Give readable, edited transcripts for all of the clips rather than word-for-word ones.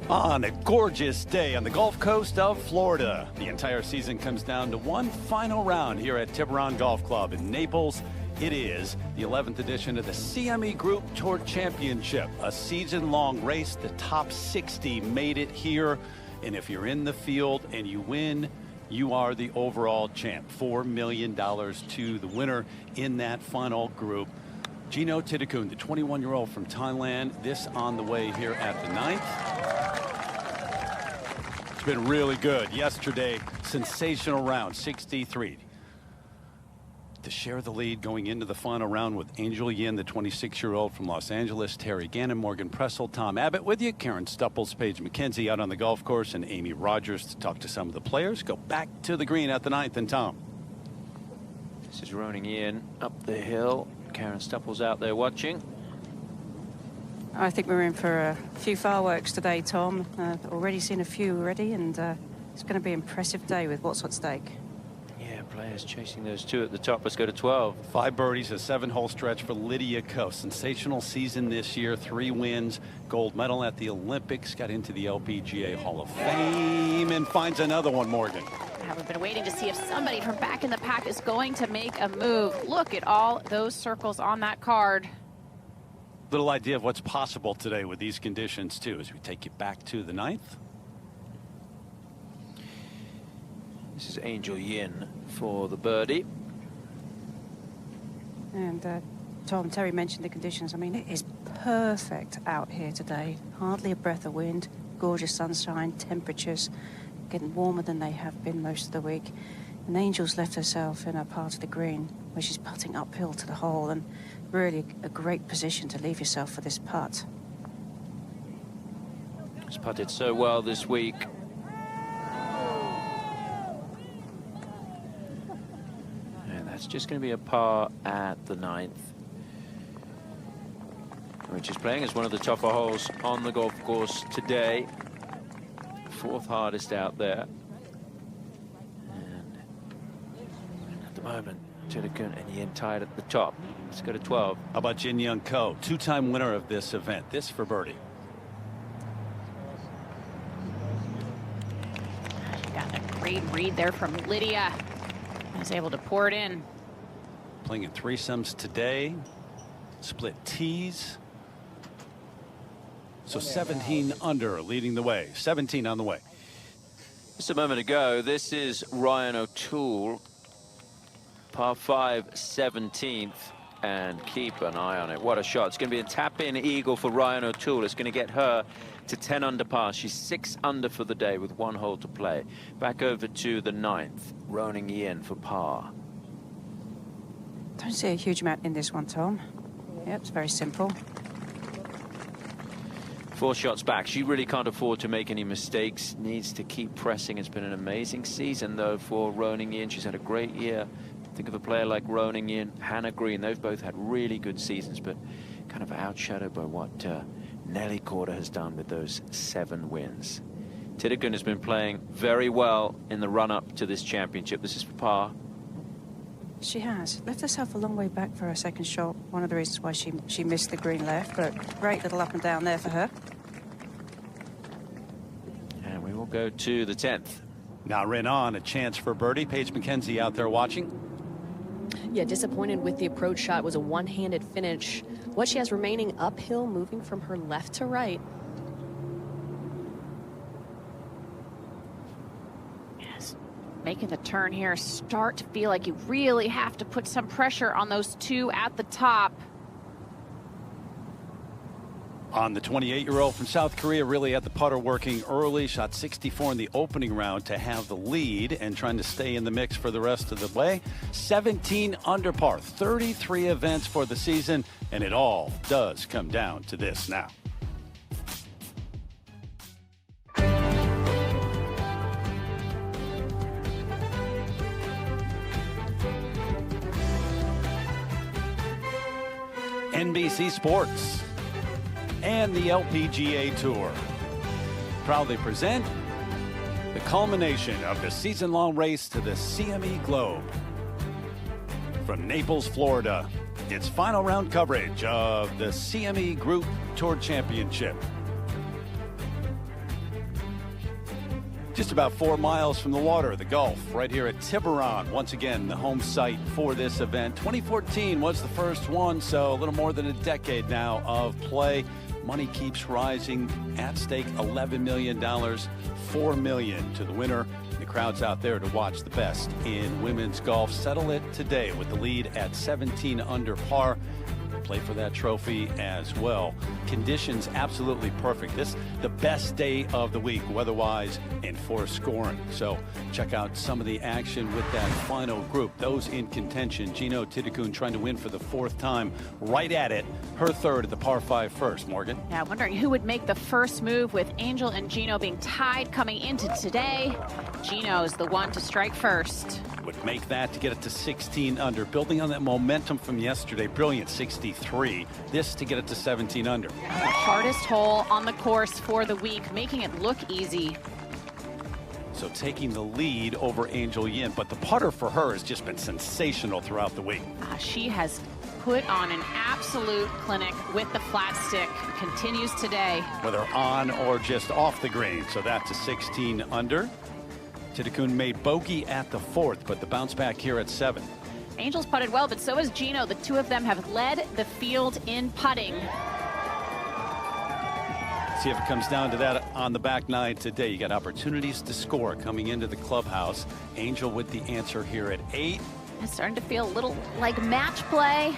On a gorgeous day on the Gulf Coast of Florida, the entire season comes down to one final round here at Tiburon Golf Club in Naples. It is the 11th edition of the CME Group Tour Championship, a season-long race. The top 60 made it here, and if you're in the field and you win, you are the overall champ. $4 million to the winner in that final group. Gino Thitikul, the 21-year-old from Thailand, this on the way here at the 9th. It's been really good. Yesterday, sensational round, 63. To share the lead going into the final round with Angel Yin, the 26-year-old from Los Angeles, Terry Gannon, Morgan Pressel, Tom Abbott with you, Karen Stupples, Paige McKenzie out on the golf course, and Amy Rogers to talk to some of the players. Go back to the green at the 9th, and Tom. This is Roning Yin up the hill. Karen Stupples out there watching. I think we're in for a few fireworks today, Tom. Already seen a few already, and it's going to be an impressive day with what's at stake. Yeah, players chasing those two at the top. Let's go to 12. 5 birdies, a 7-hole stretch for Lydia Ko. Sensational season this year, 3 wins, gold medal at the Olympics, got into the LPGA Hall of Fame, and finds another one, Morgan. We've been waiting to see if somebody from back in the pack is going to make a move. Look at all those circles on that card. Little idea of what's possible today with these conditions, too, as we take you back to the 9th. This is Angel Yin for the birdie. And Tom, Terry mentioned the conditions. I mean, it is perfect out here today. Hardly a breath of wind, gorgeous sunshine, temperatures getting warmer than they have been most of the week. And Angel's left herself in a part of the green where she's putting uphill to the hole, and really a great position to leave yourself for this putt. He's putted so well this week. And that's just going to be a par at the 9th, which is playing as one of the tougher holes on the golf course today. 4th hardest out there. And at the moment, Thitikul and Yin tied at the top. Let's go to 12. How about Jin Young Ko, 2-time winner of this event. This for birdie. Got a great read there from Lydia. Was able to pour it in. Playing in threesomes today. Split tees. So 17 under, leading the way. 17 on the way. Just a moment ago, this is Ryan O'Toole. Par 5, 17th. And keep an eye on it. What a shot. It's going to be a tap-in eagle for Ryan O'Toole. It's going to get her to 10 under par. She's 6 under for the day with 1 hole to play. Back over to the 9th. Roning Yin for par. Don't see a huge amount in this one, Tom. Yep, it's very simple. 4 shots back. She really can't afford to make any mistakes. Needs to keep pressing. It's been an amazing season, though, for Roning Yin. She's had a great year. Think of a player like Roning Yin, Hannah Green. They've both had really good seasons, but kind of outshadowed by what Nelly Korda has done with those 7 wins. Thitikul has been playing very well in the run-up to this championship. This is for par. She has left herself a long way back for her second shot. One of the reasons why she missed the green left, but great little up and down there for her. And we will go to the 10th. Now Rin on, a chance for birdie. Paige McKenzie out there watching. Yeah, disappointed with the approach shot. Was a one-handed finish. What she has remaining uphill, moving from her left to right. Yes, making the turn here. Start to feel like you really have to put some pressure on those 2 at the top. On the 28-year-old from South Korea, really had the putter working early. Shot 64 in the opening round to have the lead and trying to stay in the mix for the rest of the way. 17 under par, 33 events for the season, and it all does come down to this now. NBC Sports and the LPGA Tour proudly present the culmination of the season-long race to the CME Globe. From Naples, Florida, it's final round coverage of the CME Group Tour Championship. Just about 4 miles from the water, the Gulf, right here at Tiburon. Once again, the home site for this event. 2014 was the first one, so a little more than a decade now of play. Money keeps rising. At stake, $11 million, $4 million to the winner. The crowd's out there to watch the best in women's golf. Settle it today with the lead at 17 under par. Play for that trophy as well. Conditions absolutely perfect. This the best day of the week weather-wise and for scoring. So check out some of the action with that final group. Those in contention. Gino Thitikul trying to win for the 4th time. Right at it. Her 3rd at the par 5 first. Morgan? Yeah, wondering who would make the first move with Angel and Gino being tied coming into today. Gino's the one to strike first. Would make that to get it to 16 under. Building on that momentum from yesterday. Brilliant 63. This to get it to 17 under. The hardest hole on the course for the week, making it look easy. So taking the lead over Angel Yin. But the putter for her has just been sensational throughout the week. She has put on an absolute clinic with the flat stick. Continues today. Whether on or just off the green. So that's a 16 under. Thitikul made bogey at the 4th, but the bounce back here at 7. Angel's putted well, but so has Gino. The two of them have led the field in putting. See if it comes down to that on the back 9 today. You got opportunities to score coming into the clubhouse. Angel with the answer here at 8. It's starting to feel a little like match play.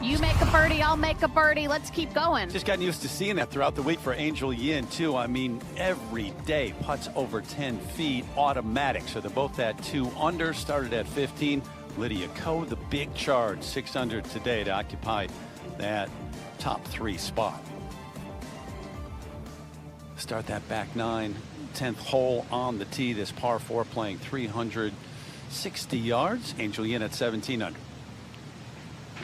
You make a birdie, I'll make a birdie. Let's keep going. Just gotten used to seeing that throughout the week for Angel Yin, too. I mean, every day, putts over 10 feet, automatic. So they're both at 2 under, started at 15. Lydia Ko, the big charge, 6 under today to occupy that top 3 spot. Start that back 9, 10th hole on the tee. This par 4 playing 360 yards. Angel Yin at 17 under.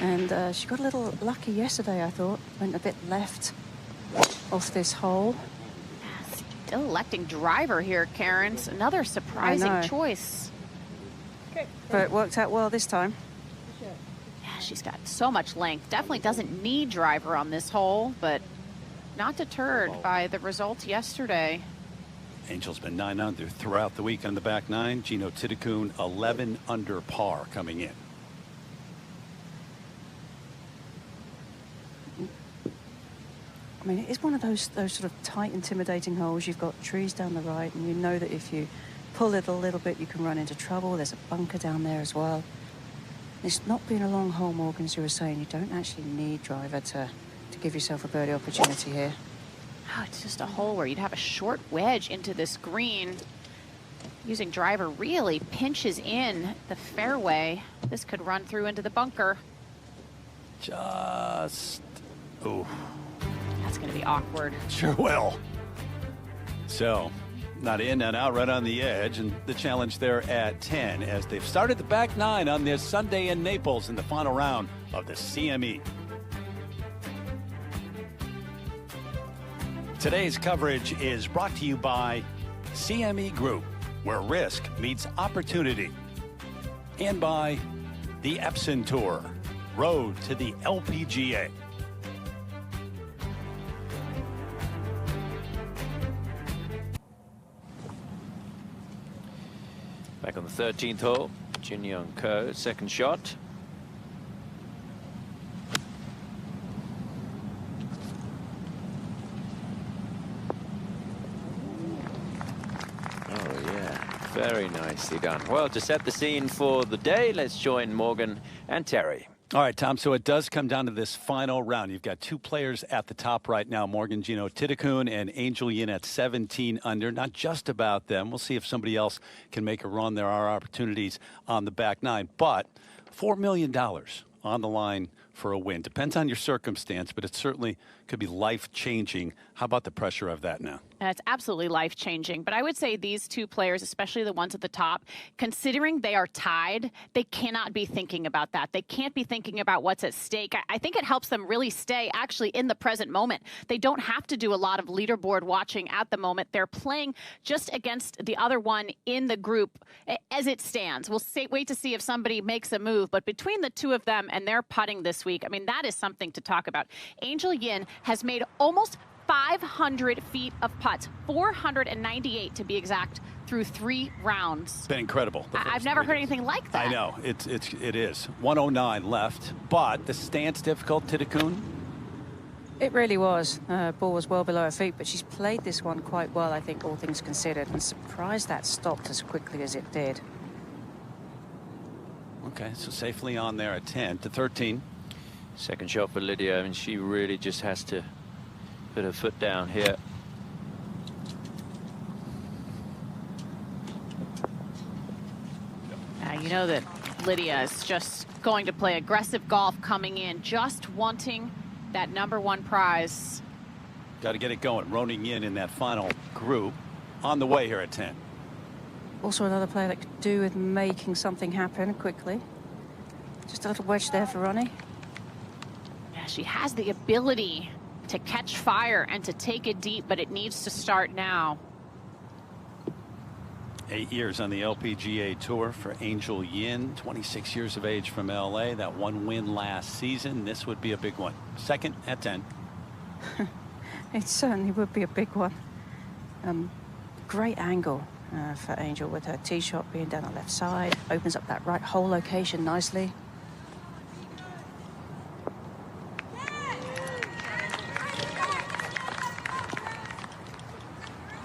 And she got a little lucky yesterday, I thought. Went a bit left off this hole. Still electing driver here, Karen. It's another surprising choice. But it worked out well this time. Yeah, she's got so much length. Definitely doesn't need driver on this hole, but not deterred by the results yesterday. Angel's been 9 under throughout the week on the back 9. Gino Thitikul 11 under par coming in. I mean, it's one of those sort of tight, intimidating holes. You've got trees down the right, and you know that if you pull it a little bit, you can run into trouble. There's a bunker down there as well. It's not being a long hole, Morgan, as you were saying. You don't actually need driver to give yourself a birdie opportunity here. Oh, it's just a hole where you'd have a short wedge into this green. Using driver really pinches in the fairway. This could run through into the bunker. Just, ooh. That's going to be awkward. Sure will. So, not in and out, right on the edge, and the challenge there at 10 as they've started the back 9 on this Sunday in Naples in the final round of the CME. Today's coverage is brought to you by CME Group, where risk meets opportunity, and by the Epson Tour, road to the LPGA. Back on the 13th hole, Lydia Ko, second shot. Oh yeah, very nicely done. Well, to set the scene for the day, let's join Morgan and Terry. All right, Tom, so it does come down to this final round. You've got 2 players at the top right now, Morgan, Gino Thitikul and Angel Yin at 17 under. Not just about them. We'll see if somebody else can make a run. There are opportunities on the back 9, but $4 million on the line for a win. Depends on your circumstance, but it certainly could be life-changing. How about the pressure of that now? It's absolutely life-changing. But I would say these 2 players, especially the ones at the top, considering they are tied, they cannot be thinking about that. They can't be thinking about what's at stake. I think it helps them really stay actually in the present moment. They don't have to do a lot of leaderboard watching at the moment. They're playing just against the other one in the group as it stands. We'll wait to see if somebody makes a move. But between the 2 of them and their putting this week, I mean, that is something to talk about. Angel Yin has made almost 500 feet of putts, 498 to be exact, through 3 rounds. It's been incredible. I've never heard anything like that. I know, it is. 109 left, but the stance difficult, Thitikul. It really was. Ball was well below her feet, but she's played this one quite well, I think, all things considered, and surprised that stopped as quickly as it did. Okay, so safely on there at 10 to 13. Second shot for Lydia, and she really just has to put her foot down here. You know that Lydia is just going to play aggressive golf coming in, just wanting that #1 prize. Got to get it going. Roning in that final group on the way here at 10. Also another player that could do with making something happen quickly. Just a little wedge there for Ronnie. Yeah, she has the ability to catch fire and to take it deep, but it needs to start now. 8 years on the LPGA Tour for Angel Yin, 26 years of age from LA. That 1 win last season. This would be a big one. Second at 10. It certainly would be a big one. Great angle for Angel with her tee shot being down the left side. Opens up that right hole location nicely.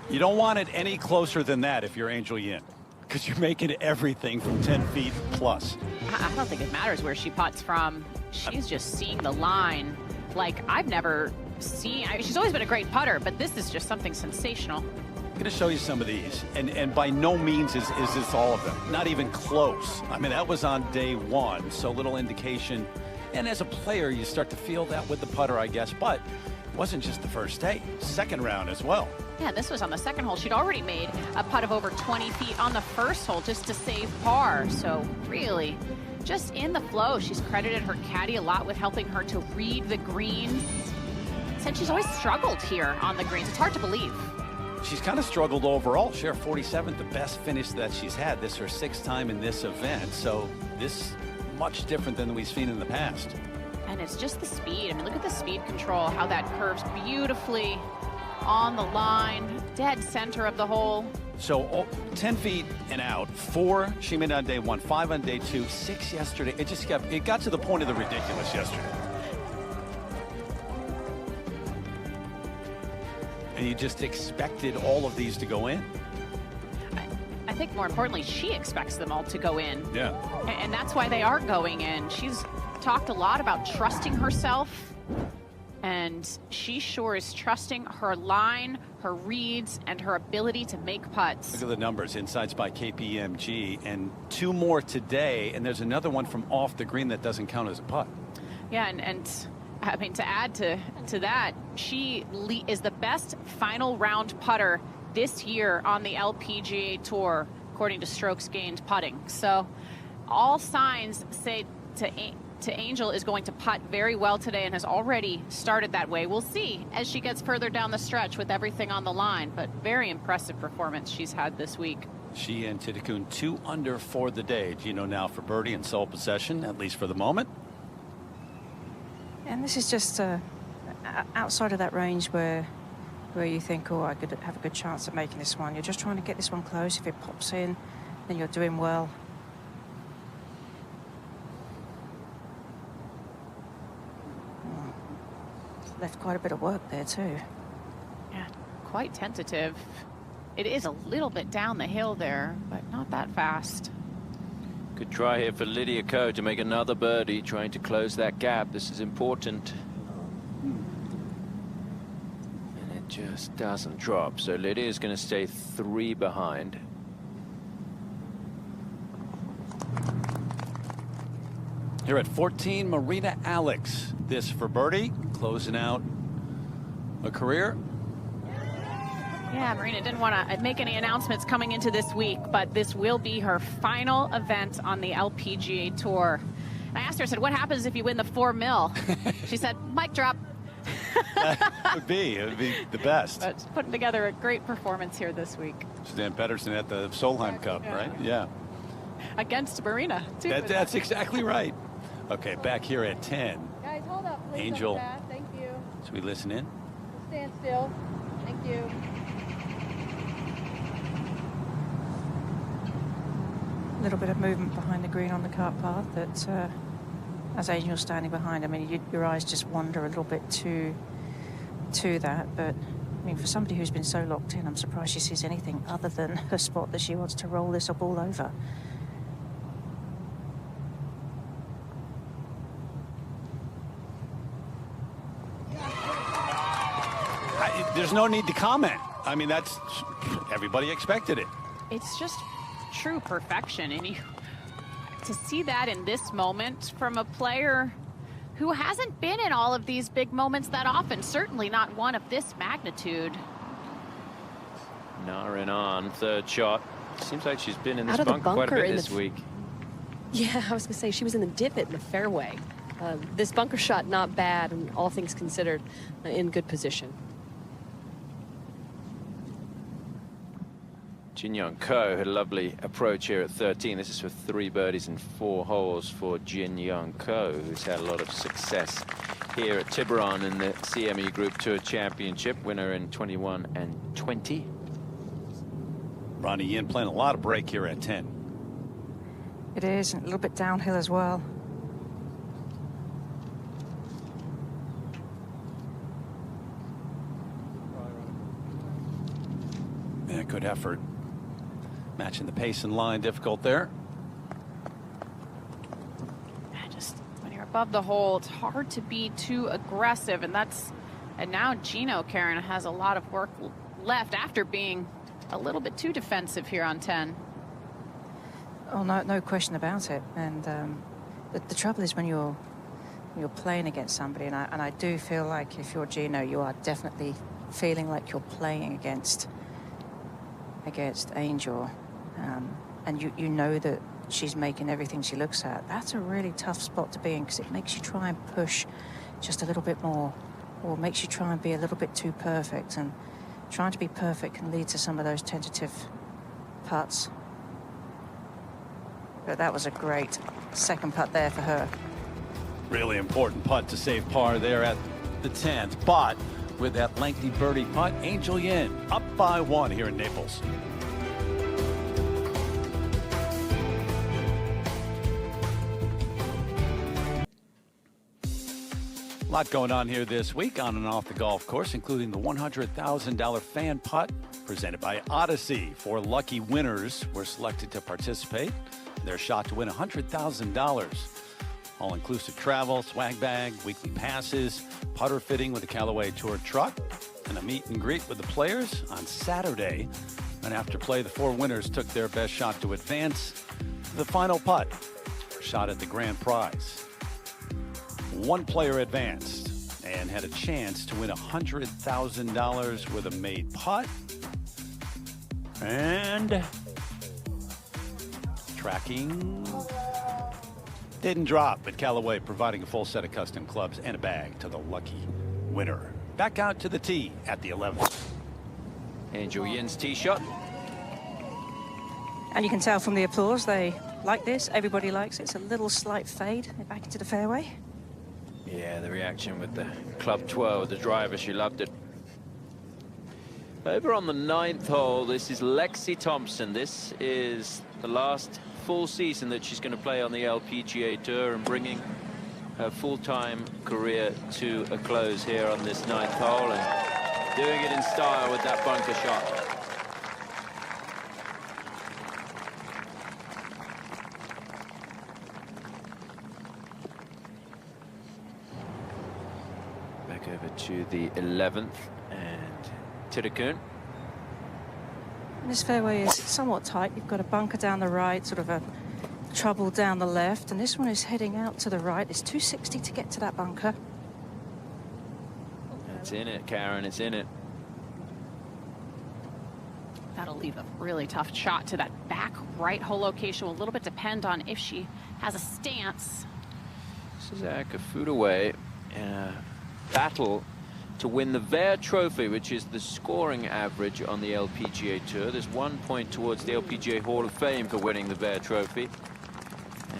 You don't want it any closer than that if you're Angel Yin, because you're making everything from 10 feet plus. I don't think it matters where she putts from. She's just seeing the line like I've never seen. She's always been a great putter, but this is just something sensational. I'm going to show you some of these, and by no means is this all of them. Not even close. I mean, that was on day 1, so little indication. And as a player, you start to feel that with the putter, I guess, but it wasn't just the first day. Second round as well. Yeah, this was on the second hole. She'd already made a putt of over 20 feet on the first hole just to save par. So really, just in the flow. She's credited her caddy a lot with helping her to read the greens. Said she's always struggled here on the greens. It's hard to believe. She's kind of struggled overall. Share 47th, the best finish that she's had. This is her 6th time in this event. So this much different than we've seen in the past. And it's just the speed. I mean, look at the speed control, how that curves beautifully on the line, dead center of the hole. So 10 feet and out. 4 she made on day 1, 5 on day 2, 6 yesterday. It got to the point of the ridiculous yesterday. And you just expected all of these to go in. I think more importantly, she expects them all to go in. Yeah. And that's why they are going in. She's talked a lot about trusting herself. And she sure is trusting her line, her reads, and her ability to make putts. Look at the numbers. Insights by KPMG, and 2 more today, and there's another one from off the green that doesn't count as a putt. Yeah, and I mean, to add to that, she is the best final round putter this year on the LPGA Tour, according to strokes gained putting. So all signs say to Angel is going to putt very well today and has already started that way. We'll see as she gets further down the stretch with everything on the line, but very impressive performance she's had this week. She and Thitikul 2 under for the day. Gino now for birdie and sole possession, at least for the moment. And this is just outside of that range where you think, oh, I could have a good chance of making this one. You're just trying to get this one close. If it pops in, then you're doing well. Left quite a bit of work there too. Yeah, quite tentative. It is a little bit down the hill there, but not that fast. Good try here for Lydia Ko to make another birdie, trying to close that gap. This is important. And it just doesn't drop. So Lydia is going to stay 3 behind. Here at 14, Marina Alex. This for birdie, closing out a career. Yeah, Marina didn't want to make any announcements coming into this week, but this will be her final event on the LPGA Tour. And I asked her, I said, what happens if you win the $4 million? She said, mic drop. It would be the best. But putting together a great performance here this week. Stan Pedersen at the Solheim Cup, right? Yeah. Against Marina, too. That's exactly right. Okay, back here at 10. Guys, hold up, please. Angel. Thank you. Should we listen in? stand still. Thank you. A little bit of movement behind the green on the cart path that, as Angel's standing behind, I mean, your eyes just wander a little bit to that. But, I mean, for somebody who's been so locked in, I'm surprised she sees anything other than her spot that she wants to roll this ball over. There's no need to comment. I mean, that's everybody expected it. It's just true perfection, and to see that in this moment from a player who hasn't been in all of these big moments that often, certainly not one of this magnitude. Narin on third shot. Seems like she's been in this Out of the bunker quite a bunker bit in this the week. Yeah, I was going to say she was in the divot in the fairway. This bunker shot not bad, and all things considered, in good position. Jin Ko had a lovely approach here at 13. This is for 3 birdies and 4 holes for Jin Ko, who's had a lot of success here at Tiburon in the CME Group Tour Championship, winner in 21 and 20. Ronnie Yin playing a lot of break here at 10. It is, and a little bit downhill as well. Yeah, good effort. Matching the pace and line, difficult there. Just when you're above the hole, it's hard to be too aggressive, and now Gino, Karen, has a lot of work left after being a little bit too defensive here on 10. Oh, no question about it. And the trouble is when you're playing against somebody, and I do feel like if you're Gino, you are definitely feeling like you're playing against Angel, and you know that she's making everything she looks at. That's a really tough spot to be in, because it makes you try and push just a little bit more, or makes you try and be a little bit too perfect, and trying to be perfect can lead to some of those tentative putts. But that was a great second putt there for her. Really important putt to save par there at the 10th, but with that lengthy birdie putt, Angel Yin up by 1 here in Naples. A lot going on here this week on and off the golf course, including the $100,000 fan putt presented by Odyssey. 4 lucky winners were selected to participate. Their shot to win $100,000. All-inclusive travel, swag bag, weekly passes, putter fitting with the Callaway Tour truck, and a meet and greet with the players on Saturday. And after play, the 4 winners took their best shot to advance to the final putt, shot at the grand prize. 1 player advanced and had a chance to win $100,000 with a made putt. And tracking didn't drop, but Callaway providing a full set of custom clubs and a bag to the lucky winner. Back out to the tee at the 11th. Angel Yin's tee shot. And you can tell from the applause, they like this. Everybody likes it. It's a little slight fade back into the fairway. Yeah, the reaction with the club twirl with the driver, she loved it. Over on the 9th hole, this is Lexi Thompson. This is the last full season that she's going to play on the LPGA Tour, and bringing her full-time career to a close here on this 9th hole, and doing it in style with that bunker shot. Back over to the 11th, and Thitikul. This fairway is somewhat tight. You've got a bunker down the right, sort of a trouble down the left, and this one is heading out to the right. It's 260 to get to that bunker. It's in it, Karen, it's in it. That'll leave a really tough shot to that back right hole location. Will a little bit depend on if she has a stance. This is a foot away in a battle to win the Vare Trophy, which is the scoring average on the LPGA Tour. There's 1 point towards the LPGA Hall of Fame for winning the Vare Trophy.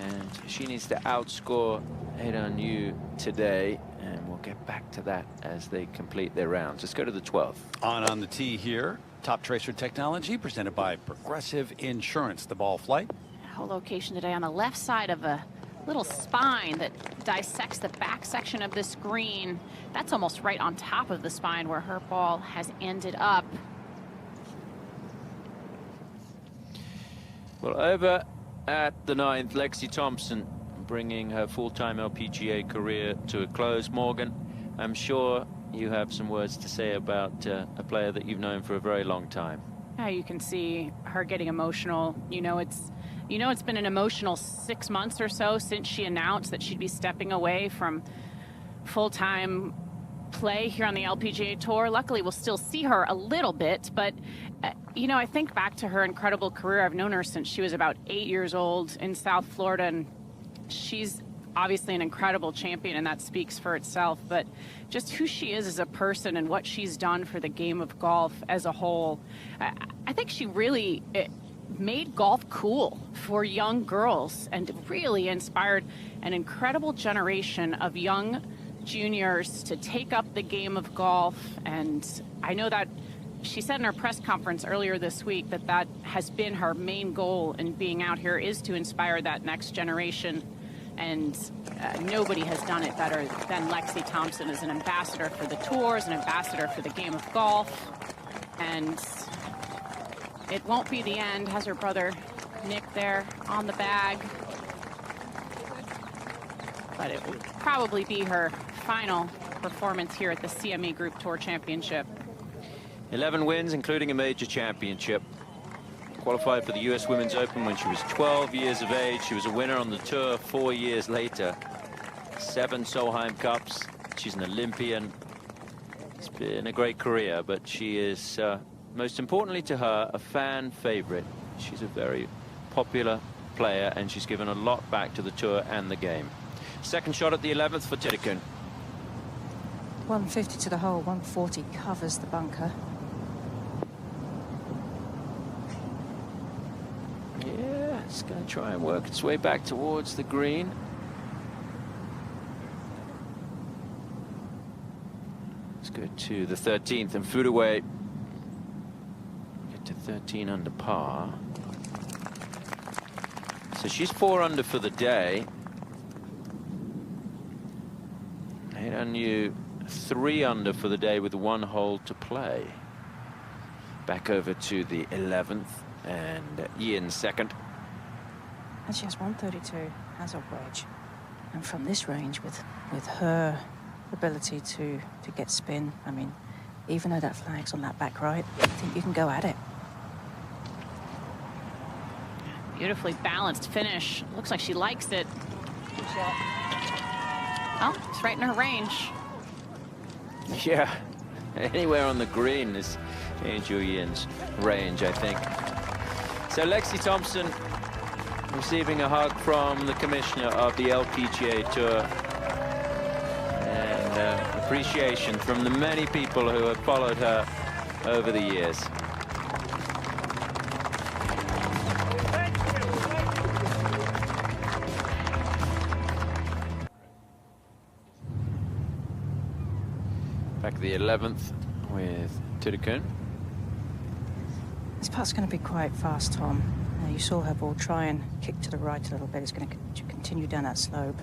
And she needs to outscore Heidan Yu today. And we'll get back to that as they complete their rounds. Let's go to the 12th. On the tee here, Top Tracer Technology presented by Progressive Insurance. The ball flight. Whole location today on the left side of a little spine that dissects the back section of this green. That's almost right on top of the spine where her ball has ended up. Well, over at the 9th, Lexi Thompson bringing her full-time LPGA career to a close. Morgan, I'm sure you have some words to say about a player that you've known for a very long time. Yeah, you can see her getting emotional. You know it's been an emotional 6 months or so since she announced that she'd be stepping away from full-time play here on the LPGA Tour. Luckily, we'll still see her a little bit, but you know, I think back to her incredible career. I've known her since she was about 8 years old in South Florida, and she's obviously an incredible champion, and that speaks for itself. But just who she is as a person and what she's done for the game of golf as a whole, I think she really made golf cool for young girls and really inspired an incredible generation of young juniors to take up the game of golf. And I know that she said in her press conference earlier this week that that has been her main goal in being out here, is to inspire that next generation. And nobody has done it better than Lexi Thompson as an ambassador for the tours, an ambassador for the game of golf. And it won't be the end. Has her brother Nick there on the bag. But it will probably be her final performance here at the CME Group Tour Championship. 11 wins, including a major championship. Qualified for the US Women's Open when she was 12 years of age. She was a winner on the tour 4 years later. 7 Solheim Cups. She's an Olympian. It's been a great career, but she is, most importantly to her, a fan favorite. She's a very popular player, and she's given a lot back to the tour and the game. Second shot at the 11th for Thitikul. 150 to the hole, 140 covers the bunker. Yeah, it's going to try and work its way back towards the green. Let's go to the 13th and foot away. Get to 13 under par. So she's 4 under for the day. Anu 3 under for the day with 1 hole to play. Back over to the 11th and Ian second. And she has 132, has a wedge. And from this range, with her ability to get spin, I mean, even though that flag's on that back right, I think you can go at it. Beautifully balanced finish. Looks like she likes it. Good shot. Oh, it's right in her range. Yeah, anywhere on the green is Angel Ian's range, I think. So Lexi Thompson receiving a hug from the commissioner of the LPGA Tour, and appreciation from the many people who have followed her over the years. Back at the 11th with Thitikul. This putt's going to be quite fast, Tom. You saw her ball try and kick to the right a little bit. It's going to continue down that slope.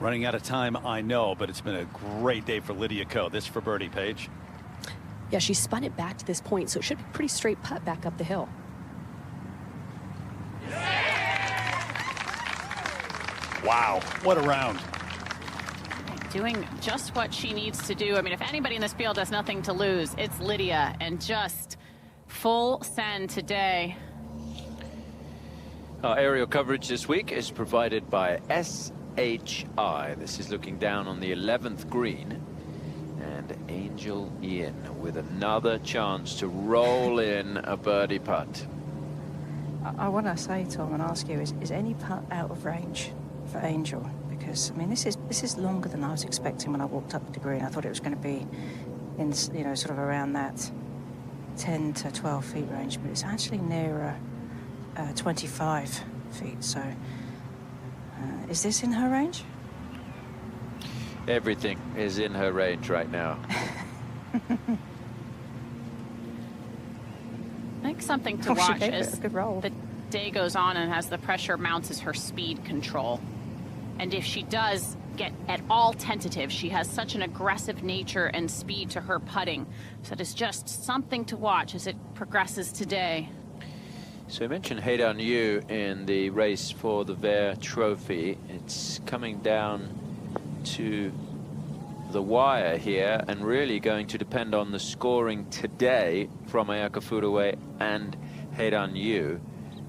Running out of time, I know, but it's been a great day for Lydia Ko. This for birdie, Paige. Yeah, she spun it back to this point, so it should be a pretty straight putt back up the hill. Wow, what a round. Doing just what she needs to do. I mean, if anybody in this field has nothing to lose, it's Lydia, and just full send today. Our aerial coverage this week is provided by SHI. This is looking down on the 11th green. And Angel Ian with another chance to roll in a birdie putt. I want to say, Tom, and ask you, is any putt out of range for Angel? Because I mean, this is longer than I was expecting when I walked up the green. I thought it was going to be in, you know, sort of around that 10 to 12 feet range, but it's actually nearer 25 feet. So is this in her range? Everything is in her range right now. I think something to She watch gave it as a good roll. the day goes on and as the pressure mounts is her speed control. And if she does get at all tentative, she has such an aggressive nature and speed to her putting. So it is just something to watch as it progresses today. So I mentioned Haydon Yu in the race for the Vare Trophy. It's coming down to the wire here and really going to depend on the scoring today from Ayaka Furue and Haydon Yu.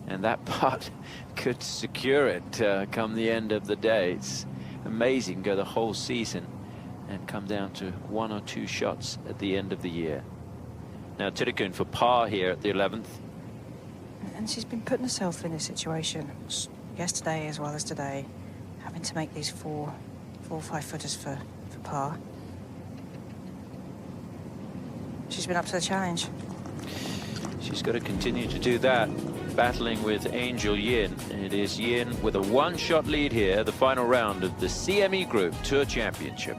And that putt could secure it come the end of the day. It's amazing, go the whole season and come down to 1 or 2 shots at the end of the year. Now Thitikul for par here at the 11th. And she's been putting herself in this situation yesterday as well as today, having to make these 4 or 5 footers for par. She's been up to the challenge. She's got to continue to do that, battling with Angel Yin. It is Yin with a 1-shot lead here, the final round of the CME Group Tour Championship.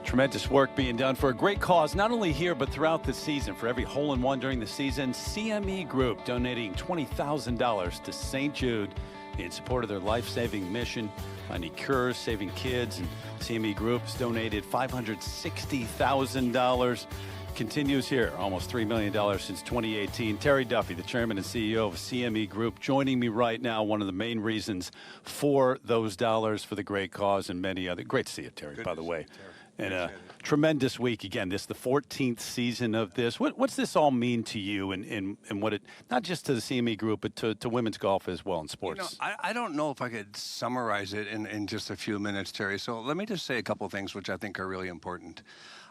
Tremendous work being done for a great cause, not only here, but throughout the season. For every hole-in-one during the season, CME Group donating $20,000 to St. Jude in support of their life-saving mission, finding cures, saving kids. And CME Group's donated $560,000. Continues here, almost $3 million since 2018. Terry Duffy, the chairman and CEO of CME Group, joining me right now. One of the main reasons for those dollars for the great cause and many other. Great to see you, Terry, by the way. And a tremendous week again. This the 14th season of this. What's this all mean to you, and what it, not just to the CME Group, but to women's golf as well in sports? You know, I don't know if I could summarize it in just a few minutes, Terry. So let me just say a couple of things which I think are really important.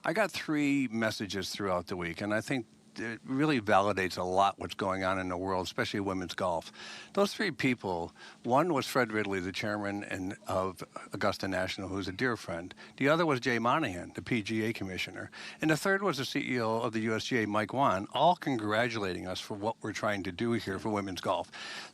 I got 3 messages throughout the week, and I think it really validates a lot what's going on in the world, especially women's golf. Those 3 people, one was Fred Ridley, the chairman of Augusta National, who's a dear friend. The other was Jay Monahan, the PGA commissioner. And the third was the CEO of the USGA, Mike Wan, all congratulating us for what we're trying to do here for women's golf.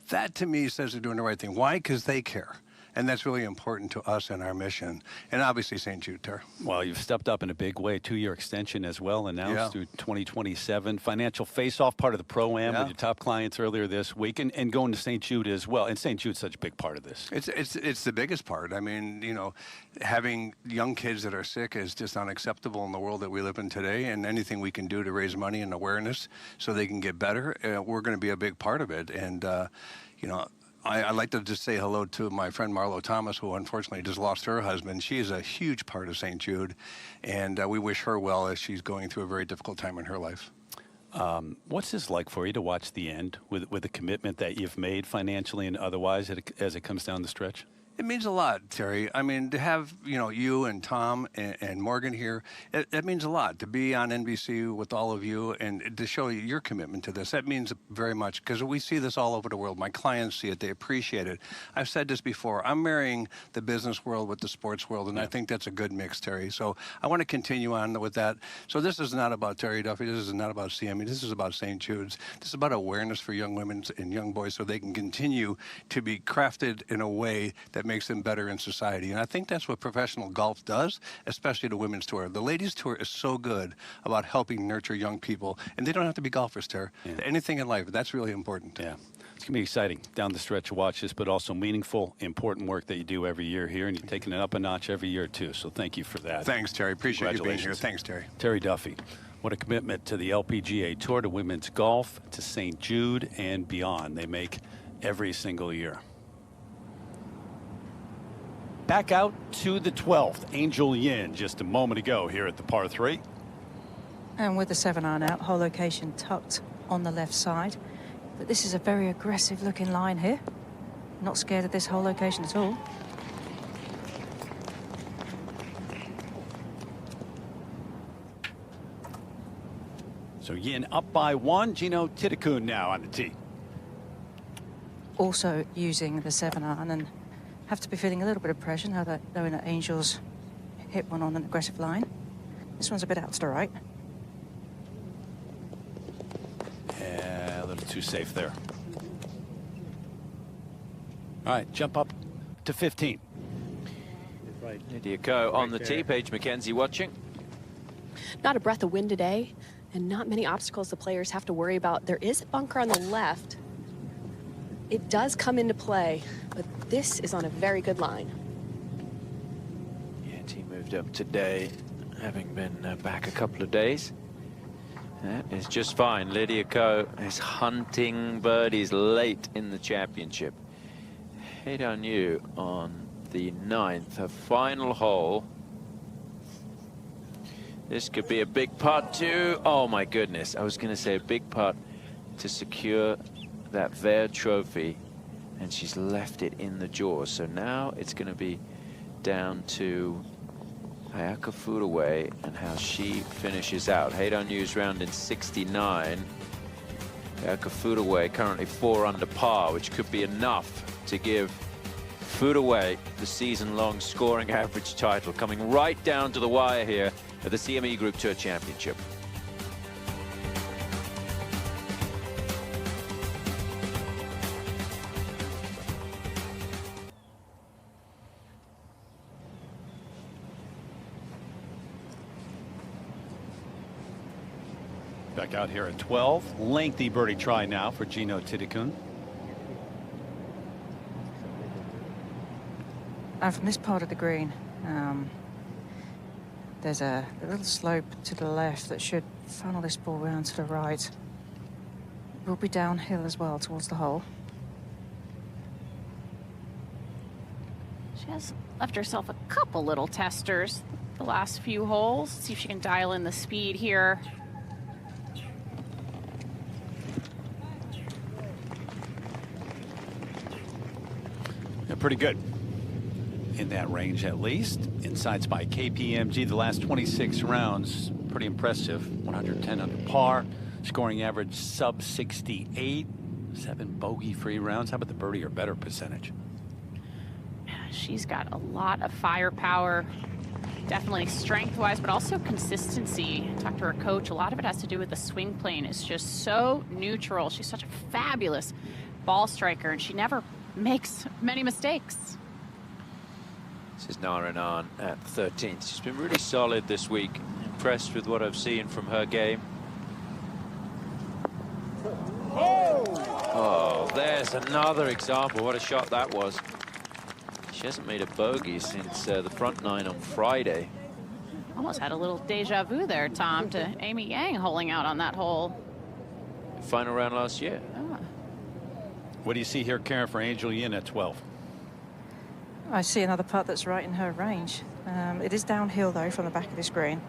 That, to me, says they're doing the right thing. Why? Because they care. And that's really important to us and our mission. And obviously St. Jude, Terry. Well, you've stepped up in a big way. 2-year extension as well, announced through 2027. Financial face-off, part of the Pro-Am with your top clients earlier this week, and going to St. Jude as well. And St. Jude's such a big part of this. It's the biggest part. I mean, you know, having young kids that are sick is just unacceptable in the world that we live in today. And anything we can do to raise money and awareness so they can get better, we're going to be a big part of it. And, you know, I'd like to just say hello to my friend Marlo Thomas, who unfortunately just lost her husband. She is a huge part of St. Jude, and we wish her well as she's going through a very difficult time in her life. What's this like for you to watch the end with the commitment that you've made financially and otherwise as it comes down the stretch? It means a lot, Terry. I mean, to have, you know, you and Tom and Morgan here, it means a lot. To be on NBC with all of you and to show you your commitment to this, that means very much, because we see this all over the world. My clients see it. They appreciate it. I've said this before. I'm marrying the business world with the sports world, and I think that's a good mix, Terry. So I want to continue on with that. So this is not about Terry Duffy. This is not about CME. This is about St. Jude's. This is about awareness for young women and young boys so they can continue to be crafted in a way that makes them better in society. And I think that's what professional golf does, especially the women's tour. The ladies tour is so good about helping nurture young people, and they don't have to be golfers, Terry. Anything in life, that's really important. Yeah. It's going to be exciting down the stretch to watch this, but also meaningful, important work that you do every year here, and you're taking it up a notch every year, too. So thank you for that. Thanks, Terry. Appreciate you being here. Thanks, Terry. Terry Duffy. What a commitment to the LPGA Tour, to women's golf, to St. Jude, and beyond. They make every single year. Back out to the 12th. Angel Yin just a moment ago here at the par 3. And with the 7-iron out, hole location tucked on the left side. But this is a very aggressive looking line here. Not scared of this hole location at all. So Yin up by 1. Gino Thitikul now on the tee. also using the 7-iron and have to be feeling a little bit of pressure now that knowing that Angel's hit one on an aggressive line. This one's a bit out to the right. Yeah, a little too safe there. All right, jump up to 15. Lydia Ko on the tee. Paige McKenzie watching. Not a breath of wind today, and not many obstacles the players have to worry about. There is a bunker on the left. It does come into play, but this is on a very good line. Yeah, team moved up today, having been back a couple of days. That is just fine. Lydia Ko is hunting birdies late in the championship. Head on you on the 9th, her final hole. This could be a big putt too. Oh my goodness, I was going to say a big putt to secure that Vare trophy, and she's left it in the jaws. So now it's going to be down to Ayaka Foodaway and how she finishes out. Head on News round in 69. Ayaka Foodaway currently 4 under par, which could be enough to give Foodaway the season-long scoring average title, coming right down to the wire here at the CME Group Tour Championship. Back out here at 12. Lengthy birdie try now for Gino Thitikul. And from this part of the green, there's a little slope to the left that should funnel this ball round to the right. We'll be downhill as well towards the hole. She has left herself a couple little testers the last few holes. See if she can dial in the speed here. Yeah, pretty good. In that range at least. Insights by KPMG the last 26 rounds. Pretty impressive. 110 under par. Scoring average sub 68. 7 bogey-free rounds. How about the birdie or better percentage? She's got a lot of firepower. Definitely strength-wise, but also consistency. Talked to her coach. A lot of it has to do with the swing plane. It's just so neutral. She's such a fabulous ball striker, and she never makes many mistakes. This is Narayan at 13th. She's been really solid this week. Impressed with what I've seen from her game. Oh, there's another example. What a shot that was. She hasn't made a bogey since the front 9 on Friday. Almost had a little deja vu there, Tom, to Amy Yang holding out on that hole. Final round last year. Oh. What do you see here, Karen, for Angel Yin at 12? I see another putt that's right in her range. It is downhill though from the back of this green,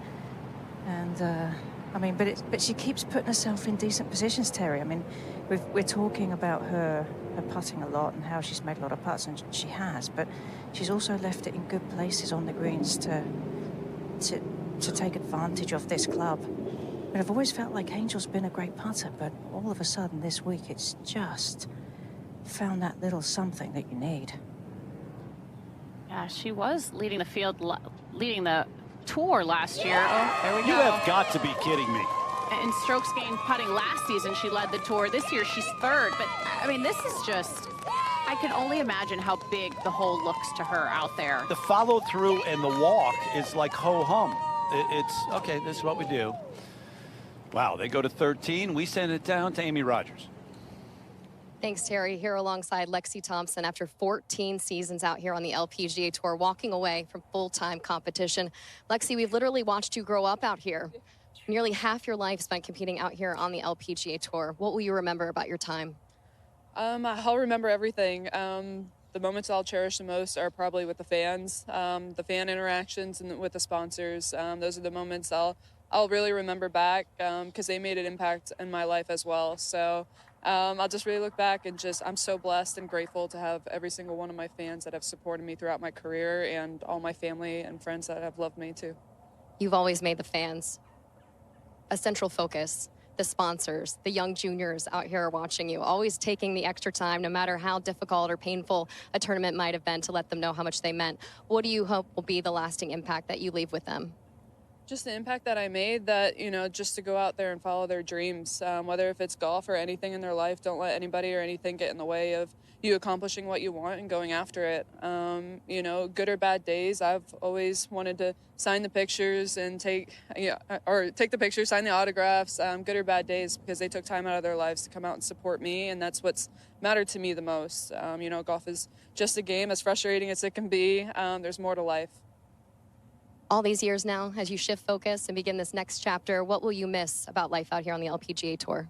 and I mean, but she keeps putting herself in decent positions, Terry. I mean, we're talking about her putting a lot and how she's made a lot of putts, and she has, but she's also left it in good places on the greens to take advantage of this club. I mean, I've always felt like Angel's been a great putter, but all of a sudden this week it's just found that little something that you need. Yeah, she was leading the field, leading the tour last year. Oh, there we go. You have got to be kidding me. In strokes gained putting last season, she led the tour. This year, she's 3rd. But, I mean, this is just, I can only imagine how big the hole looks to her out there. The follow-through and the walk is like ho-hum. It's, okay, this is what we do. Wow, they go to 13. We send it down to Amy Rogers. Thanks, Terry. Here alongside Lexi Thompson after 14 seasons out here on the LPGA Tour, walking away from full-time competition. Lexi, we've literally watched you grow up out here. Nearly half your life spent competing out here on the LPGA Tour. What will you remember about your time? I'll remember everything. The moments I'll cherish the most are probably with the fans, the fan interactions, and with the sponsors. Those are the moments I'll really remember back because they made an impact in my life as well. So I'll just really look back and I'm so blessed and grateful to have every single one of my fans that have supported me throughout my career and all my family and friends that have loved me too. You've always made the fans a central focus. the sponsors, the young juniors out here are watching you, always taking the extra time, no matter how difficult or painful a tournament might have been, to let them know how much they meant. What do you hope will be the lasting impact that you leave with them? Just the impact that I made, that, you know, just to go out there and follow their dreams, whether if it's golf or anything in their life. Don't let anybody or anything get in the way of you accomplishing what you want and going after it. You know, good or bad days, I've always wanted to sign the pictures and take the pictures, sign the autographs, good or bad days, because they took time out of their lives to come out and support me, and that's what's mattered to me the most. You know, golf is just a game, as frustrating as it can be. There's more to life. All these years now, as you shift focus and begin this next chapter, what will you miss about life out here on the LPGA Tour?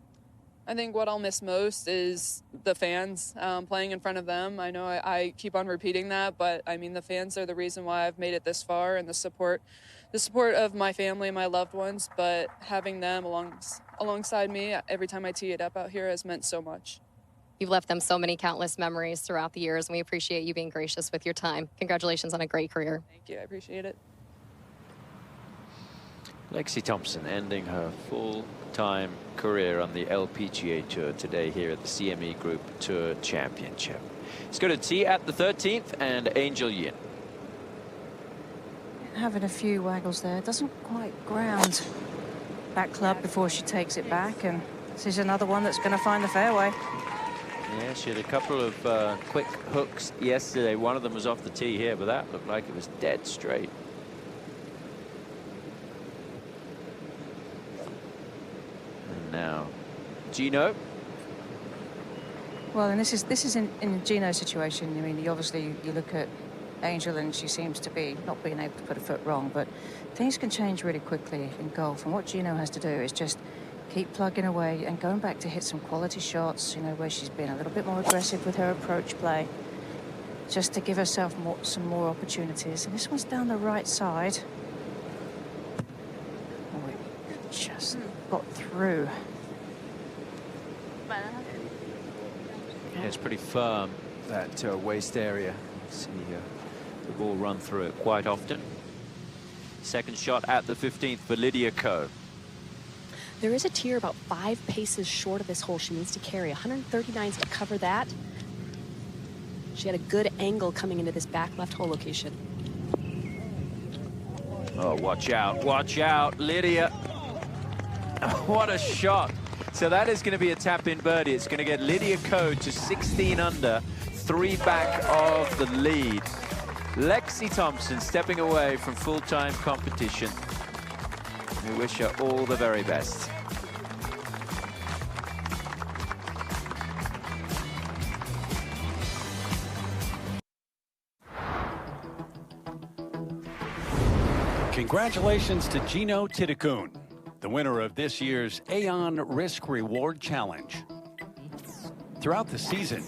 I think what I'll miss most is the fans, playing in front of them. I know I keep on repeating that, but I mean, the fans are the reason why I've made it this far, and the support of my family and my loved ones, but having them alongside me every time I tee it up out here has meant so much. You've left them so many countless memories throughout the years, and we appreciate you being gracious with your time. Congratulations on a great career. Thank you, I appreciate it. Lexi Thompson ending her full-time career on the LPGA Tour today here at the CME Group Tour Championship. Let's go to tee at the 13th and Angel Yin. Having a few waggles there. Doesn't quite ground that club before she takes it back, and this is another one that's going to find the fairway. Yeah, she had a couple of quick hooks yesterday. One of them was off the tee here, but that looked like it was dead straight. Now, Gino. Well, and this is in Gino's situation. I mean, obviously you look at Angel, and she seems to be not being able to put a foot wrong, but things can change really quickly in golf. And what Gino has to do is just keep plugging away and going back to hit some quality shots, you know, where she's been a little bit more aggressive with her approach play, just to give herself some more opportunities. And this one's down the right side. Oh, it just got through. Yeah, it's pretty firm, that waist area. See the ball run through it quite often. Second shot at the 15th for Lydia Ko. There is a tier about 5 paces short of this hole she needs to carry. 139 to cover that. She had a good angle coming into this back left hole location. Oh, watch out, Lydia. What a shot. So that is going to be a tap-in birdie. It's going to get Lydia Ko to 16 under, 3 back of the lead. Lexi Thompson stepping away from full-time competition. We wish her all the very best. Congratulations to Gino Thitikul, the winner of this year's Aon Risk Reward Challenge. Throughout the season,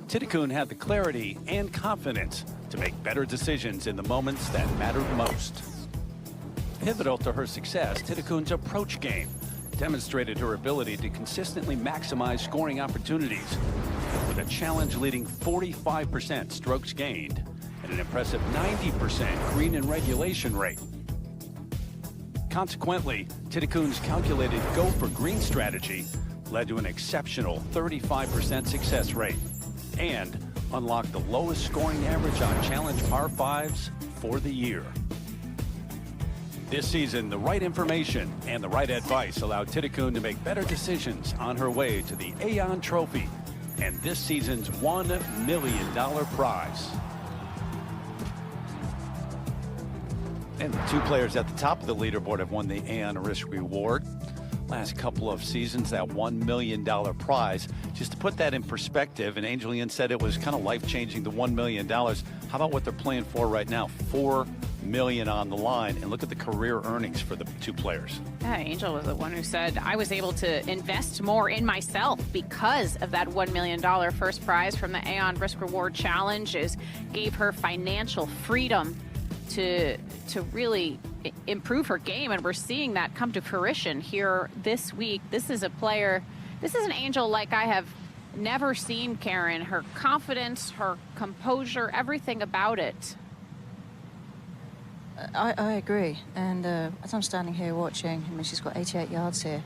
Thitikul had the clarity and confidence to make better decisions in the moments that mattered most. Pivotal to her success, Thitikul's approach game demonstrated her ability to consistently maximize scoring opportunities with a challenge-leading 45% strokes gained and an impressive 90% green and regulation rate. Consequently, Thitikul's calculated go-for-green strategy led to an exceptional 35% success rate and unlocked the lowest scoring average on challenge par 5s for the year. This season, the right information and the right advice allowed Thitikul to make better decisions on her way to the Aon Trophy and this season's $1 million prize. And the 2 players at the top of the leaderboard have won the Aon Risk Reward. Last couple of seasons, that $1 million prize. Just to put that in perspective, and Angel Yin said it was kind of life-changing, the $1 million. How about what they're playing for right now? $4 million on the line, and look at the career earnings for the 2 players. Yeah, Angel was the one who said, I was able to invest more in myself because of that $1 million first prize from the Aon Risk Reward Challenge. Gave her financial freedom to really improve her game, and we're seeing that come to fruition here this week. This is a player, this is an Angel like I have never seen, Karen. Her confidence, her composure, everything about it. I agree, and as I'm standing here watching, I mean, she's got 88 yards here.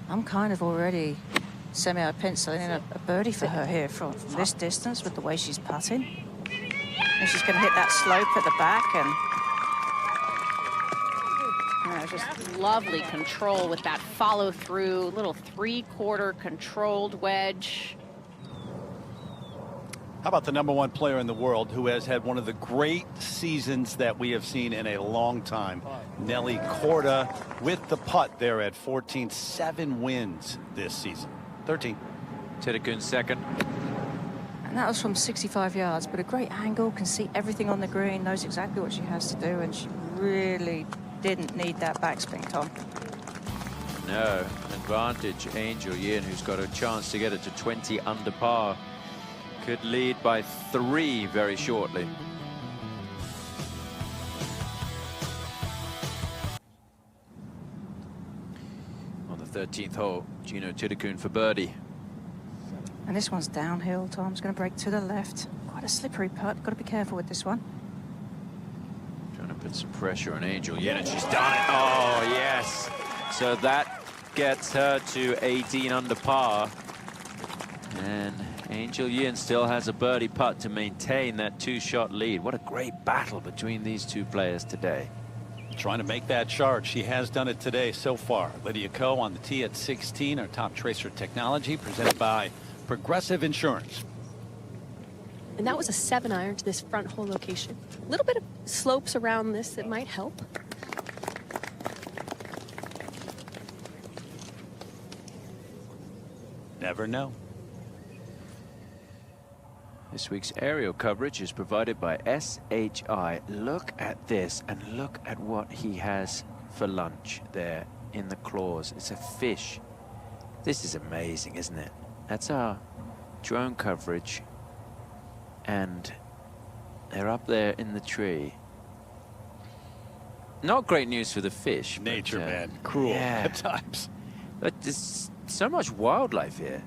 I'm kind of already penciling in a birdie for her here from this distance with the way she's putting. And she's going to hit that slope at the back and just lovely control with that follow through, little 3/4 controlled wedge. How about the #1 player in the world who has had one of the great seasons that we have seen in a long time? Nelly Korda with the putt there at 14, 7 wins this season. 13. Thitikul second. And that was from 65 yards, but a great angle, can see everything on the green, knows exactly what she has to do, and she really didn't need that backspin, Tom. No, advantage Angel Yin, who's got a chance to get it to 20 under par. Could lead by 3 very shortly. On the 13th hole, Gino Thitikul for birdie. And this one's downhill. Tom's going to break to the left. Quite a slippery putt. Got to be careful with this one. Trying to put some pressure on Angel Yin, and she's done it. Oh, yes. So that gets her to 18 under par. And Angel Yin still has a birdie putt to maintain that 2-shot lead. What a great battle between these two players today. Trying to make that charge. She has done it today so far. Lydia Ko on the tee at 16. Our top tracer technology presented by Progressive Insurance. And that was a 7-iron to this front hole location. A little bit of slopes around this that might help. Never know. This week's aerial coverage is provided by SHI. Look at this, and look at what he has for lunch there in the claws. It's a fish. This is amazing, isn't it? That's our drone coverage, and they're up there in the tree. Not great news for the fish. Nature, man. Cruel at times. But there's so much wildlife here.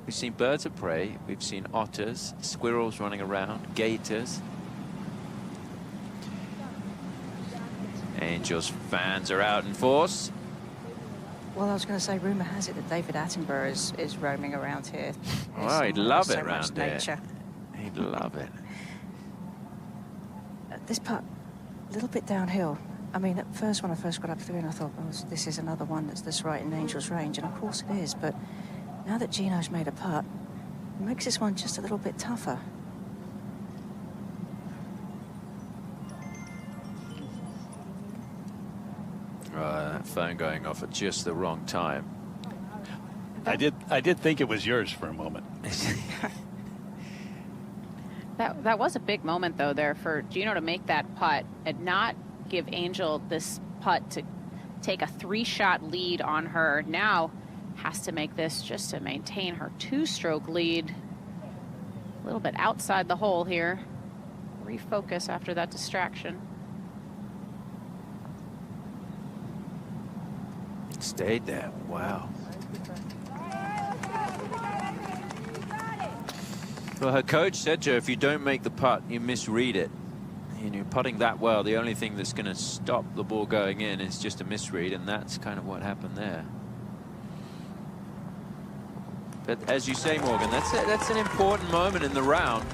We've seen birds of prey, we've seen otters, squirrels running around, gators. Angels fans are out in force. Well, I was going to say, rumor has it that David Attenborough is roaming around here. Oh, he'd love it so around there. Nature. He'd love it. This putt, a little bit downhill. I mean, at first, when I first got up through, I thought, oh, this is another one that's right in Angel's range, and of course it is, but now that Gino's made a putt, it makes this one just a little bit tougher. That phone going off at just the wrong time. I did think it was yours for a moment. That was a big moment, though, there for Gino to make that putt and not give Angel this putt to take a 3-shot lead on her. Now has to make this just to maintain her 2-stroke lead. A little bit outside the hole here. Refocus after that distraction. Stayed there. Wow. Well, her coach said to her, if you don't make the putt, you misread it. And you're putting that well, the only thing that's going to stop the ball going in is just a misread, and that's kind of what happened there. But as you say, Morgan, that's an important moment in the round.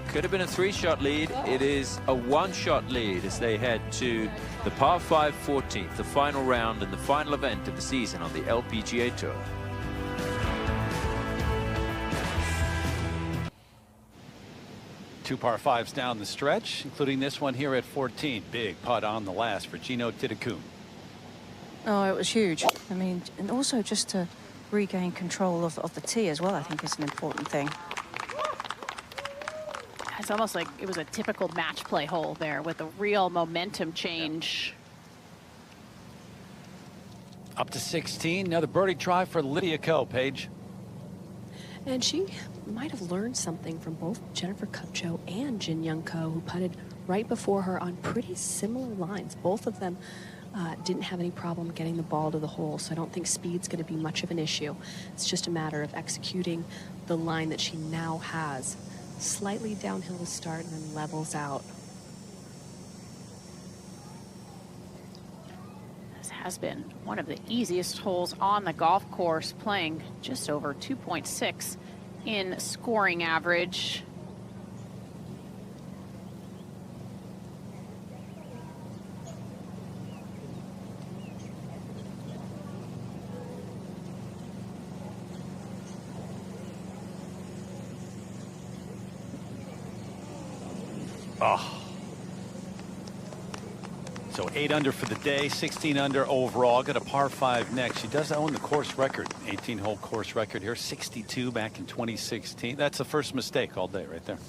Could have been a 3-shot lead. It is a 1-shot lead as they head to the par 5 14th, the final round and the final event of the season on the LPGA Tour. Two par 5s down the stretch, including this one here at 14. Big putt on the last for Gino Thitikul. Oh, it was huge. I mean, and also just to regain control of the tee as well, I think is an important thing. It's almost like it was a typical match play hole there with a real momentum change. Up to 16. Another birdie try for Lydia Ko, Paige. And she might have learned something from both Jennifer Kupcho and Jin Young Ko, who putted right before her on pretty similar lines. Both of them didn't have any problem getting the ball to the hole, so I don't think speed's going to be much of an issue. It's just a matter of executing the line that she now has. Slightly downhill to start and then levels out. This has been one of the easiest holes on the golf course, playing just over 2.6 in scoring average. Oh. So 8 under for the day, 16 under overall. Got a par 5 next. She does own the course record, 18-hole course record here, 62 back in 2016. That's the first mistake all day right there.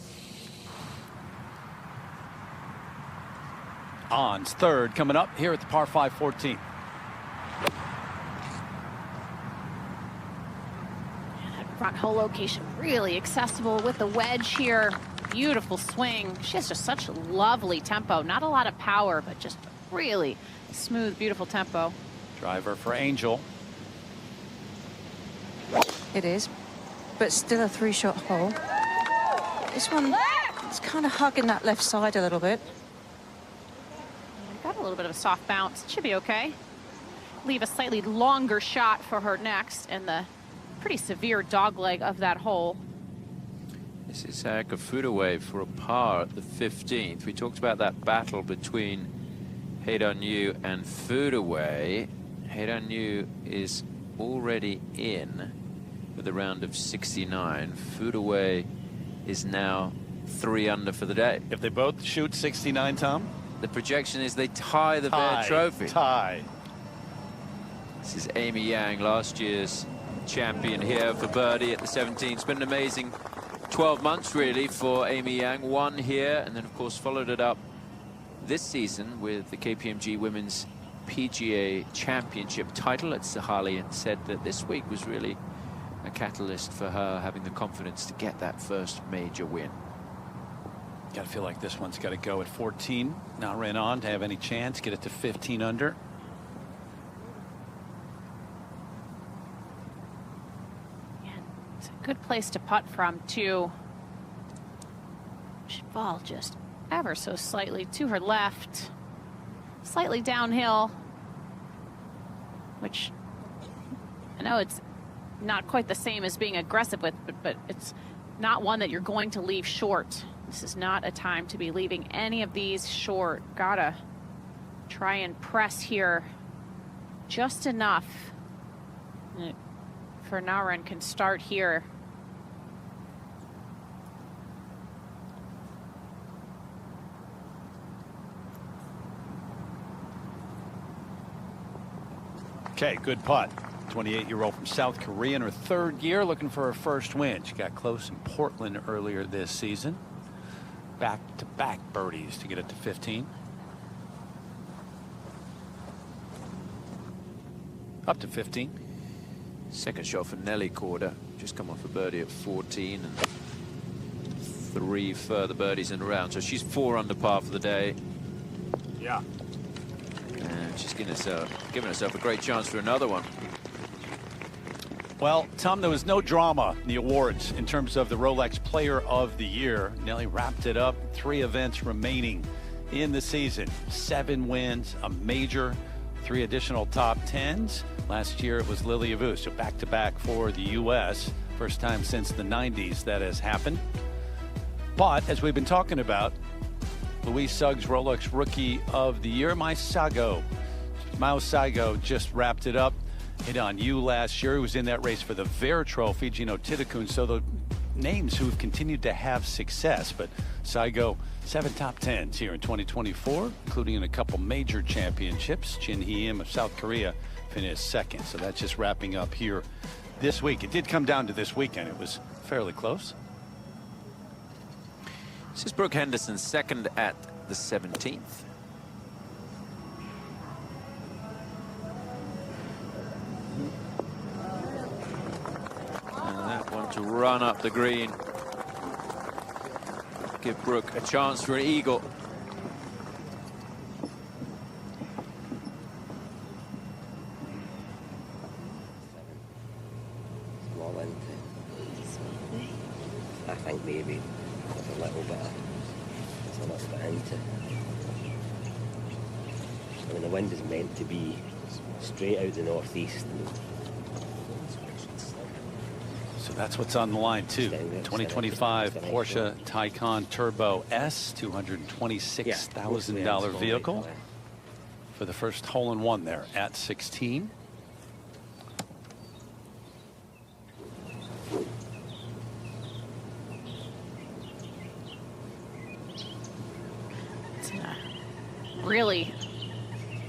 On's third coming up here at the par 5 14. That front hole location really accessible with the wedge here. Beautiful swing. She has just such lovely tempo. Not a lot of power, but just really smooth, beautiful tempo. Driver for Angel. It is, but still a 3-shot hole. This one, it's kind of hugging that left side a little bit. Got a little bit of a soft bounce. Should be okay. Leave a slightly longer shot for her next, and the pretty severe dog leg of that hole. This is a foot away for a par at the 15th. We talked about that battle between Haydon-Yu and Foodaway. Haydon-Yu is already in with a round of 69. Foodaway is now 3 under for the day. If they both shoot 69, Tom? The projection is they tie the Bear Trophy. Tie. This is Amy Yang, last year's champion here for birdie at the 17th. It's been an amazing 12 months really for Amy Yang. Won here and then of course followed it up this season with the KPMG Women's PGA Championship title at Sahali, and said that this week was really a catalyst for her having the confidence to get that first major win. Got to feel like this one's got to go at 14. Not ran on to have any chance. Get it to 15 under. It's a good place to putt from, too. Should fall just ever so slightly to her left. Slightly downhill. Which I know it's not quite the same as being aggressive with, but it's not one that you're going to leave short. This is not a time to be leaving any of these short. Gotta try and press here just enough. For Naren can start here. Okay, good putt. 28-year-old from South Korea in her 3rd year, looking for her first win. She got close in Portland earlier this season. Back-to-back birdies to get it to 15. Up to 15. Second shot for Nelly Korda. Just come off a birdie at 14 and 3 further birdies in a round. So she's 4 under par for the day. Yeah. And she's giving herself a great chance for another one. Well, Tom, there was no drama in the awards in terms of the Rolex Player of the Year. Nelly wrapped it up. 3 events remaining in the season. 7 wins, a major, 3 additional top 10s. Last year it was Lydia Ko, so back-to-back for the U.S. First time since the 90s that has happened. But as we've been talking about, Louise Suggs Rolex Rookie of the Year, Mao Saigo just wrapped it up. Hit on you last year. He was in that race for the Vare Trophy, Gino Thitikul. So the names who have continued to have success. But Saigo, 7 top 10s here in 2024, including in a couple major championships. Jin Hee-im of South Korea finished 2nd. So that's just wrapping up here this week. It did come down to this weekend. It was fairly close. This is Brooke Henderson, 2nd at the 17th. And that one to run up the green. Give Brooke a chance for an eagle. Small into. I think maybe a little bit into. when the wind is meant to be straight out the northeast. So that's what's on the line too. 2025 Porsche Taycan Turbo S, $226,000 vehicle for the first hole-in-one there at 16. It's a really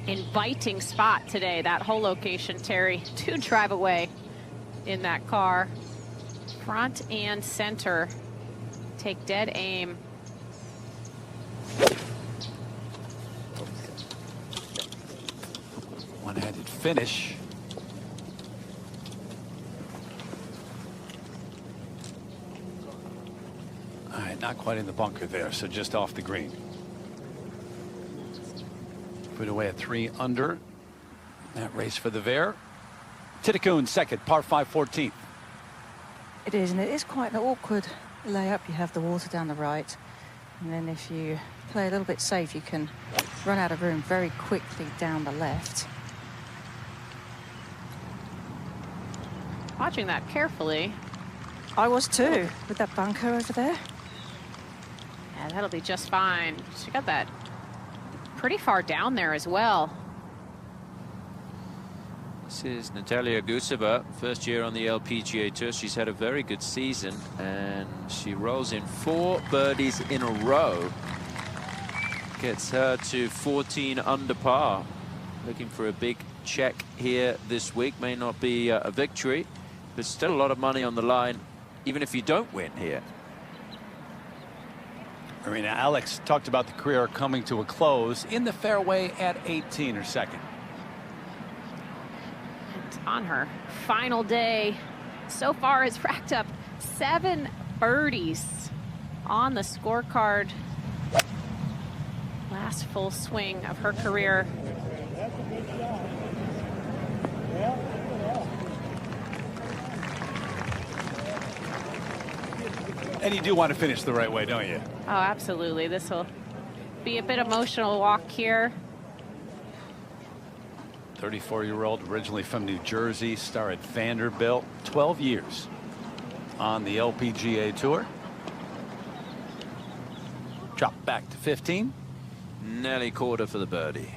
inviting spot today, that whole location, Terry, to drive away in that car. Front and center. Take dead aim. One-handed finish. All right, not quite in the bunker there, so just off the green. Put away at 3 under. That race for the Vare. Thitikul second, par 5, 14th. It is, and it is quite an awkward layup. You have the water down the right, and then if you play a little bit safe, you can run out of room very quickly down the left. Watching that carefully. I was too, with that bunker over there. Yeah, that'll be just fine. She got that pretty far down there as well. This is Natalia Guseva, first year on the LPGA Tour. She's had a very good season, and she rolls in 4 birdies in a row. Gets her to 14 under par. Looking for a big check here this week. May not be a victory, but still a lot of money on the line, even if you don't win here. Marina Alex talked about the career coming to a close in the fairway at 18 or second. On her final day so far has racked up 7 birdies on the scorecard. Last full swing of her career. And you do want to finish the right way, don't you? Oh, absolutely. This will be a bit emotional walk here. 34-year-old, originally from New Jersey, star at Vanderbilt, 12 years on the LPGA Tour. Drop back to 15. Nelly Korda for the birdie.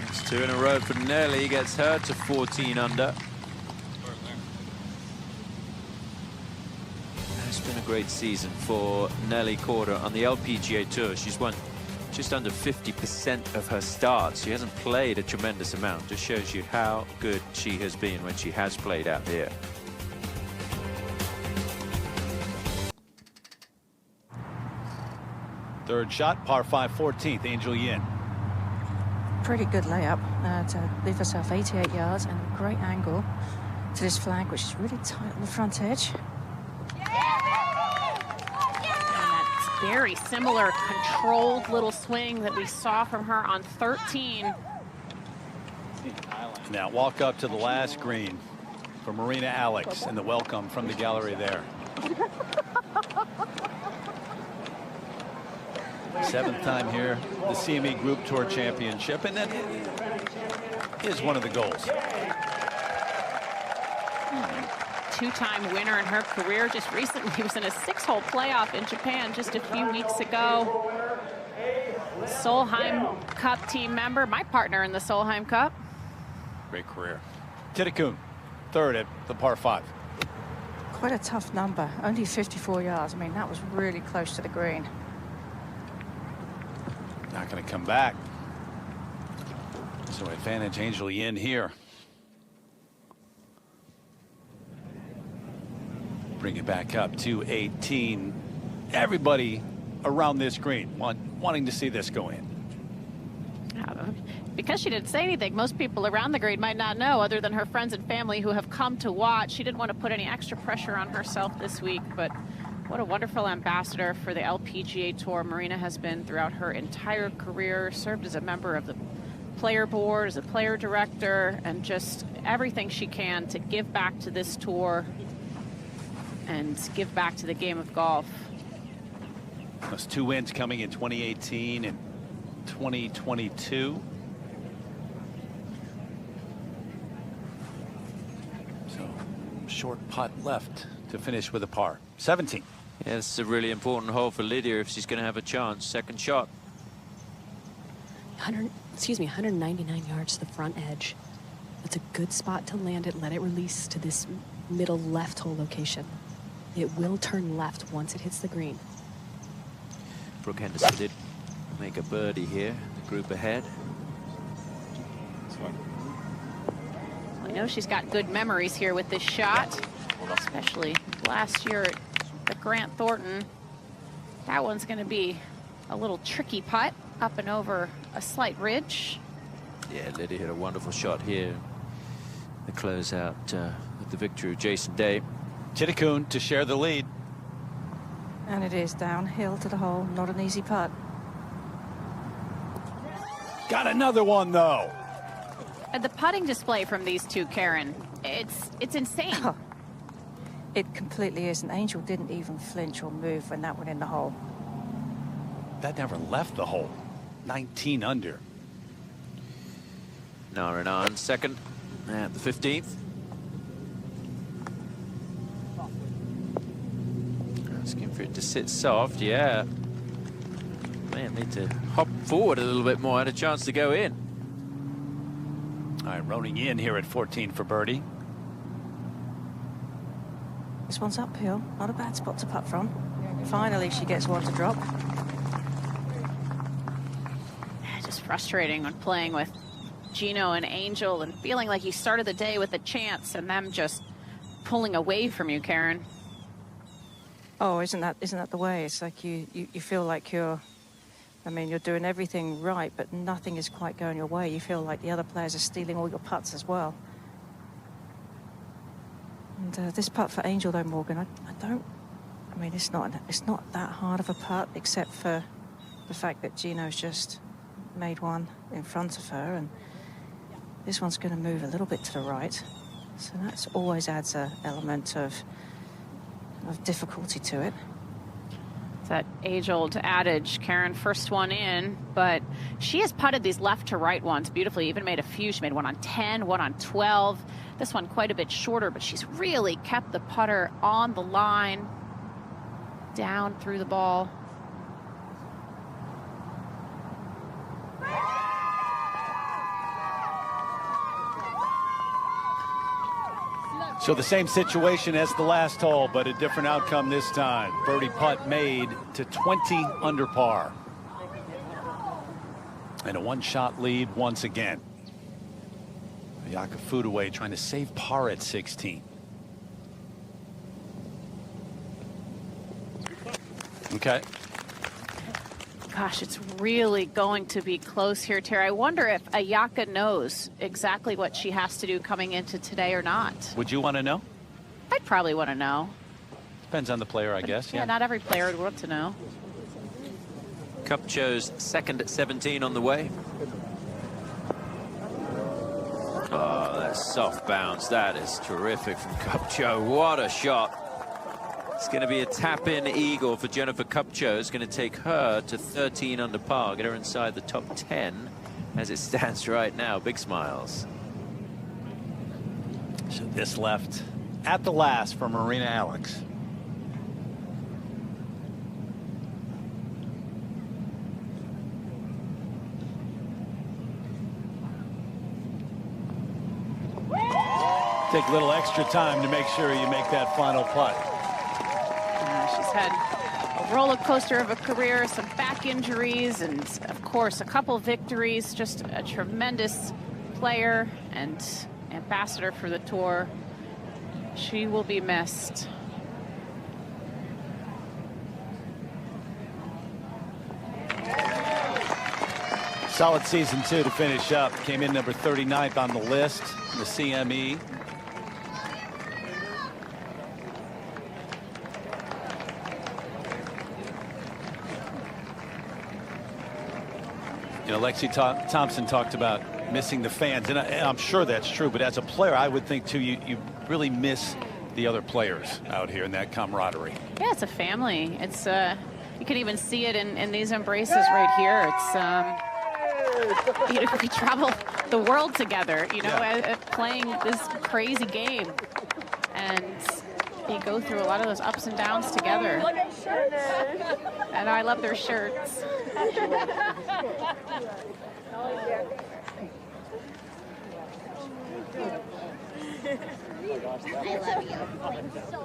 It's 2 in a row for Nelly. Gets her to 14 under. It's been a great season for Nelly Korda on the LPGA Tour. She's won just under 50% of her starts. She hasn't played a tremendous amount. Just shows you how good she has been when she has played out here. Third shot, par 5, 14th, Angel Yin. Pretty good layup to leave herself 88 yards and a great angle to this flag, which is really tight on the front edge. Very similar controlled little swing that we saw from her on 13. Now walk up to the last green for Marina Alex and the welcome from the gallery there. 7th time here, the CME Group Tour Championship, and that is one of the goals. 2-time winner in her career. Just recently was in a 6-hole playoff in Japan just a few weeks ago. Solheim Cup team member, my partner in the Solheim Cup. Great career. Thitikul, third at the par 5. Quite a tough number, only 54 yards. I mean, that was really close to the green. Not going to come back. So advantage Angel Yin here. Bring it back up to 18. Everybody around this green wanting to see this go in. Because she didn't say anything, most people around the green might not know, other than her friends and family who have come to watch. She didn't want to put any extra pressure on herself this week, but what a wonderful ambassador for the LPGA Tour Marina has been throughout her entire career. Served as a member of the player board, as a player director, and just everything she can to give back to this tour and give back to the game of golf. Those 2 wins coming in 2018 and 2022. So short putt left to finish with a par. 17. Yeah, this is a really important hole for Lydia if she's going to have a chance. Second shot. 199 yards to the front edge. That's a good spot to land it. Let it release to this middle left hole location. It will turn left once it hits the green. Brooke Henderson did make a birdie here. The group ahead. I know she's got good memories here with this shot, especially last year at Grant Thornton. That one's going to be a little tricky putt up and over a slight ridge. Yeah, Lydia hit a wonderful shot here. The closeout with the victory of Jason Day. Thitikul to share the lead. And it is downhill to the hole. Not an easy putt. Got another one, though. And the putting display from these two, Karen, it's insane. Oh, it completely is. And Angel didn't even flinch or move when that went in the hole. That never left the hole. 19 under. Marina on second at the 15th. Asking for it to sit soft, yeah. Man, need to hop forward a little bit more. Had a chance to go in. All right, rolling in here at 14 for birdie. This one's uphill. Not a bad spot to putt from. Finally, she gets one to drop. Just frustrating when playing with Gino and Angel and feeling like you started the day with a chance and them just pulling away from you, Karen. Oh, isn't that the way? It's like you feel like you're doing everything right, but nothing is quite going your way. You feel like the other players are stealing all your putts as well. And this putt for Angel, though, Morgan, it's not that hard of a putt, except for the fact that Gino's just made one in front of her, and this one's going to move a little bit to the right. So that always adds an element of difficulty to it. That age-old adage, Karen, first one in, but she has putted these left to right ones beautifully, even made a few. She made one on 10, one on 12. This one quite a bit shorter, but she's really kept the putter on the line, down through the ball. So the same situation as the last hole, but a different outcome this time. Birdie putt made to 20 under par. And a one-shot lead once again. Yaka Foodaway trying to save par at 16. Okay. Gosh, it's really going to be close here, Terry. I wonder if Ayaka knows exactly what she has to do coming into today or not. Would you want to know? I'd probably want to know. Depends on the player, I guess. Yeah, not every player would want to know. Cupcho's second at 17 on the way. Oh, that's soft bounce. That is terrific from Cupcho. What a shot. It's going to be a tap-in eagle for Jennifer Cupcho. It's going to take her to 13 under par, get her inside the top 10 as it stands right now. Big smiles. So this left at the last for Marina Alex. Take a little extra time to make sure you make that final putt. She's had a roller coaster of a career, some back injuries, and of course a couple victories. Just a tremendous player and ambassador for the tour. She will be missed. Solid season 2 to finish up. Came in number 39th on the list, the CME. You know, Lexi Thompson talked about missing the fans, and I'm sure that's true, but as a player, I would think, too, you really miss the other players out here in that camaraderie. Yeah, it's a family. It's you can even see it in these embraces right here. It's You know, we travel the world together, you know, at playing this crazy game. And they go through a lot of those ups and downs together. And I love their shirts. I love you.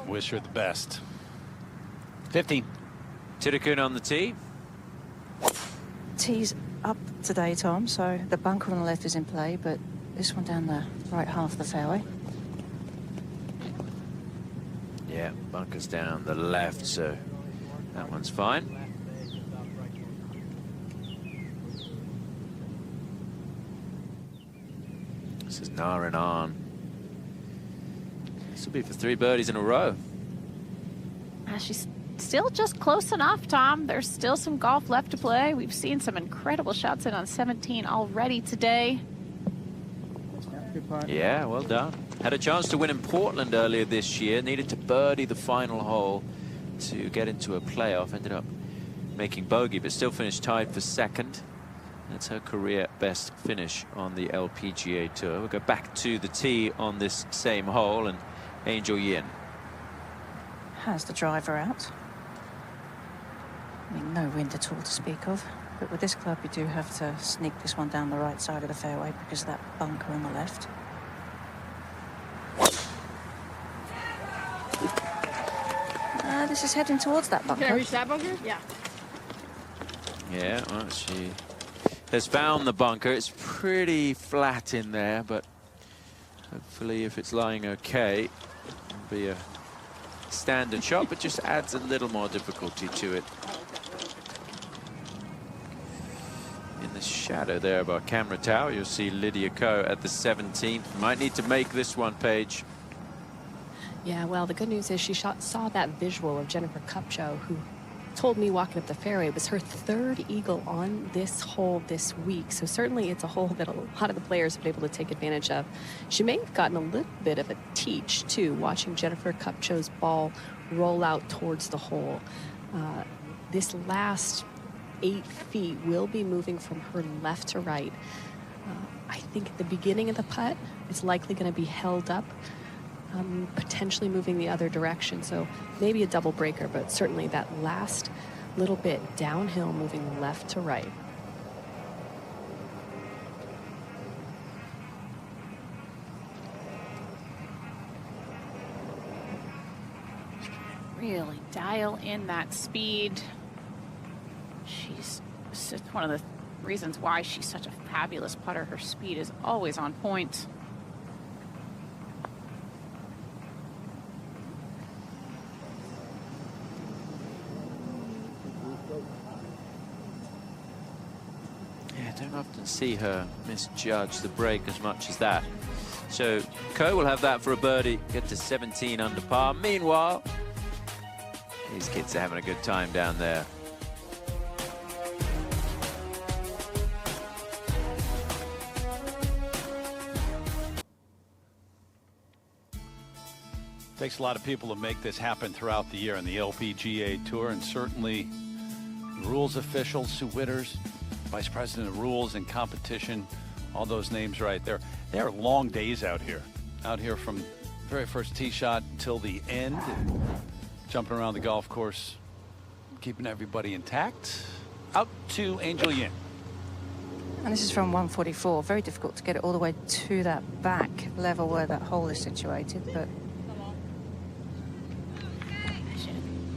Wish her the best. 15. Thitikul on the tee. Tee's up today, Tom, so the bunker on the left is in play, but this one down the right half of the fairway. Yeah, bunker's down the left, so that one's fine. This is Naren on. This will be for 3 birdies in a row. She's still just close enough, Tom. There's still some golf left to play. We've seen some incredible shots in on 17 already today. Yeah, well done. Had a chance to win in Portland earlier this year. Needed to birdie the final hole to get into a playoff. Ended up making bogey, but still finished tied for 2nd. That's her career best finish on the LPGA Tour. We'll go back to the tee on this same hole, and Angel Yin Has the driver out. I mean, no wind at all to speak of. But with this club, you do have to sneak this one down the right side of the fairway because of that bunker on the left. This is heading towards that bunker. Can I reach that bunker? Yeah. Yeah, well, she has found the bunker. It's pretty flat in there, but hopefully if it's lying okay, it'll be a standard shot, but just adds a little more difficulty to it. In the shadow there of our camera tower, you'll see Lydia Ko at the 17th. Might need to make this one, Paige. Yeah, well, the good news is she saw that visual of Jennifer Kupcho, who told me walking up the fairway it was her 3rd eagle on this hole this week. So certainly it's a hole that a lot of the players have been able to take advantage of. She may have gotten a little bit of a teach, too, watching Jennifer Kupcho's ball roll out towards the hole. This last 8 feet will be moving from her left to right. I think at the beginning of the putt, it's likely going to be held up, potentially moving the other direction. So maybe a double breaker, but certainly that last little bit downhill moving left to right. Really dial in that speed. It's one of the reasons why she's such a fabulous putter. Her speed is always on point. Don't often see her misjudge the break as much as that. So Ko will have that for a birdie, get to 17 under par. Meanwhile, these kids are having a good time down there. Takes a lot of people to make this happen throughout the year in the LPGA Tour, and certainly rules officials, Sue Witters, Vice President of Rules and Competition, all those names right there. They are long days out here from very first tee shot until the end, and jumping around the golf course, keeping everybody intact. Out to Angel Yin. And this is from 144. Very difficult to get it all the way to that back level where that hole is situated, but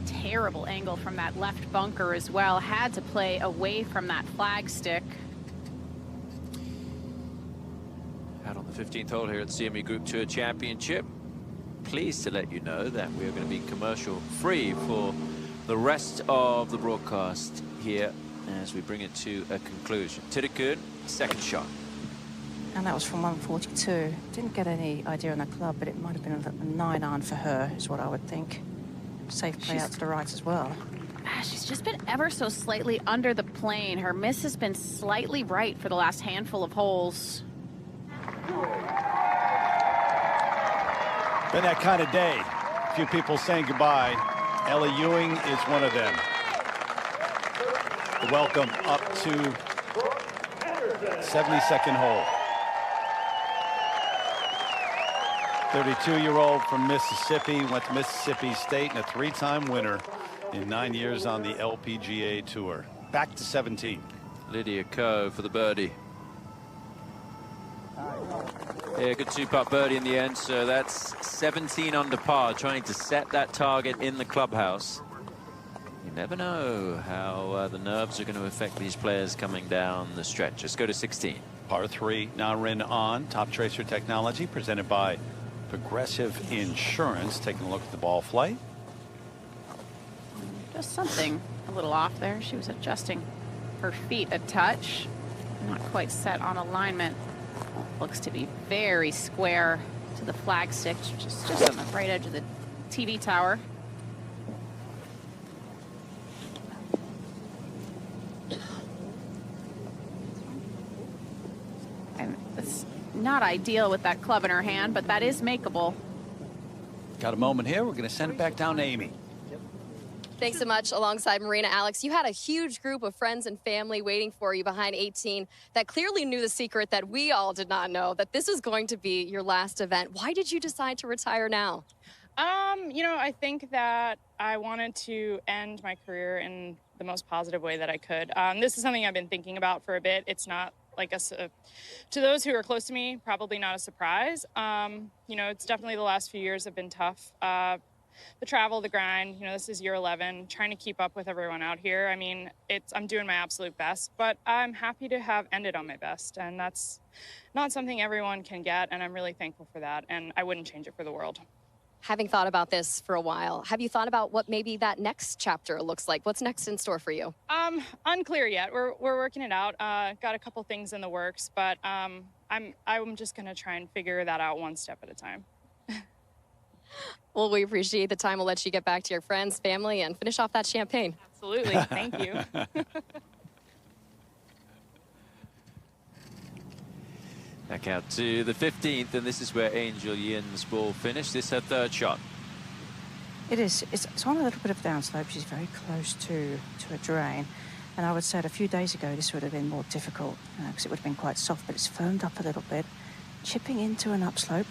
terrible angle from that left bunker as well. Had to play away from that flagstick. Out on the 15th hole here at CME Group Tour Championship. Pleased to let you know that we are going to be commercial free for the rest of the broadcast here as we bring it to a conclusion. Thitikul, 2nd shot. and that was from 142. Didn't get any idea on the club, but it might have been a 9-iron for her, is what I would think. Safe play out to the right as well. She's just been ever so slightly under the plane. Her miss has been slightly right for the last handful of holes. Been that kind of day. A few people saying goodbye. Ellie Ewing is one of them. The welcome up to 72nd hole. 32-year-old from Mississippi, went to Mississippi State and a 3-time winner in 9 years on the LPGA Tour. Back to 17. Lydia Ko for the birdie. Yeah, good two-putt birdie in the end, so that's 17 under par, trying to set that target in the clubhouse. You never know how the nerves are going to affect these players coming down the stretch. Let's go to 16. Par 3, Narin on. Top Tracer Technology presented by Progressive Insurance. Taking a look at the ball flight. Just something a little off there. She was adjusting her feet a touch. Not quite set on alignment. Looks to be very square to the flagstick, just on the right edge of the TV tower. And it's not ideal with that club in her hand, but that is makeable. Got a moment here. We're going to send it back down to Amy. Thanks so much. Alongside Marina Alex, you had a huge group of friends and family waiting for you behind 18 that clearly knew the secret that we all did not know, that this was going to be your last event. Why did you decide to retire now? You know, I think that I wanted to end my career in the most positive way that I could. This is something I've been thinking about for a bit. It's not like to those who are close to me, probably not a surprise. You know, it's definitely the last few years have been tough. The travel, the grind, you know, this is year 11, trying to keep up with everyone out here. I mean, I'm doing my absolute best, but I'm happy to have ended on my best, and that's not something everyone can get, and I'm really thankful for that, and I wouldn't change it for the world. Having thought about this for a while, have you thought about what maybe that next chapter looks like? What's next in store for you? Unclear yet. We're working it out. Got a couple things in the works, but I'm just gonna try and figure that out one step at a time. Well, we appreciate the time. We'll let you get back to your friends, family, and finish off that champagne. Absolutely. Thank you. Back out to the 15th, and this is where Angel Yin's ball finished. This is her third shot. It is. It's on a little bit of downslope. She's very close to a drain. And I would say that a few days ago, this would have been more difficult because it would have been quite soft, but it's firmed up a little bit. Chipping into an upslope.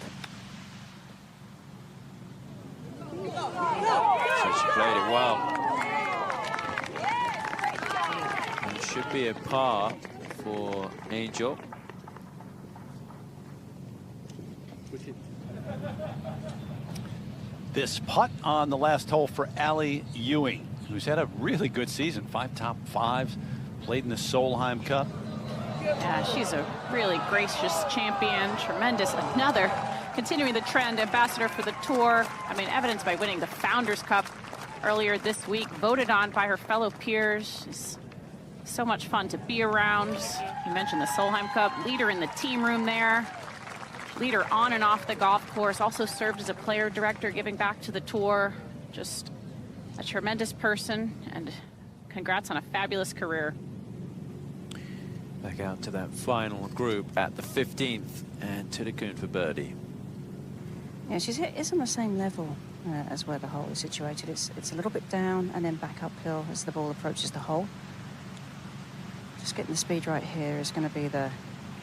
So she played it well. And it should be a par for Angel. This putt on the last hole for Allie Ewing, who's had a really good season. 5 top 5s, played in the Solheim Cup. Yeah, she's a really gracious champion, tremendous. Another continuing the trend, ambassador for the tour. I mean, evidenced by winning the Founders Cup earlier this week, voted on by her fellow peers. She's so much fun to be around. You mentioned the Solheim Cup, leader in the team room there. Leader on and off the golf course, also served as a player director, giving back to the tour. Just a tremendous person, and congrats on a fabulous career. Back out to that final group at the 15th, and Thitikul for birdie. Yeah, it's on the same level as where the hole is situated. It's a little bit down and then back uphill as the ball approaches the hole. Just getting the speed right here is going to be the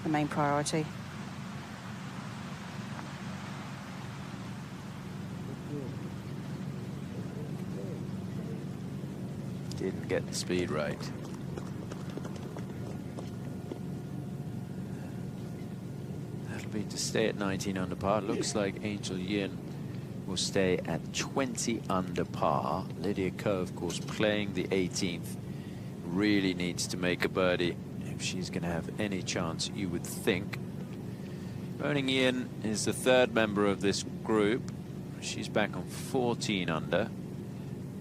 main priority. Didn't get the speed right. That'll be to stay at 19 under par. Looks like Angel Yin will stay at 20 under par. Lydia Ko, of course, playing the 18th. Really needs to make a birdie if she's going to have any chance, you would think. Roning Yin is the third member of this group. She's back on 14 under,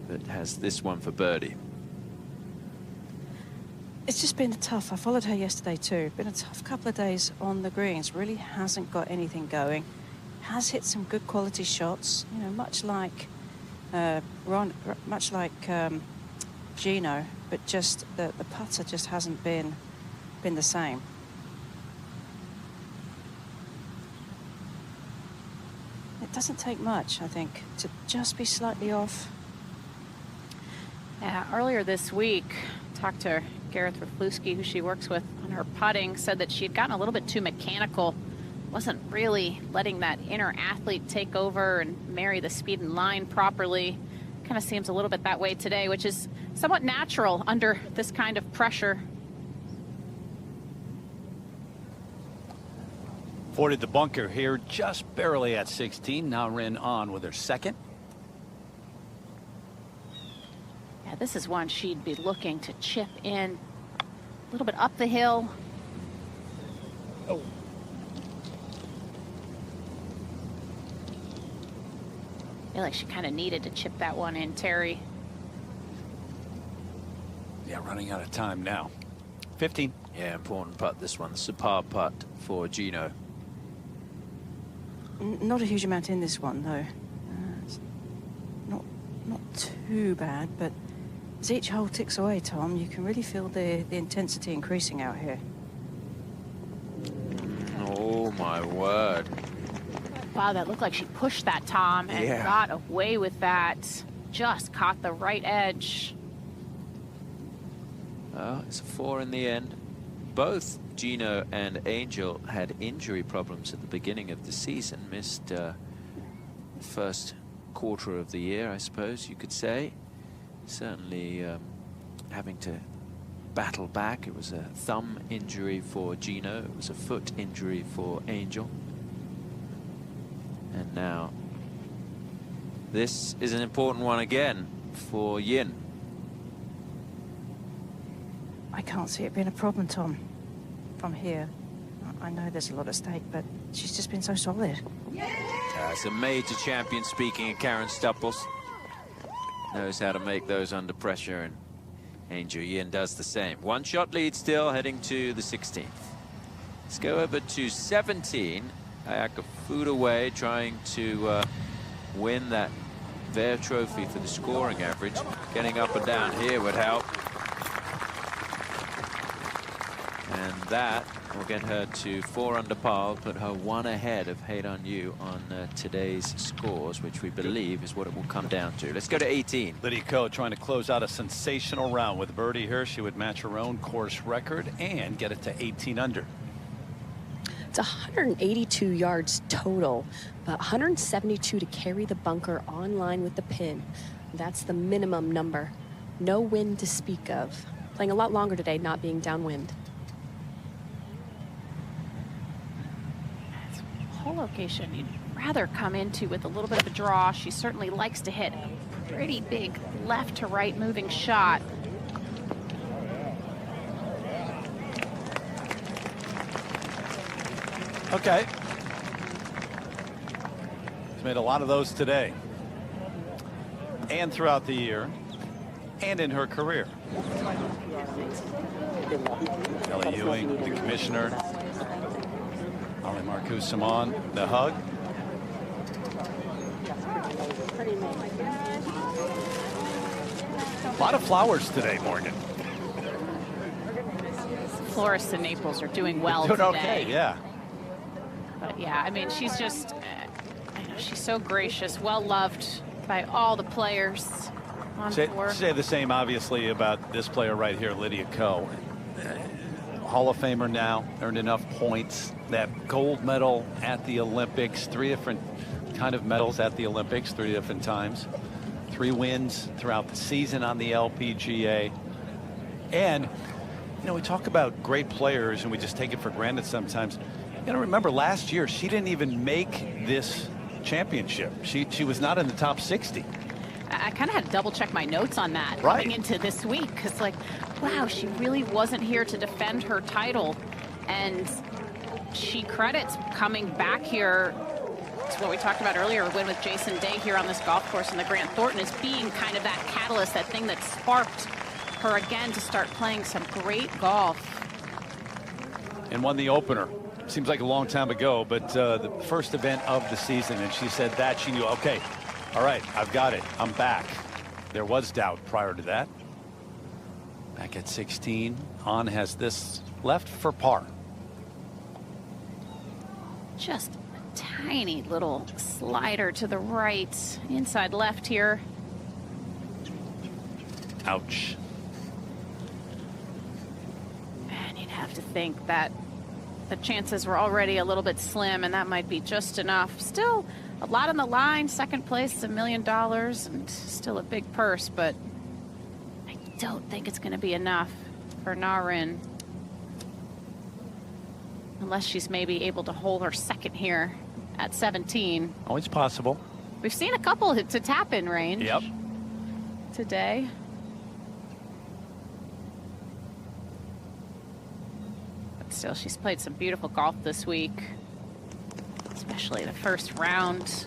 but has this one for birdie. It's just been tough. I followed her yesterday too. Been a tough couple of days on the greens. Really hasn't got anything going. Has hit some good quality shots. You know, much like Gino, but just the putter just hasn't been the same. It doesn't take much, I think, to just be slightly off. Yeah, earlier this week, talked to Gareth Raflewski, who she works with on her putting, said that she had gotten a little bit too mechanical. Wasn't really letting that inner athlete take over and marry the speed and line properly. Kind of seems a little bit that way today, which is somewhat natural under this kind of pressure. Forded the bunker here just barely at 16. Now Rin on with her second. Yeah, this is one she'd be looking to chip in a little bit up the hill. Oh. I feel like she kind of needed to chip that one in, Terry. Yeah, running out of time now. 15. Yeah, important putt this one. Superb putt for Gino. Not a huge amount in this one, though. It's not too bad, but as each hole ticks away, Tom, you can really feel the intensity increasing out here. Oh, my word. Wow, that looked like she pushed that, Tom, and got away with that. Just caught the right edge. Well, it's a 4 in the end. Both Gino and Angel had injury problems at the beginning of the season. Missed first quarter of the year, I suppose you could say. Certainly having to battle back. It was a thumb injury for Gino. It was a foot injury for Angel. And now this is an important one again for Yin. I can't see it being a problem, Tom, from here. I know there's a lot at stake, but she's just been so solid. It's a major champion speaking of Karen Stupples. Knows how to make those under pressure, and Angel Yin does the same. One shot lead still, heading to the 16th. Let's go over to 17. Ayaka foot away, trying to win that Vare Trophy for the scoring average. Getting up and down here would help. And that will get her to 4 under par, put her 1 ahead of Heidan Yu on today's scores, which we believe is what it will come down to. Let's go to 18. Lydia Ko trying to close out a sensational round with birdie here. She would match her own course record and get it to 18 under. It's 182 yards total, but 172 to carry the bunker on line with the pin. That's the minimum number. No wind to speak of. Playing a lot longer today, not being downwind. Hole location you'd rather come into with a little bit of a draw. She certainly likes to hit a pretty big left to right moving shot. Okay. She's made a lot of those today and throughout the year and in her career. Kelly Ewing, the commissioner. Ollie Marcus Simon, the hug. A lot of flowers today, Morgan. Florists in Naples are doing well Doing today. okay, yeah. But yeah, I mean, she's just, I know, she's so gracious, well loved by all the players on tour. Say the same, obviously, about this player right here, Lydia Ko. Hall of Famer now, earned enough points. That gold medal at the Olympics, 3 different kind of medals at the Olympics, 3 different times. 3 wins throughout the season on the LPGA. And, you know, we talk about great players and we just take it for granted sometimes. You gotta remember, last year, she didn't even make this championship. She was not in the top 60. I kind of had to double check my notes on that coming into this week, because like, wow, she really wasn't here to defend her title. And she credits coming back here to what we talked about earlier, a win with Jason Day here on this golf course in the Grant Thornton, as being kind of that catalyst, that thing that sparked her again to start playing some great golf. And won the opener. Seems like a long time ago, but the first event of the season, and she said that she knew, okay, all right, I've got it, I'm back. There was doubt prior to that. Back at 16, On has this left for par. Just a tiny little slider to the right, inside left here. Ouch. think that the chances were already a little bit slim, and that might be just enough. Still a lot on the line. Second place is $1 million and still a big purse, but I don't think it's going to be enough for Na Rin. Unless she's maybe able to hold her second here at 17. Always possible. We've seen a couple to tap in range. Yep. Today. But still, she's played some beautiful golf this week, especially the first round.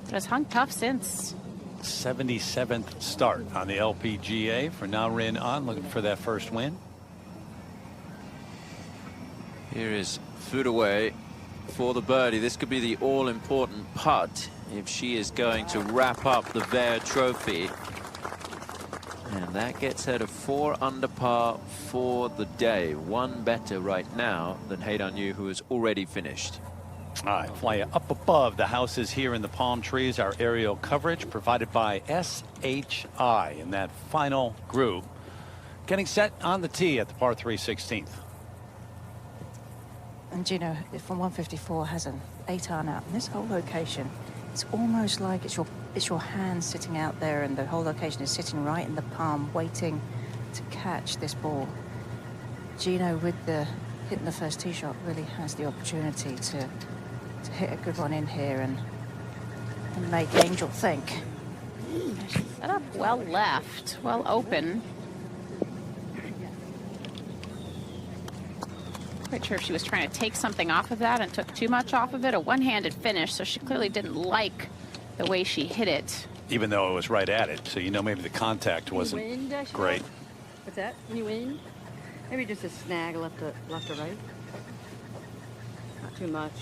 But has hung tough since. 77th start on the LPGA for Na Rin An, looking for that first win. Here is foot away for the birdie. This could be the all-important putt if she is going to wrap up the Vare Trophy. And that gets her to 4 under par for the day. One better right now than Haydan Yu, who has already finished. All right, fly up above the houses here in the palm trees. Our aerial coverage provided by SHI in that final group. Getting set on the tee at the par 3 16th. And you know, from 154 has an 8-iron out. And this whole location, it's almost like it's your hand sitting out there, and the whole location is sitting right in the palm, waiting to catch this ball. Gino, with hitting the first tee shot, really has the opportunity to hit a good one in here and make Angel think. Set up well left, well open. Quite sure if she was trying to take something off of that and took too much off of it. A one-handed finish, so she clearly didn't like the way she hit it. Even though it was right at it, so you know maybe the contact wasn't great. What's that? When you win? Maybe just a snag left to right. Not too much.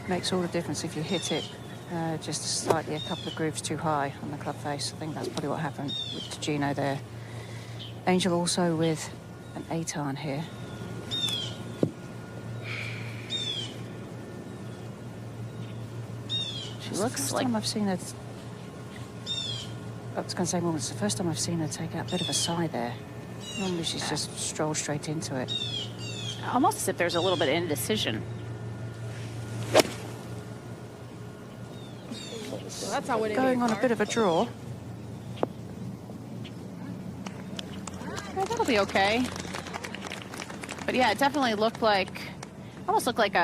Makes all the difference if you hit it just slightly a couple of grooves too high on the club face. I think that's probably what happened with Gino there. Angel also with an 8-iron here. She looks like... I've seen her... I was going to say, well, it's the first time I've seen her take out a bit of a side there. Normally she's just strolled straight into it. Almost as if there's a little bit of indecision. So that's how Going on a bit of a draw. Yeah, that'll be okay. But yeah, it definitely looked like, almost looked like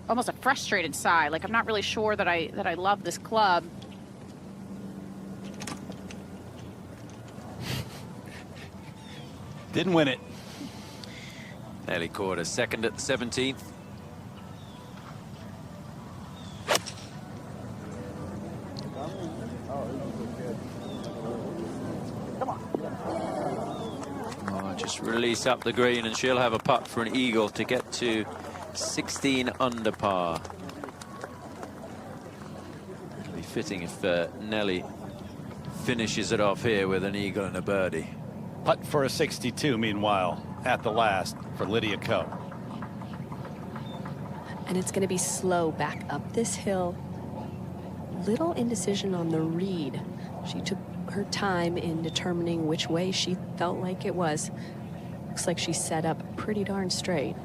almost a frustrated side. Like I'm not really sure that I love this club. Didn't win it. Nelly Korda second at the 17th. Just release up the green and she'll have a putt for an eagle to get to 16 under par. It'll be fitting if Nelly finishes it off here with an eagle and a birdie. Putt for a 62, meanwhile, at the last for Lydia Ko. And it's going to be slow back up this hill. Little indecision on the read. She took her time in determining which way she felt like it was. Looks like she set up pretty darn straight.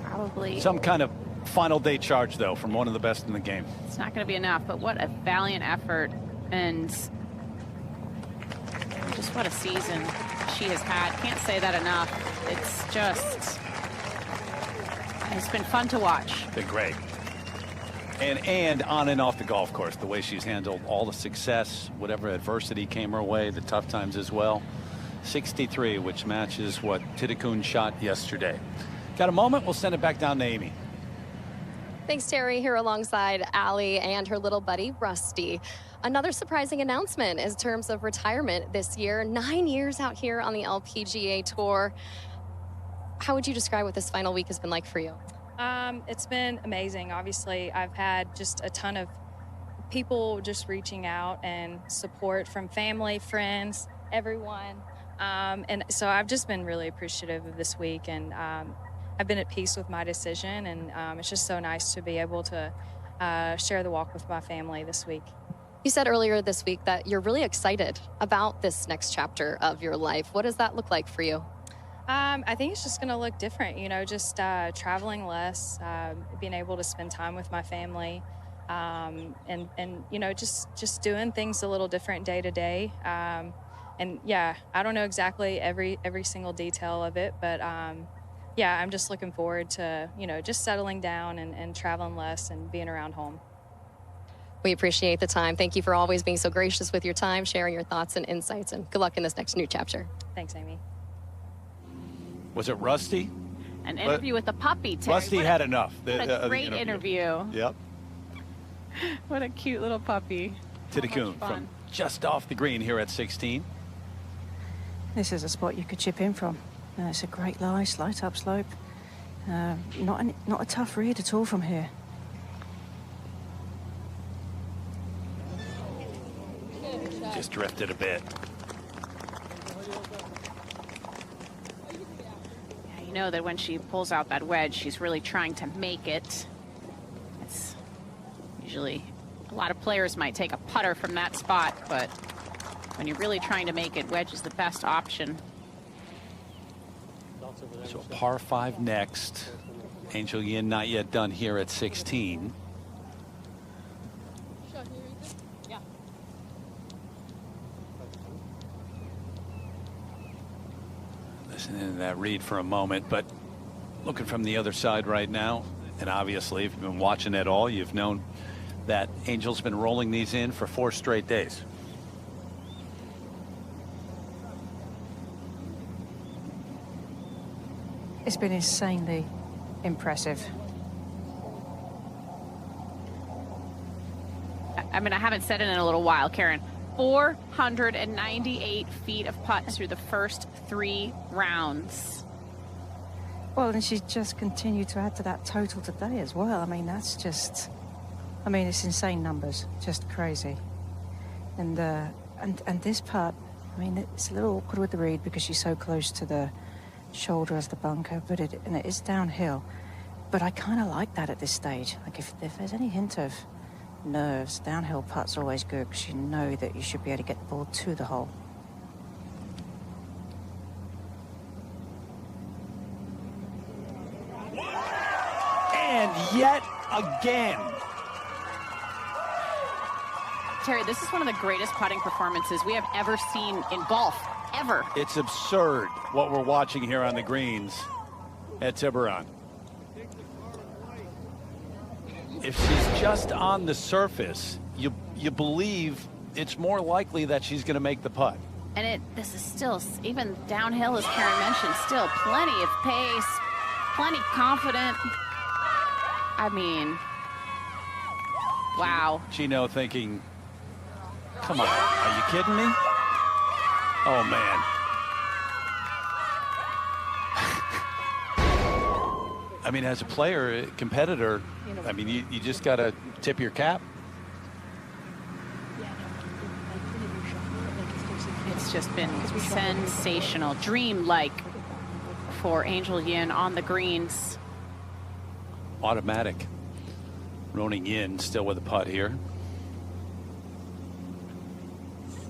Probably. Some kind of final day charge, though, from one of the best in the game. It's not going to be enough, but what a valiant effort, and just what a season she has had. Can't say that enough. It's just, it's been fun to watch. Been great. And on and off the golf course, the way she's handled all the success, whatever adversity came her way, the tough times as well. 63, which matches what Thitikul shot yesterday. Got a moment? We'll send it back down to Amy. Thanks, Terry. Here alongside Allie and her little buddy, Rusty. Another surprising announcement in terms of retirement this year. 9 years out here on the LPGA Tour. How would you describe what this final week has been like for you? It's been amazing. Obviously, I've had just a ton of people just reaching out and support from family, friends, everyone. And so I've just been really appreciative of this week, and I've been at peace with my decision, and it's just so nice to be able to share the walk with my family this week. You said earlier this week that you're really excited about this next chapter of your life. What does that look like for you? I think it's just going to look different, you know, just traveling less, being able to spend time with my family, and you know, just doing things a little different day to day. And yeah, I don't know exactly every single detail of it, but yeah, I'm just looking forward to, you know, just settling down and traveling less and being around home. We appreciate the time. Thank you for always being so gracious with your time, sharing your thoughts and insights, and good luck in this next new chapter. Thanks, Amy. Was it Rusty? An interview with the puppy, Terry. Rusty had enough. What a great interview. Yep. What a cute little puppy. Thitikul from just off the green here at 16. This is a spot you could chip in from. It's a great lie, slight upslope. Not a tough read at all from here. Just drifted a bit. Yeah, you know that when she pulls out that wedge, she's really trying to make it. It's usually a lot of players might take a putter from that spot, but when you're really trying to make it, wedge is the best option. So a par 5 next. Angel Yin not yet done here at 16. Listening to that read for a moment, but looking from the other side right now, and obviously if you've been watching at all, you've known that Angel's been rolling these in for 4 straight days. It's been insanely impressive. I mean, I haven't said it in a little while, Karen. 498 feet of putts through the first 3 rounds. Well, and she's just continued to add to that total today as well. I mean, that's just, I mean, it's insane numbers, just crazy. And this putt, I mean, it's a little awkward with the read because she's so close to the shoulder as the bunker, but it is downhill. But I kind of like that at this stage. Like if there's any hint of nerves, downhill putts are always good because you know that you should be able to get the ball to the hole. And yet again. Terry, this is one of the greatest putting performances we have ever seen in golf, ever. It's absurd what we're watching here on the greens at Tiburon. If she's just on the surface, you believe it's more likely that she's going to make the putt. And this is still, even downhill, as Karen mentioned, still plenty of pace, plenty confident. I mean, wow. Gino thinking, come on, are you kidding me? Oh, man. I mean, as a player, a competitor, I mean, you just got to tip your cap. It's just been sensational, dream-like for Angel Yin on the greens. Automatic. Roning in, still with a putt here.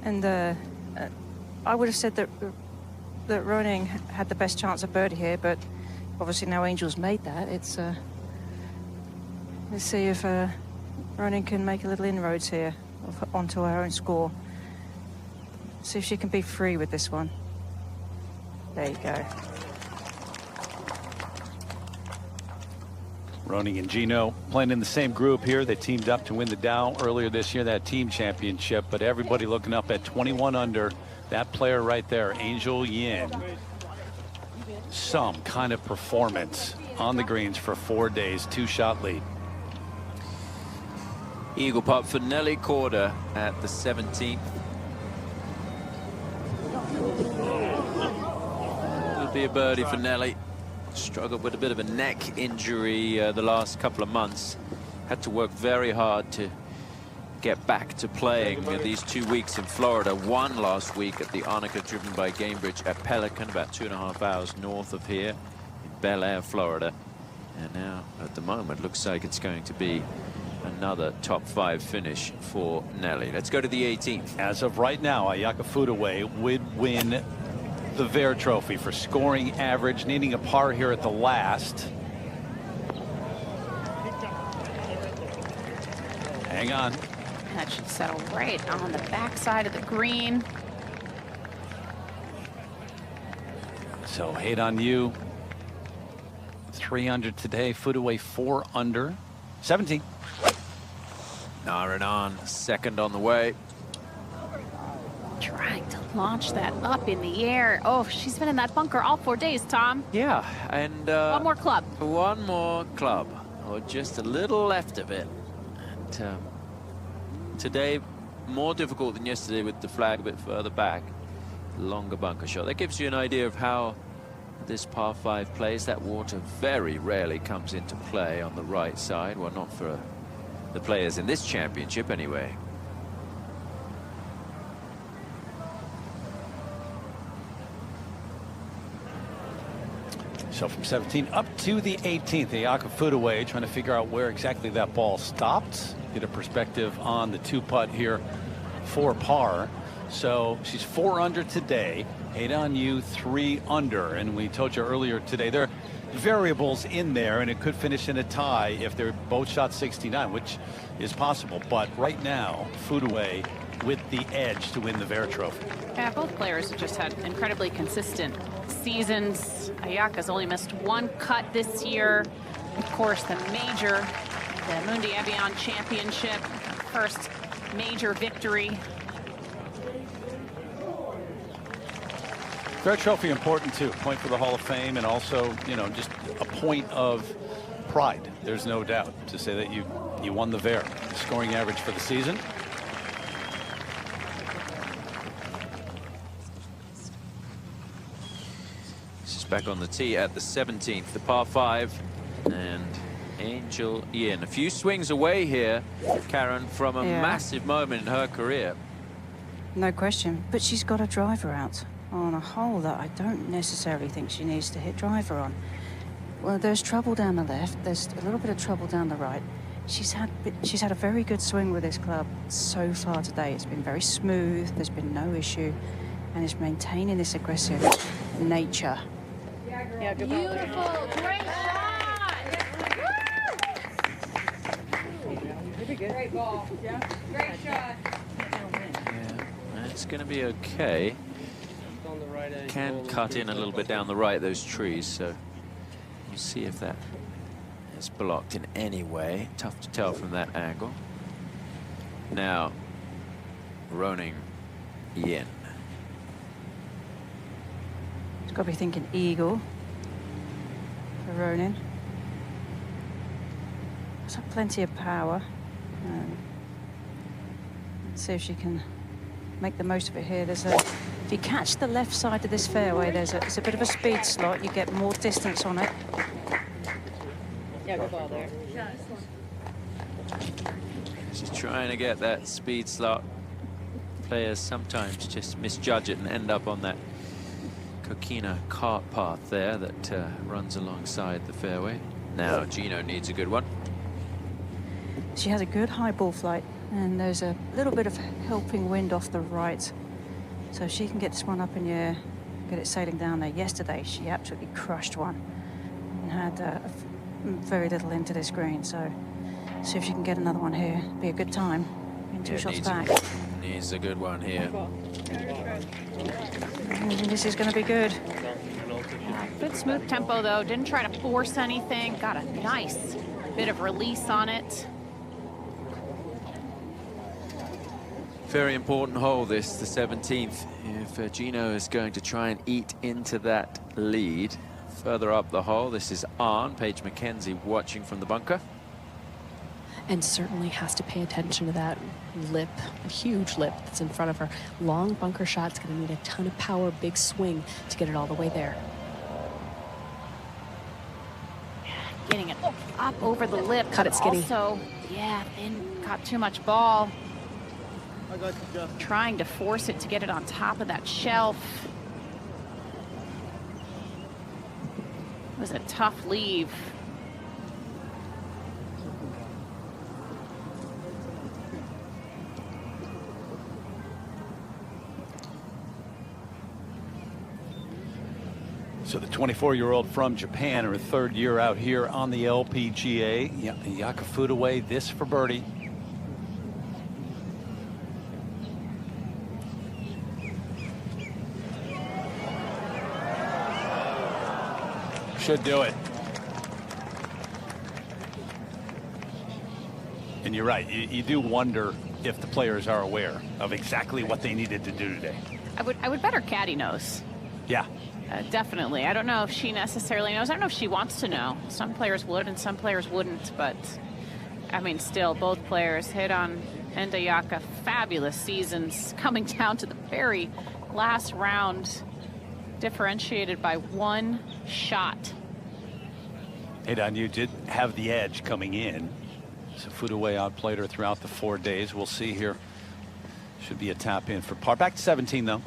And I would have said that Roning had the best chance of birdie here, but obviously now Angel's made that. It's let's see if Roning can make a little inroads here onto her own score. See if she can be free with this one. There you go. Roning and Gino playing in the same group here. They teamed up to win the Dow earlier this year, that team championship. But everybody looking up at 21 under. That player right there, Angel Yin. Some kind of performance on the greens for 4 days. 2-shot lead. Eagle putt for Nelly Korda at the 17th. It'll be a birdie for Nelly. struggled with a bit of a neck injury the last couple of months. Had to work very hard to get back to playing these 2 weeks in Florida. Won last week at the Arnica, driven by Gamebridge at Pelican, about 2.5 hours north of here in Bel Air, Florida. And now, at the moment, looks like it's going to be another top 5 finish for Nelly. Let's go to the 18th. As of right now, Ayaka Fudaway would win the Vare Trophy for scoring average, needing a par here at the last. Hang on. That should settle right on the backside of the green. So hate on you. 3 under today. Fudaway 4 under. 17. Naranan, second on the way. Trying to launch that up in the air. Oh, she's been in that bunker all 4 days, Tom. Yeah, and one more club. One more club, or just a little left of it. And today, more difficult than yesterday with the flag a bit further back. Longer bunker shot. That gives you an idea of how this par 5 plays. That water very rarely comes into play on the right side. Well, not for the players in this championship anyway. So from 17 up to the 18th, Ayaka Fudaway trying to figure out where exactly that ball stopped. Get a perspective on the 2-putt here for par. So she's 4 under today. 8 on you, 3 under. And we told you earlier today, there are variables in there, and it could finish in a tie if they're both shot 69, which is possible. But right now, Fudaway with the edge to win the Vare Trophy. Yeah, both players have just had incredibly consistent seasons. Ayaka's only missed 1 cut this year. Of course, the major, the Mundi Evian Championship, first major victory. Vare Trophy important too. Point for the Hall of Fame, and also, you know, just a point of pride. There's no doubt to say that you won the Vare. Scoring average for the season. Back on the tee at the 17th, the par 5, and Angel Yin. A few swings away here, Karen, from a massive moment in her career. No question, but she's got a driver out on a hole that I don't necessarily think she needs to hit driver on. Well, there's trouble down the left, there's a little bit of trouble down the right. She's had a very good swing with this club so far today. It's been very smooth, there's been no issue, and it's maintaining this aggressive nature. Yeah, beautiful, great shot. Great ball. Yeah. Great shot. Yeah, it's going to be okay. Can cut in a little bit down the right, those trees, so we'll see if that is blocked in any way. Tough to tell from that angle. Now, Roning Yin. She's got to be thinking eagle for Ronin. She's got plenty of power. Let's see if she can make the most of it here. If you catch the left side of this fairway, it's a bit of a speed slot. You get more distance on it. Yeah, good ball there. She's trying to get that speed slot. Players sometimes just misjudge it and end up on that coquina cart path there that runs alongside the fairway. Now Gino needs a good one. She has a good high ball flight, and there's a little bit of helping wind off the right. So if she can get this one up in the air, get it sailing down there. Yesterday, she absolutely crushed one and had very little into this green. So see if she can get another one here. Be a good time. In 2 shots back. Needs a good one here. This is going to be good. Good smooth tempo, though. Didn't try to force anything. Got a nice bit of release on it. Very important hole, this, the 17th. If Gino is going to try and eat into that lead. Further up the hole, this is Paige McKenzie watching from the bunker. And certainly has to pay attention to that lip, a huge lip that's in front of her. Long bunker shot's going to need a ton of power, big swing to get it all the way there. getting it up over the lip. Cut it skinny. Also, yeah, then got too much ball. Trying to force it to get it on top of that shelf. It was a tough leave. So the 24-year-old from Japan, her third year out here on the LPGA. Yaka away, this for birdie. Should do it. And you're right, you do wonder if the players are aware of exactly what they needed to do today. I would bet her caddy knows. Yeah. Definitely. I don't know if she necessarily knows. I don't know if she wants to know. Some players would and some players wouldn't, but I mean, still, both players hit on Enda Yaka. Fabulous seasons coming down to the very last round, differentiated by one shot. Hey, Don, you did have the edge coming in. So Footaway outplayed her throughout the 4 days. We'll see here. Should be a tap in for par. Back to 17, though.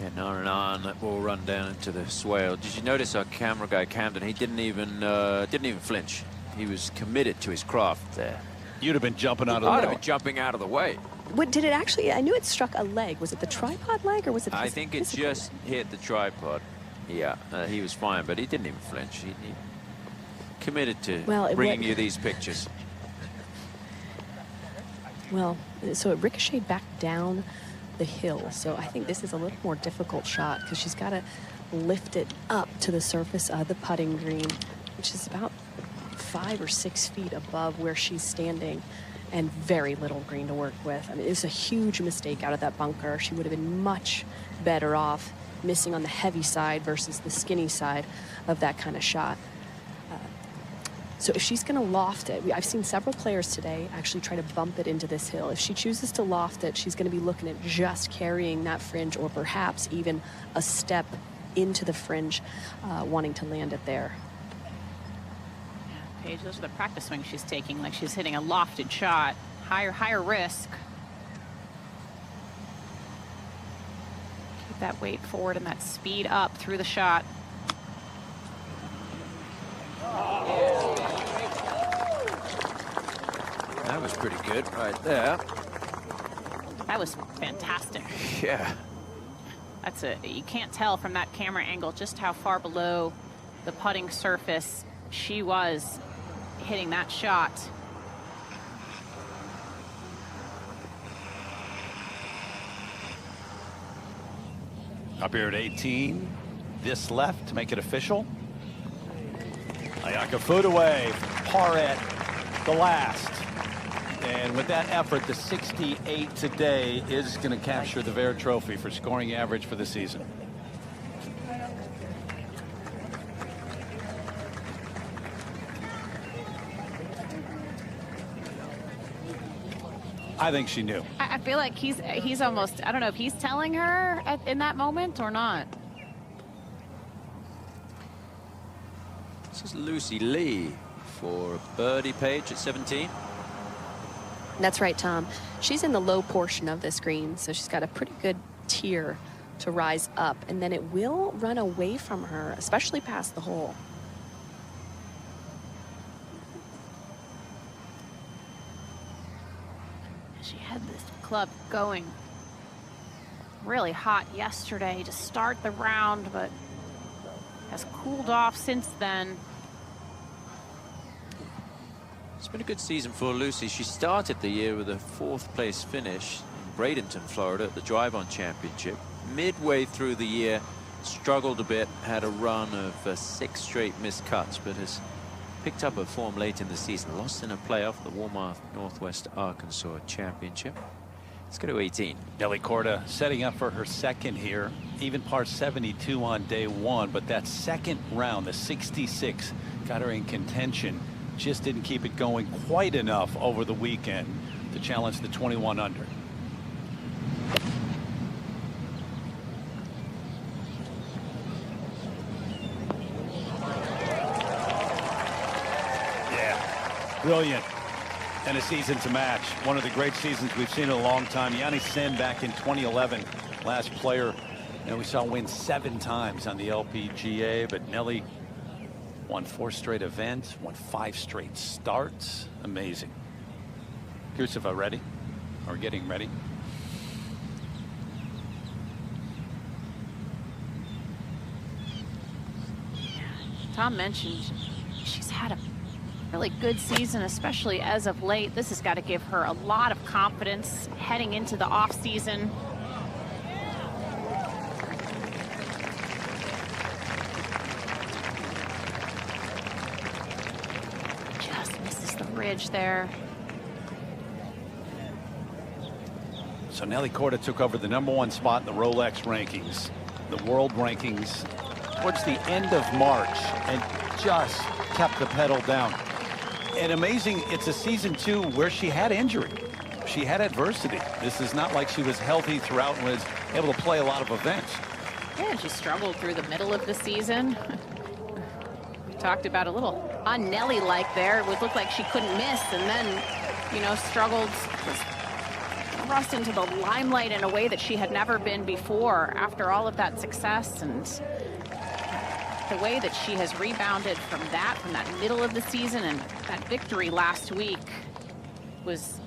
And on, that ball run down into the swale. Did you notice our camera guy Camden? He didn't even flinch. He was committed to his craft there. You'd have been jumping out of the way. I'd have been jumping out of the way. What did it actually? I knew it struck a leg. Was it the tripod leg or was it? I think it just hit the tripod. Yeah, he was fine, but he didn't even flinch. He committed to bringing you these pictures. Well, so it ricocheted back down the hill. So I think this is a little more difficult shot because she's got to lift it up to the surface of the putting green, which is about 5 or 6 feet above where she's standing, and very little green to work with. I mean, it's a huge mistake out of that bunker. She would have been much better off missing on the heavy side versus the skinny side of that kind of shot. So if she's going to loft it, I've seen several players today actually try to bump it into this hill. If she chooses to loft it, she's going to be looking at just carrying that fringe, or perhaps even a step into the fringe, wanting to land it there. Yeah, Paige, those are the practice swings she's taking, like she's hitting a lofted shot, higher risk. Keep that weight forward and that speed up through the shot. That was pretty good right there. That was fantastic. Yeah. That's you can't tell from that camera angle just how far below the putting surface she was hitting that shot. Up here at 18. This left to make it official. Ayaka Footaway, par at the last. And with that effort, the 68 today is going to capture the Vare Trophy for scoring average for the season. I think she knew. I feel like he's almost, I don't know if he's telling her in that moment or not. This is Lucy Lee for birdie Page at 17. That's right, Tom. She's in the low portion of this green, so she's got a pretty good tier to rise up, and then it will run away from her, especially past the hole. She had this club going really hot yesterday to start the round, but has cooled off since then. It's been a good season for Lucy. She started the year with a 4th place finish in Bradenton, Florida at the Drive-On Championship. Midway through the year, struggled a bit, had a run of 6 straight missed cuts, but has picked up her form late in the season. Lost in a playoff at the Walmart Northwest Arkansas Championship. Let's go to 18. Nelly Korda setting up for her second here. Even par 72 on day 1, but that second round, the 66, got her in contention. Just didn't keep it going quite enough over the weekend to challenge the 21 under. Brilliant. And a season to match. One of the great seasons we've seen in a long time. Yanni Sen back in 2011, last player. And we saw win 7 times on the LPGA, but Nelly won 4 straight events, won 5 straight starts. Amazing. Kuseva ready, or getting ready. Tom mentioned she's had a really good season, especially as of late. This has got to give her a lot of confidence heading into the off season. Just misses the ridge there. So Nelly Korda took over the #1 spot in the Rolex rankings, the world rankings, towards the end of March, and just kept the pedal down. And amazing, it's a season 2 where she had injury. She had adversity. This is not like she was healthy throughout and was able to play a lot of events. Yeah, she struggled through the middle of the season. We talked about a little un-Nelly-like there. It would look like she couldn't miss, and then, you know, struggled, was thrust into the limelight in a way that she had never been before after all of that success. And the way that she has rebounded from that middle of the season, and that victory last week was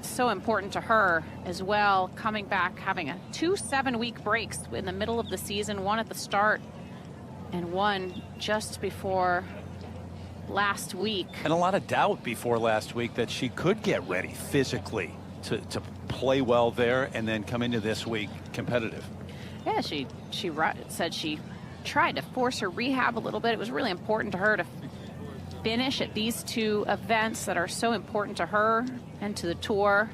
so important to her as well, coming back, having 2 7-week breaks in the middle of the season, 1 at the start and 1 just before last week. And a lot of doubt before last week that she could get ready physically to play well there and then come into this week competitive. Yeah, she said she tried to force her rehab a little bit. It was really important to her to finish at these 2 events that are so important to her and to the tour.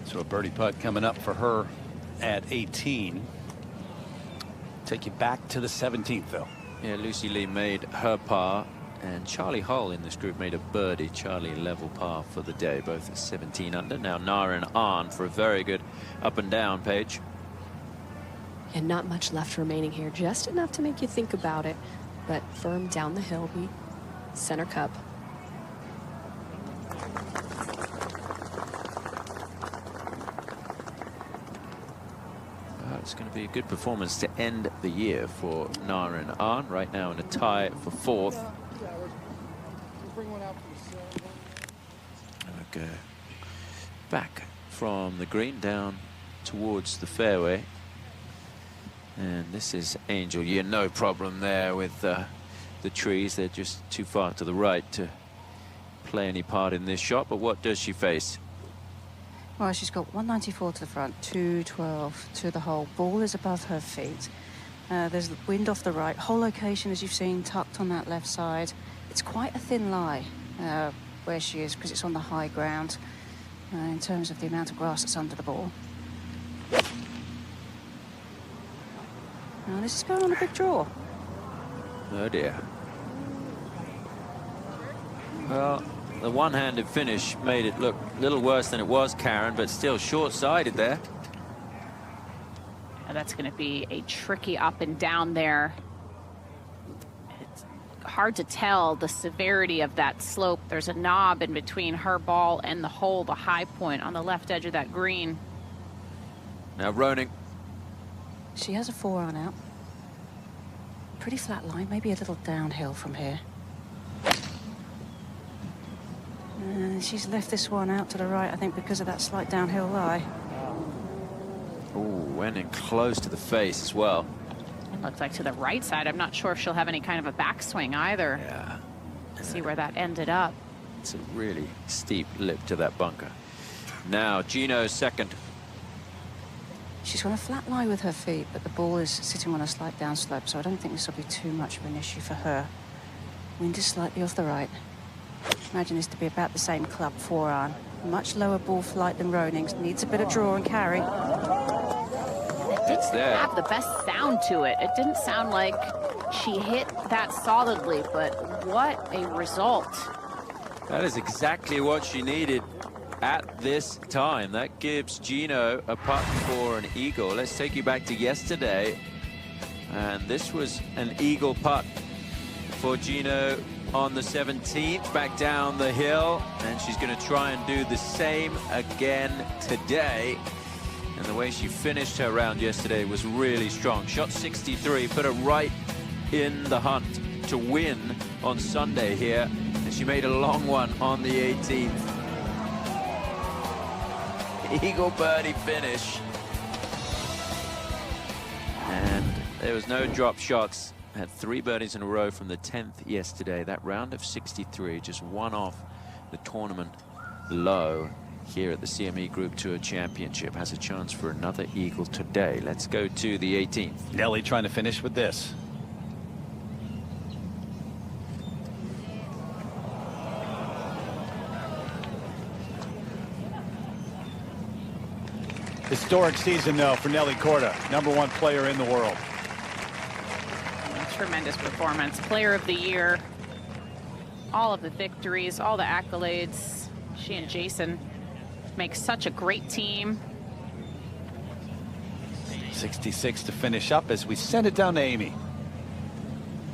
So a birdie putt coming up for her at 18. Take you back to the 17th, though. Yeah, Lucy Lee made her par, and Charlie Hull in this group made a birdie. Charlie level par for the day, both at 17 under. Now Nara and Arn for a very good up and down, Paige. And not much left remaining here, just enough to make you think about it, but firm down the hill, we center cup. It's going to be a good performance to end the year for Nara and Arn, right now in a tie for 4th. Okay. Back from the green down towards the fairway. And this is Angel. Yeah, no problem there with the trees. They're just too far to the right to play any part in this shot. But what does she face? Well, she's got 194 to the front, 212 to the hole. Ball is above her feet. There's the wind off the right. Hole location, as you've seen, tucked on that left side. It's quite a thin lie where she is, because it's on the high ground in terms of the amount of grass that's under the ball. Now, this is going on a big draw. Oh, dear. Well, the one-handed finish made it look a little worse than it was, Karen, but still short-sided there. And that's going to be a tricky up and down there. It's hard to tell the severity of that slope. There's a knob in between her ball and the hole, the high point on the left edge of that green. Now Roning. She has a 4-iron out. Pretty flat line, maybe a little downhill from here. She's left this one out to the right, I think, because of that slight downhill lie. Oh, went in close to the face as well. It looks like to the right side. I'm not sure if she'll have any kind of a backswing either. Yeah. Let's see where that ended up. It's a really steep lip to that bunker. Now Gino's second. She's got a flat lie with her feet, but the ball is sitting on a slight downslope, so I don't think this will be too much of an issue for her. Wind is slightly off the right. Imagine this to be about the same club, 4-iron. Much lower ball flight than Roning's. Needs a bit of draw and carry. It did have the best sound to it. It didn't sound like she hit that solidly, but what a result. That is exactly what she needed at this time. That gives Gino a putt for an eagle. Let's take you back to yesterday. And this was an eagle putt for Gino on the 17th, back down the hill, and she's going to try and do the same again today. And the way she finished her round yesterday was really strong. Shot 63, put her right in the hunt to win on Sunday here, and she made a long one on the 18th. Eagle birdie finish. And there was no drop shots. Had 3 birdies in a row from the 10th yesterday. That round of 63, just one off the tournament low here at the CME Group Tour Championship. Has a chance for another eagle today. Let's go to the 18th. Nelly trying to finish with this. Historic season, though, for Nelly Korda, #1 player in the world. Tremendous performance. Player of the year. All of the victories, all the accolades. She and Jason make such a great team. 66 to finish up as we send it down to Amy.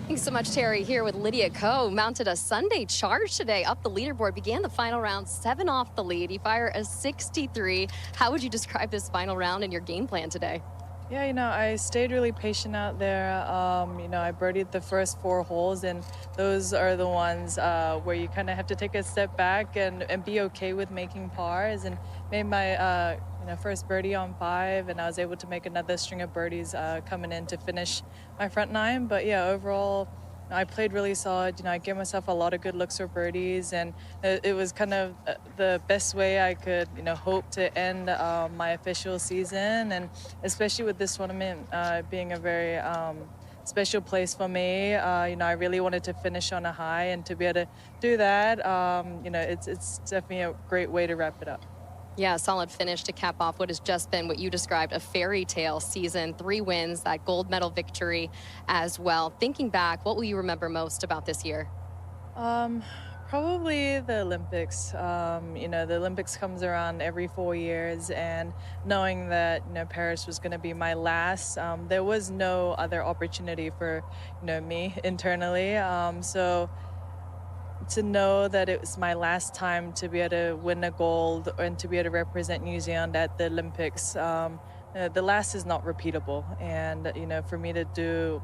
Thanks so much, Terry. Here with Lydia Ko, mounted a Sunday charge today up the leaderboard, began the final round 7 off the lead. You fire a 63. How would you describe this final round and your game plan today? Yeah, you know, I stayed really patient out there. You know, I birdied the first 4 holes, and those are the ones where you kind of have to take a step back and be okay with making pars, and made my you know, first birdie on 5, and I was able to make another string of birdies coming in to finish my front 9. But yeah, overall, I played really solid. You know, I gave myself a lot of good looks for birdies, and it was kind of the best way I could, you know, hope to end my official season, and especially with this tournament being a very special place for me. You know, I really wanted to finish on a high, and to be able to do that, you know, it's definitely a great way to wrap it up. Yeah, solid finish to cap off what has just been what you described a fairy tale season. 3 wins, that gold medal victory as well. Thinking back, what will you remember most about this year? Probably the Olympics. You know, the Olympics comes around every 4 years, and knowing that, you know, Paris was going to be my last, there was no other opportunity for, you know, me internally. So to know that it was my last time to be able to win a gold and to be able to represent New Zealand at the Olympics, the last is not repeatable. And, you know, for me to do,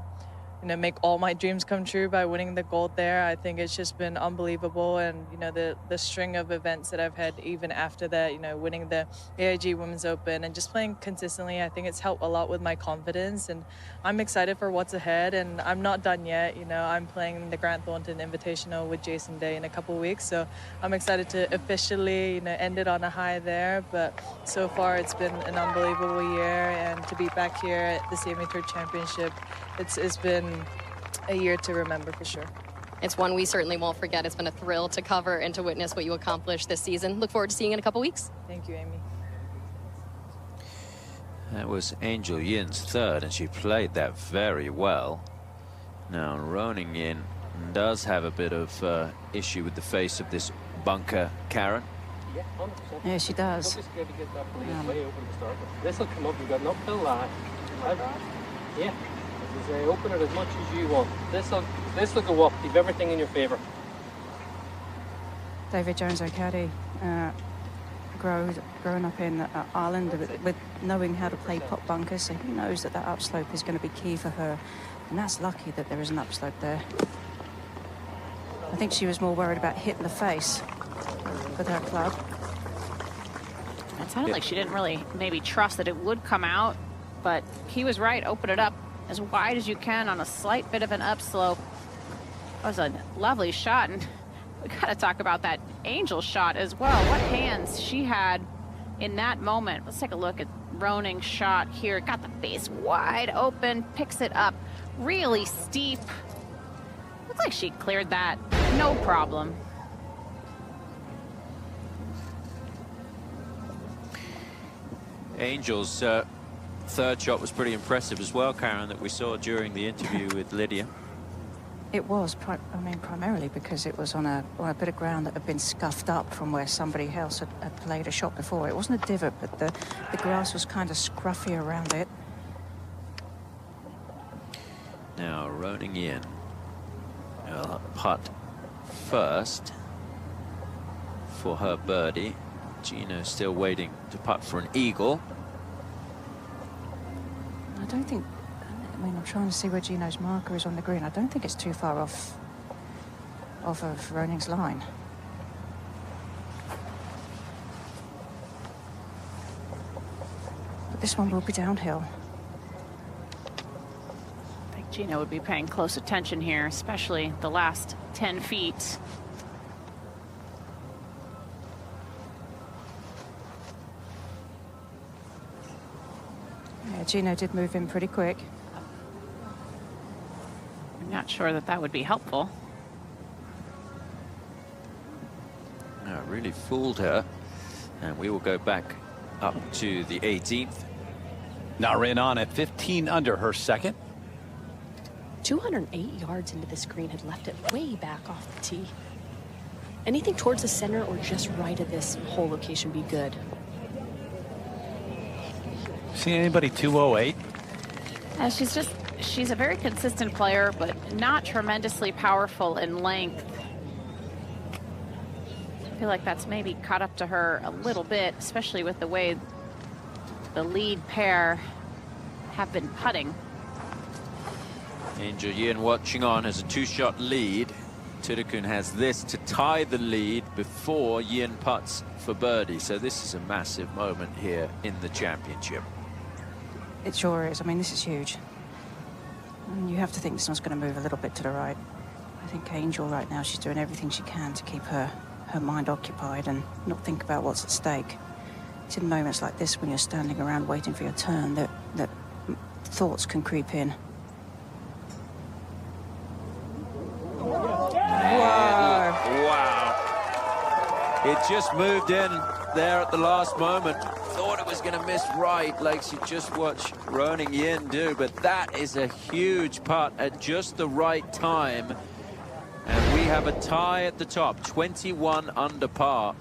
you know, make all my dreams come true by winning the gold there, I think it's just been unbelievable. And, you know, the string of events that I've had even after that, you know, winning the AIG Women's Open and just playing consistently, I think it's helped a lot with my confidence. And I'm excited for what's ahead, and I'm not done yet. You know, I'm playing the Grant Thornton Invitational with Jason Day in a couple of weeks, so I'm excited to officially, you know, end it on a high there. But so far it's been an unbelievable year, and to be back here at the CME Tour Championship, it's been a year to remember for sure. It's one we certainly won't forget. It's been a thrill to cover and to witness what you accomplished this season. Look forward to seeing you in a couple weeks. Thank you, Amy. That was Angel Yin's 3rd, and she played that very well. Now, Roning Yin does have a bit of issue with the face of this bunker, Karen. Yeah, 100%. Yeah, she does. Just good to get that way open to start with. This will come up. You've got an uphill line. Yeah. Open it as much as you want. This will go up. You've everything in your favour. David Jones O'Caddy, growing up in Ireland with knowing how to play pop bunkers, so he knows that upslope is going to be key for her, and that's lucky that there is an upslope there. I think she was more worried about hitting the face with her club. It sounded like she didn't really maybe trust that it would come out, but he was right. Open it up as wide as you can on a slight bit of an upslope. That was a lovely shot, and we got to talk about that Angel shot as well. What hands she had in that moment. Let's take a look at Roning's shot here. Got the face wide open, picks it up really steep. Looks like she cleared that, no problem. Angel's 3rd shot was pretty impressive as well, Karen, that we saw during the interview with Lydia. It was, primarily because it was on a bit of ground that had been scuffed up from where somebody else had played a shot before. It wasn't a divot, but the grass was kind of scruffy around it. Roning Yin. Putt first for her birdie. Gino still waiting to putt for an eagle. I don't think, I mean, I'm trying to see where Gino's marker is on the green. I don't think it's too far off of Roning's line. But this one will be downhill. I think Gino would be paying close attention here, especially the last 10 feet. Yeah, Gino did move in pretty quick. I'm not sure that that would be helpful. No, really fooled her. And we will go back up to the 18th. Narin on at 15 under her second. 208 yards into this green, had left it way back off the tee. Anything towards the center or just right of this hole location be good. See anybody 208? She's a very consistent player, but not tremendously powerful in length. I feel like that's maybe caught up to her a little bit, especially with the way the lead pair have been putting. Angel Yin watching on has a 2-shot lead. Thitikul has this to tie the lead before Yin putts for birdie. So this is a massive moment here in the championship. It sure is. I mean, this is huge. And you have to think this one's going to move a little bit to the right. I think Angel right now, she's doing everything she can to keep her mind occupied and not think about what's at stake. It's in moments like this when you're standing around waiting for your turn that thoughts can creep in. Wow. It just moved in there at the last moment. Thought it was going to miss right, like you just watched Roning Yin do, but that is a huge putt at just the right time. And we have a tie at the top, 21 under par.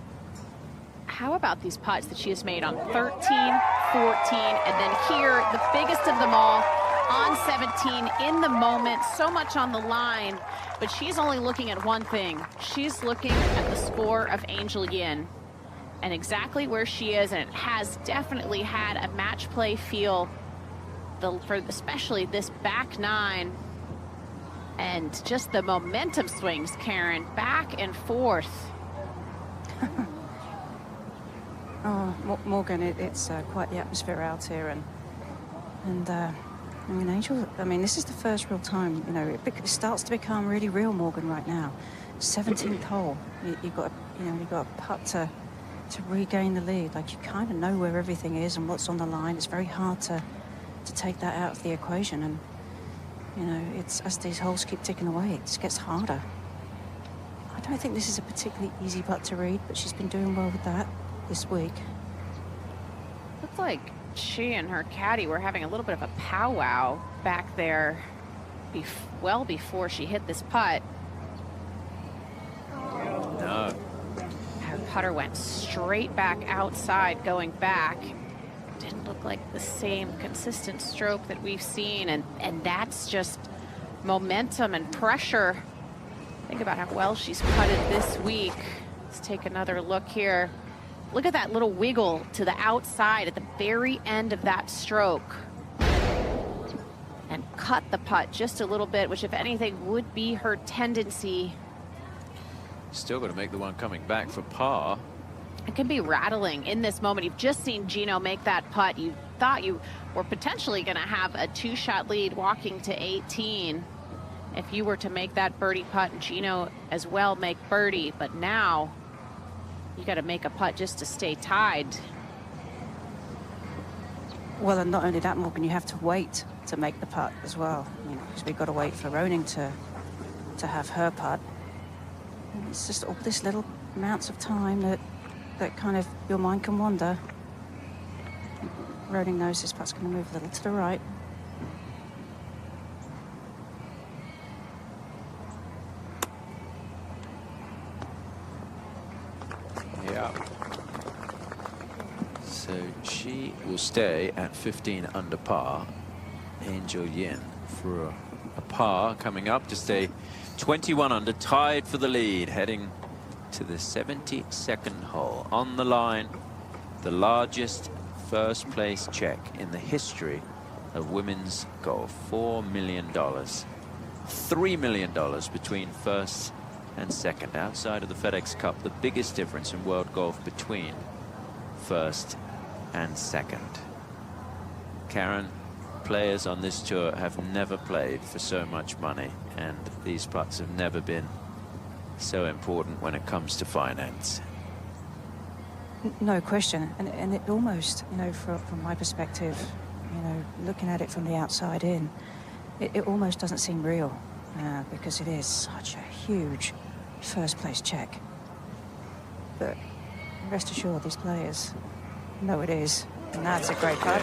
How about these putts that she has made on 13, 14, and then here, the biggest of them all, on 17, in the moment, so much on the line, but she's only looking at one thing. She's looking at the score of Angel Yin and exactly where she is, and it has definitely had a match play feel for especially this back nine. And just the momentum swings, Karen, back and forth. Oh, Morgan, it's quite the atmosphere out here, and I mean, Angel. I mean, this is the first real time. You know, it starts to become really real, Morgan, right now. 17th hole. You got a putt to regain the lead. Like, you kind of know where everything is and what's on the line. It's very hard to take that out of the equation, and you know, it's as these holes keep ticking away, it just gets harder. I don't think this is a particularly easy putt to read, but she's been doing well with that this week. Looks like she and her caddy were having a little bit of a powwow back there well before she hit this putt. No. Her putter went straight back outside, going back. Didn't look like the same consistent stroke that we've seen, and that's just momentum and pressure. Think about how well she's putted this week. Let's take another look here. Look at that little wiggle to the outside at the very end of that stroke. And cut the putt just a little bit, which if anything would be her tendency. Still going to make the one coming back for par. It can be rattling in this moment. You've just seen Gino make that putt. You thought you were potentially going to have a 2-shot lead walking to 18 if you were to make that birdie putt, and Gino as well make birdie. But now you got to make a putt just to stay tied. Well, and not only that, Morgan, you have to wait to make the putt as well. You know, because we've got to wait for Roning to have her putt. And it's just all this little amounts of time that kind of your mind can wander. Roning knows this putt's going to move a little to the right. Yeah. So she will stay at 15 under par. Angel Yin for a par coming up to stay 21 under, tied for the lead, heading to the 72nd hole. On the line, the largest first place check in the history of women's golf. $4 million. $3 million between first and second. Outside of the FedEx Cup, the biggest difference in world golf between first and second. Karen, players on this tour have never played for so much money, and these putts have never been so important when it comes to finance. No question, and it almost, you know, from my perspective, you know, looking at it from the outside in, it almost doesn't seem real, because it is such a huge first place check. But rest assured, these players know it is, and that's a great putt.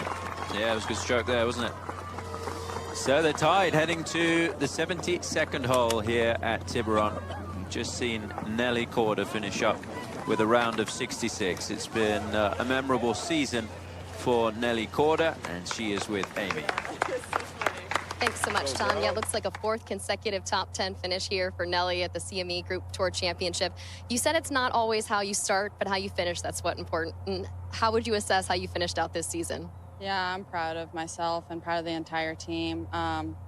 Yeah, it was a good stroke there, wasn't it? So they're tied, heading to the 72nd hole here at Tiburon. We've just seen Nelly Korda finish up with a round of 66. It's been a memorable season for Nelly Korda, and she is with Amy. Thanks so much, Tom. Yeah, it looks like a 4th consecutive top 10 finish here for Nelly at the CME Group Tour Championship. You said it's not always how you start, but how you finish, that's what's important. And how would you assess how you finished out this season? Yeah, I'm proud of myself and proud of the entire team.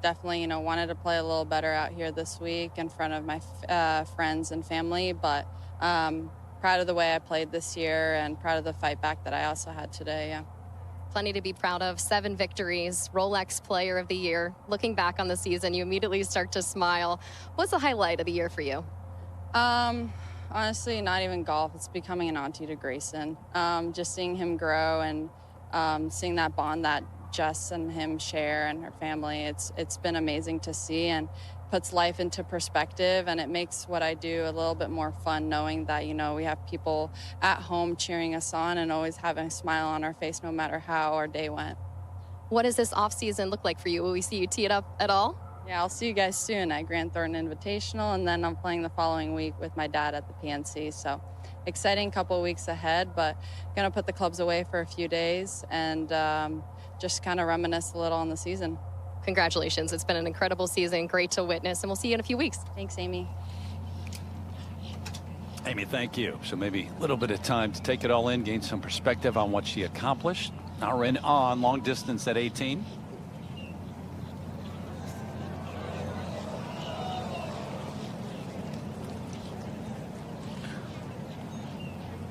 Definitely, you know, wanted to play a little better out here this week in front of my friends and family, but proud of the way I played this year and proud of the fight back that I also had today, yeah. Plenty to be proud of. 7 victories, Rolex Player of the Year. Looking back on the season, you immediately start to smile. What's the highlight of the year for you? Honestly, not even golf. It's becoming an auntie to Grayson. Just seeing him grow and seeing that bond that Jess and him share and her family, it's been amazing to see, and puts life into perspective, and it makes what I do a little bit more fun, knowing that, you know, we have people at home cheering us on and always having a smile on our face no matter how our day went. What does this off season look like for you? Will we see you tee it up at all? Yeah, I'll see you guys soon at Grant Thornton Invitational, and then I'm playing the following week with my dad at the PNC. So exciting couple of weeks ahead, but gonna put the clubs away for a few days and just kind of reminisce a little on the season. Congratulations. It's been an incredible season. Great to witness, and we'll see you in a few weeks. Thanks, Amy. Amy, thank you. So maybe a little bit of time to take it all in, gain some perspective on what she accomplished. Now we're in on long distance at 18.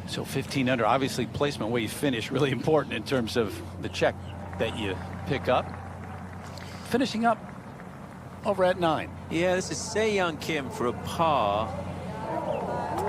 So 15 under, obviously placement where you finish really important in terms of the check that you pick up. Finishing up over at 9. Yeah, this is Se-Young Kim for a par.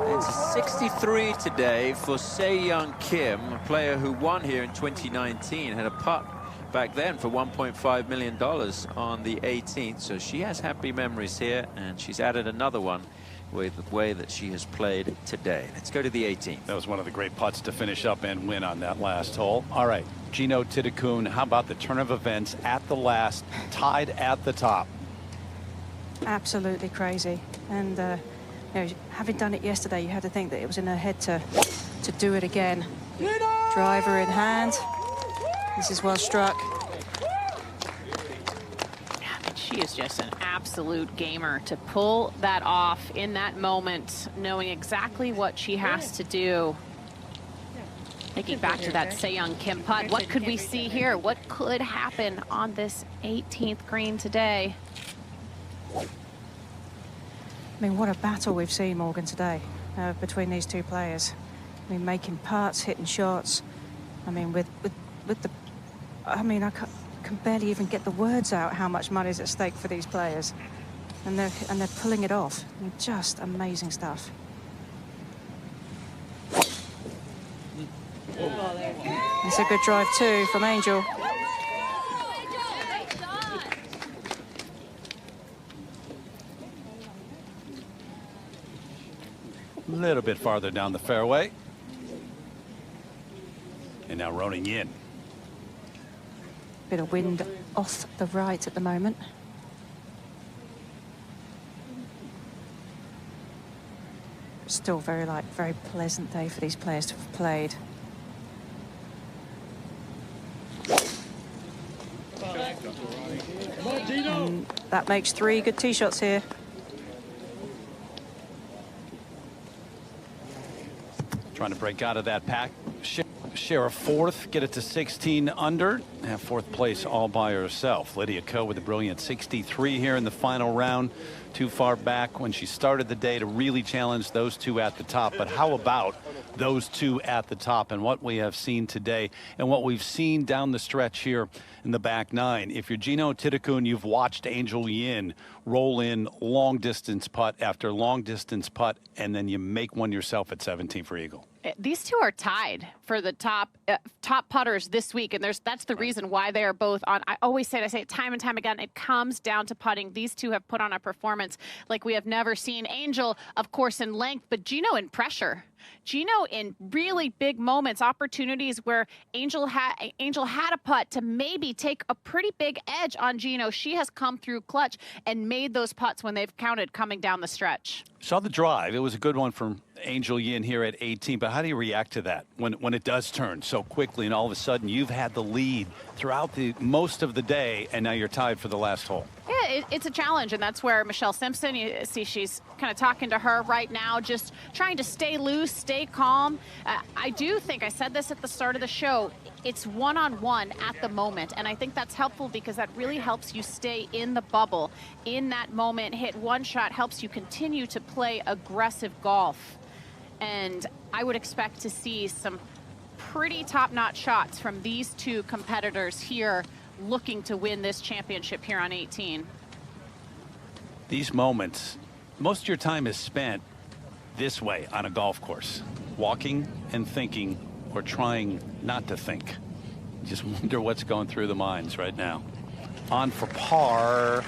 It's a 63 today for Se-Young Kim, a player who won here in 2019, had a putt back then for $1.5 million on the 18th. So she has happy memories here, and she's added another one with the way that she has played today. Let's go to the 18th. That was one of the great putts to finish up and win on that last hole. All right, Gino Thitikul, how about the turn of events at the last, tied at the top? Absolutely crazy. And you know, having done it yesterday, you had to think that it was in her head to do it again. Driver in hand. This is well struck. She is just an absolute gamer to pull that off in that moment, knowing exactly what she has to do. Thinking back to that Se-Young Kim putt, what could we see here? What could happen on this 18th green today? I mean, what a battle we've seen, Morgan, today between these two players. I mean, making putts, hitting shots. I mean, with the, I mean, I can barely even get the words out how much money is at stake for these players, and they're pulling it off. I mean, just amazing stuff. It's a good drive too from Angel. A little bit farther down the fairway. And now rolling in. Bit of wind off the right at the moment. Still very pleasant day for these players to have played. And That makes 3 good tee shots here. Trying to break out of that pack. Share a 4th, get it to 16 under, and 4th place all by herself. Lydia Ko with a brilliant 63 here in the final round. Too far back when she started the day to really challenge those 2 at the top. But how about those 2 at the top and what we have seen today and what we've seen down the stretch here in the back 9? If you're Gino Thitikul, you've watched Angel Yin roll in long distance putt after long distance putt, and then you make one yourself at 17 for eagle. These 2 are tied for the top putters this week, and that's the reason why they are both on. I always say it, I say it time and time again, it comes down to putting. These 2 have put on a performance like we have never seen. Angel, of course, in length, but Gino in pressure. Gino in really big moments, opportunities where Angel had a putt to maybe take a pretty big edge on Gino. She has come through clutch and made those putts when they've counted coming down the stretch. Saw the drive. It was a good one from Angel Yin here at 18, but how do you react to that when it does turn so quickly and all of a sudden you've had the lead throughout most of the day and now you're tied for the last hole? Yeah, it's a challenge, and that's where Michelle Simpson, you see she's kind of talking to her right now, just trying to stay loose, stay calm. I do think, I said this at the start of the show, it's one-on-one at the moment, and I think that's helpful because that really helps you stay in the bubble. In that moment, hit one shot helps you continue to play aggressive golf. And I would expect to see some pretty top-notch shots from these 2 competitors here looking to win this championship here on 18. These moments, most of your time is spent this way on a golf course, walking and thinking or trying not to think. Just wonder what's going through the minds right now. On for par.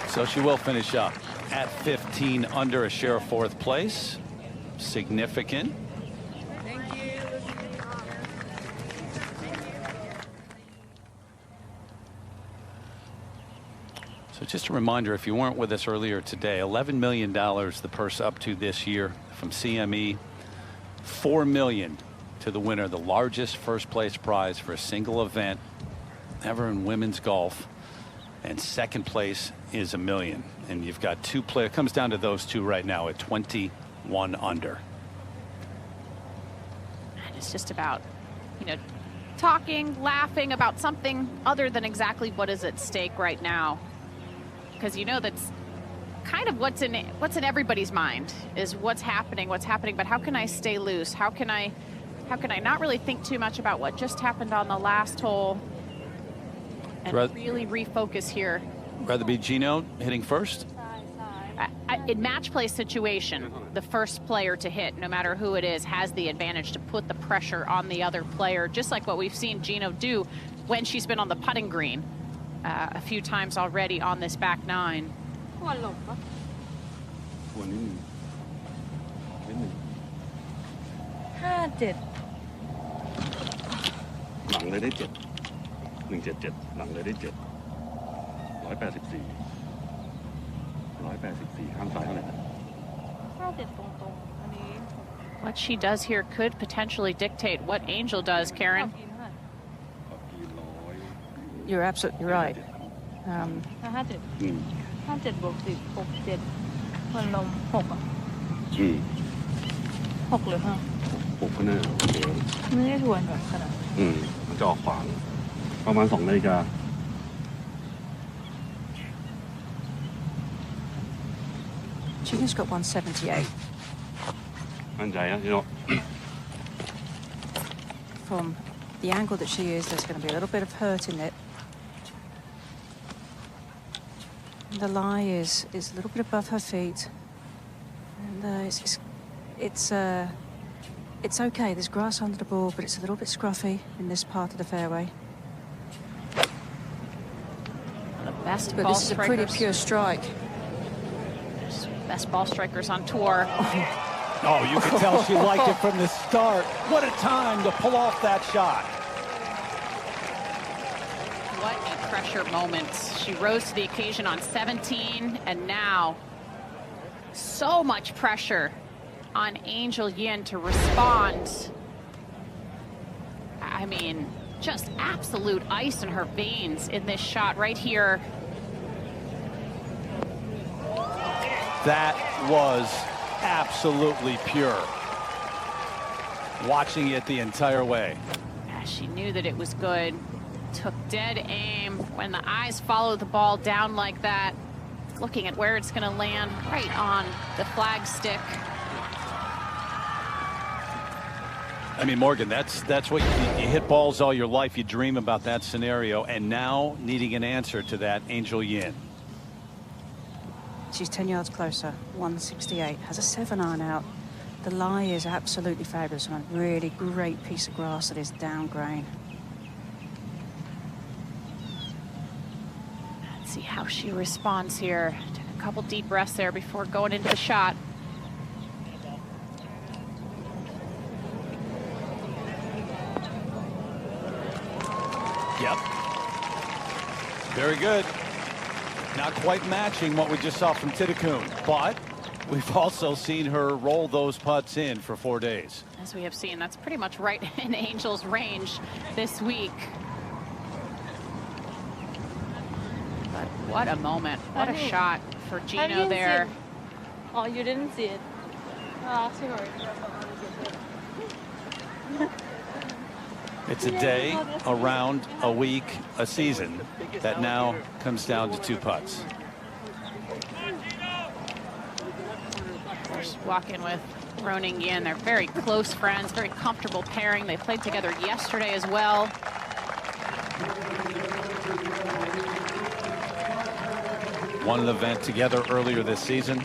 So she will finish up at 15 under, a share of 4th place. Significant. So just a reminder, if you weren't with us earlier today, $11 million the purse up to this year from CME. $4 million to the winner, the largest first place prize for a single event ever in women's golf. And 2nd place is $1 million. And you've got 2 players. It comes down to those 2 right now at 21 under. And it's just about, talking, laughing about something other than exactly what is at stake right now. Because that's kind of what's in everybody's mind is what's happening. But how can I stay loose? How can I not really think too much about what just happened on the last hole and really refocus here? Rather be Gino hitting first? In match play situation, the first player to hit, no matter who it is, has the advantage to put the pressure on the other player, just like what we've seen Gino do when she's been on the putting green a few times already on this back 9. หลังเลยได้7 177หลังเลยได้7 184 ข้างซ้ายเท่าไหร่นะ What she does here could potentially dictate what Angel does, Karen. You're absolutely right. 57 บวก 10 67มันลม6 อ่ะ 6 หรือ 5 6 ก็น่าโอเค ไม่ได้ทวนแบบขนาด มันจะออกขวางประมาณ 2 นาฬิกา Gina's got 178. มั่นใจนะพี่น้อง From the angle that she is, there's going to be a little bit of hurt in it. And the lie is a little bit above her feet. And it's okay. There's grass under the ball, but it's a little bit scruffy in this part of the fairway. The best but ball this is a pretty pure strike. Best ball strikers on tour. Oh, you can tell she liked it from the start. What a time to pull off that shot. What a pressure moment. She rose to the occasion on 17, and now so much pressure on Angel Yin to respond. I mean, just absolute ice in her veins in this shot right here. That was absolutely pure. Watching it the entire way. Yeah, she knew that it was good. Took dead aim. When the eyes follow the ball down like that, looking at where it's going to land, right on the flag stick. I mean, Morgan, that's what you hit balls all your life. You dream about that scenario, and now needing an answer to that, Angel Yin. She's 10 yards closer, 168, has a 7-iron out. The lie is absolutely fabulous on a really great piece of grass that is down grain. Let's see how she responds here. Took a couple deep breaths there before going into the shot. Yep. Very good. Not quite matching what we just saw from Thitikul, but we've also seen her roll those putts in for 4 days. As we have seen, that's pretty much right in Angel's range this week. But what a moment. What a shot for Gino there. Oh, you didn't see it. Oh, sorry. It's a day, a round, a week, a season that now comes down to 2 putts. Just walk in with Roning Yin. They're very close friends, very comfortable pairing. They played together yesterday as well. Won an event together earlier this season.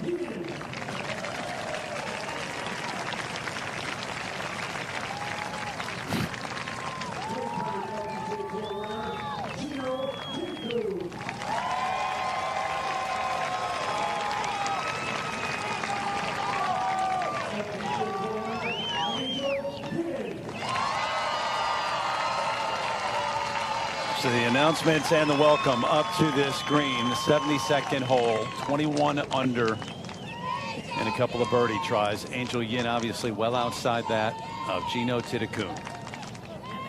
So the announcements and the welcome up to this green, the 72nd hole, 21 under and a couple of birdie tries. Angel Yin obviously well outside that of Gino Thitikul.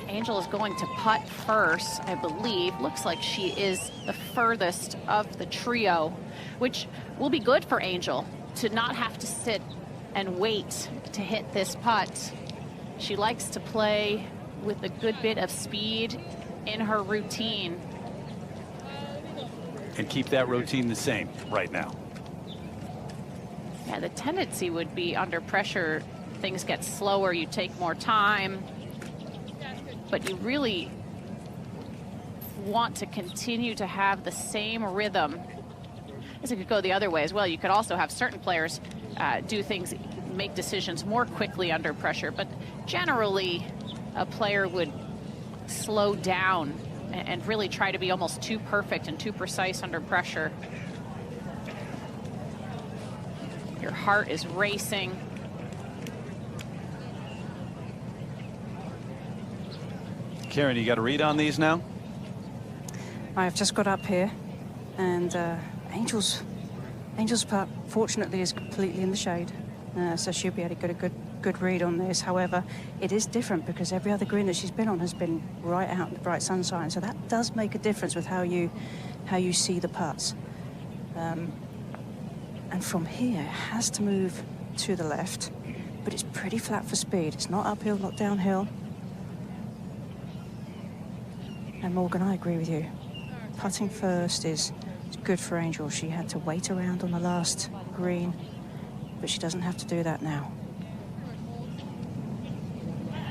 Angel is going to putt first, I believe. Looks like she is the furthest of the trio, which will be good for Angel to not have to sit and wait to hit this putt. She likes to play with a good bit of speed in her routine. And keep that routine the same right now. Yeah, the tendency would be under pressure, things get slower, you take more time, but you really want to continue to have the same rhythm. As it could go the other way as well. You could also have certain players do things, make decisions more quickly under pressure, but generally a player would slow down and really try to be almost too perfect and too precise under pressure. Your heart is racing. Karen, you got a read on these now? I've just got up here, and Angel's putt, fortunately, is completely in the shade, so she'll be able to get a good read on this. However, it is different because every other green that she's been on has been right out in the bright sunshine, so that does make a difference with how you see the putts. And from here, it has to move to the left, but it's pretty flat for speed. It's not uphill, not downhill. And Morgan, I agree with you. Putting first is good for Angel. She had to wait around on the last green, but she doesn't have to do that now.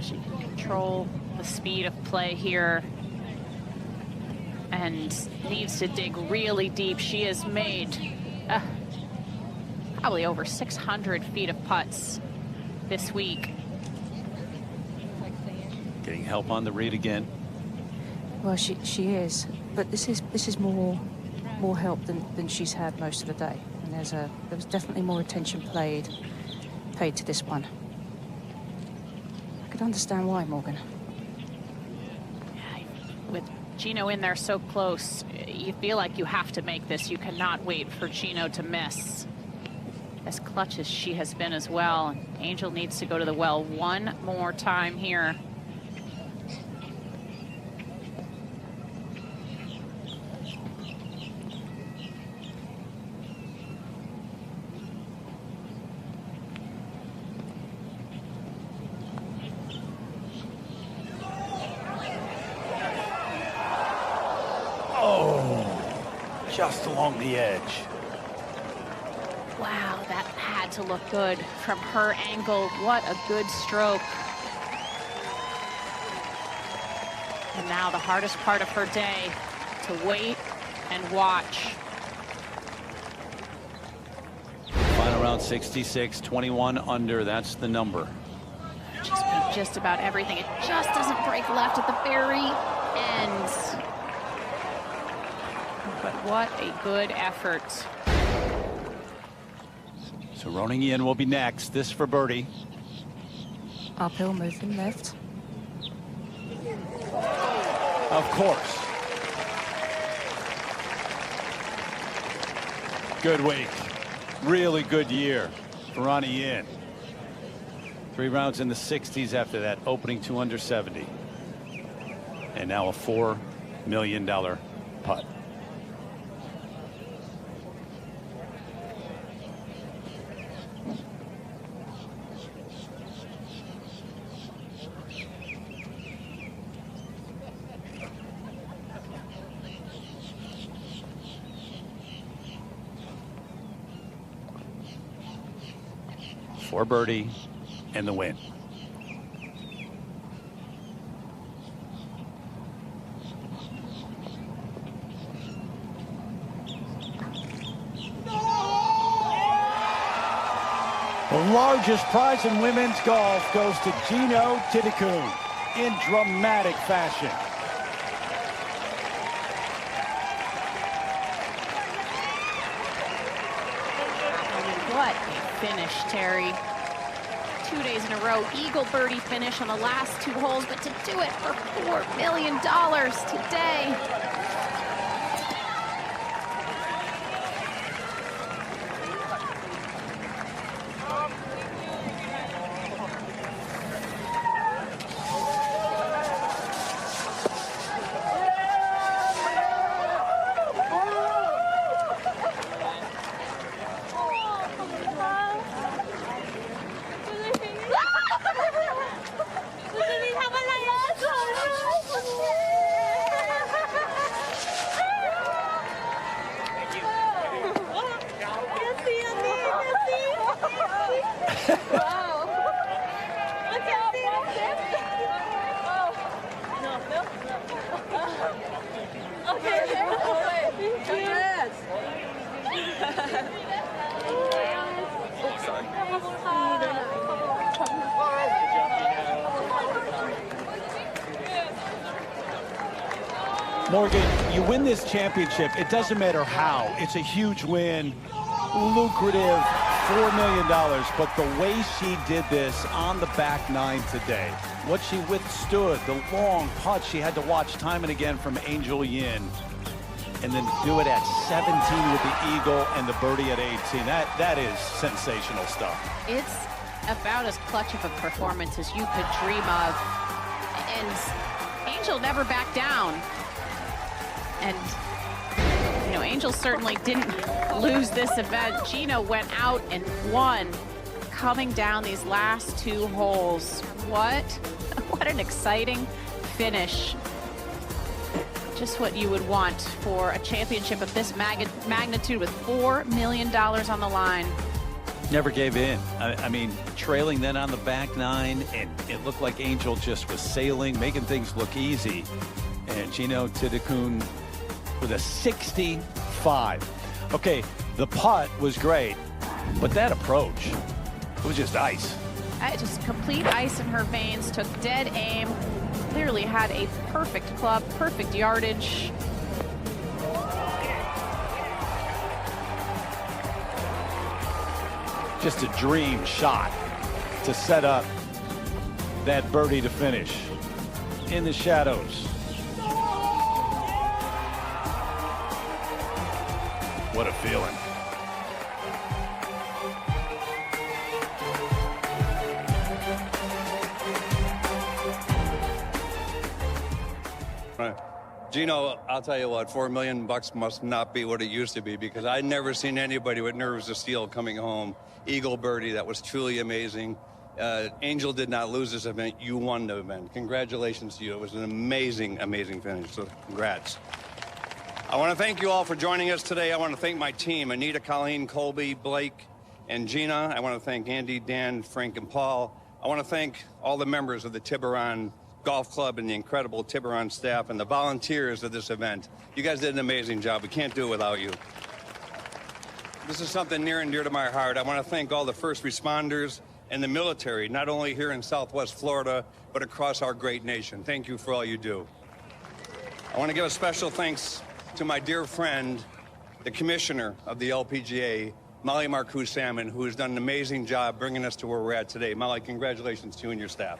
She can control the speed of play here and needs to dig really deep. She has made probably over 600 feet of putts this week. Getting help on the read again. Well, she is, but this is more help than she's had most of the day. And there was definitely more attention paid to this one. I could understand why, Morgan. With Gino in there so close, you feel like you have to make this. You cannot wait for Gino to miss. As clutch as she has been as well. Angel needs to go to the well one more time here. just along the edge. Wow, that had to look good from her angle. What a good stroke. And now the hardest part of her day, to wait and watch. Final round 66, 21 under. That's the number. Just about everything. It just doesn't break left at the very end. But what a good effort. So Roning Yin will be next. This for birdie. Uphill moving left. Of course. Good week. Really good year for Ronnie Yin. 3 rounds in the 60s after that opening 2 under 70. And now a $4 million putt. For birdie and the win. The largest prize in women's golf goes to Gino Thitikul in dramatic fashion. What a finish, Terry. 2 days in a row, eagle birdie finish on the last 2 holes, but to do it for $4 million today. Morgan, you win this championship, it doesn't matter how. It's a huge win, lucrative, $4 million, but the way she did this on the back 9 today, what she withstood, the long putt she had to watch time and again from Angel Yin, and then do it at 17 with the eagle and the birdie at 18. That is sensational stuff. It's about as clutch of a performance as you could dream of. And Angel never backed down. And, you know, Angel certainly didn't lose this event. Gino went out and won, coming down these last 2 holes. What an exciting finish. Just what you would want for a championship of this magnitude with $4 million on the line. Never gave in. I mean, trailing then on the back 9, and it looked like Angel just was sailing, making things look easy. And Gino Thitikul with a 65. Okay, the putt was great, but that approach, it was just ice. Just complete ice in her veins, took dead aim, clearly had a perfect club, perfect yardage. Just a dream shot to set up that birdie to finish in the shadows. What a feeling. Gino, I'll tell you what, $4 million must not be what it used to be, because I'd never seen anybody with nerves of steel coming home. Eagle birdie, that was truly amazing. Angel did not lose this event. You won the event. Congratulations to you. It was an amazing, amazing finish. So congrats. I want to thank you all for joining us today. I want to thank my team, Anita, Colleen, Colby, Blake, and Gina. I want to thank Andy, Dan, Frank, and Paul. I want to thank all the members of the Tiburon Golf Club and the incredible Tiburon staff and the volunteers of this event. You guys did an amazing job. We can't do it without you. This is something near and dear to my heart. I want to thank all the first responders and the military, not only here in Southwest Florida, but across our great nation. Thank you for all you do. I want to give a special thanks to my dear friend, the commissioner of the LPGA, Molly Marcoux Salmon, who has done an amazing job bringing us to where we're at today. Molly, congratulations to you and your staff.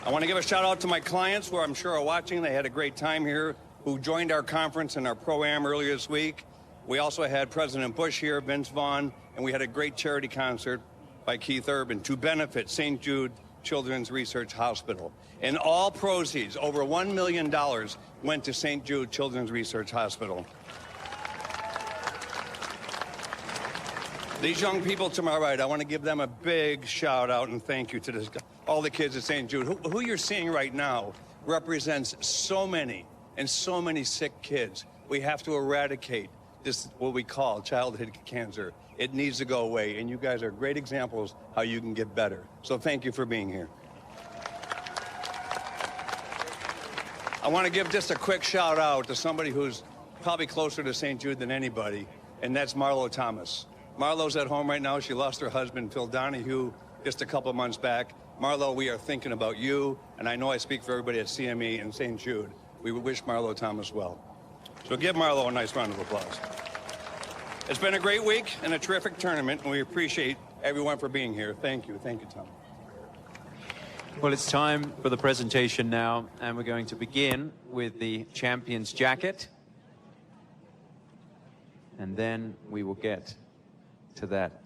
I want to give a shout out to my clients who I'm sure are watching. They had a great time here, who joined our conference and our Pro-Am earlier this week. We also had President Bush here, Vince Vaughn, and we had a great charity concert by Keith Urban to benefit St. Jude Children's Research Hospital. And all proceeds, over $1 million, went to St. Jude Children's Research Hospital. These young people to my right, I want to give them a big shout out and thank you to all the kids at St. Jude. Who you're seeing right now represents so many and so many sick kids. We have to eradicate this, what we call childhood cancer. It needs to go away, and you guys are great examples how you can get better. So thank you for being here. I want to give just a quick shout out to somebody who's probably closer to St. Jude than anybody, and that's Marlo Thomas. Marlo's at home right now. She lost her husband, Phil Donahue, just a couple of months back. Marlo, we are thinking about you, and I know I speak for everybody at CME and St. Jude. We wish Marlo Thomas well. So give Marlo a nice round of applause. It's been a great week and a terrific tournament, and we appreciate everyone for being here. Thank you. Thank you, Tom. Well, it's time for the presentation now, and we're going to begin with the champion's jacket. And then we will get to that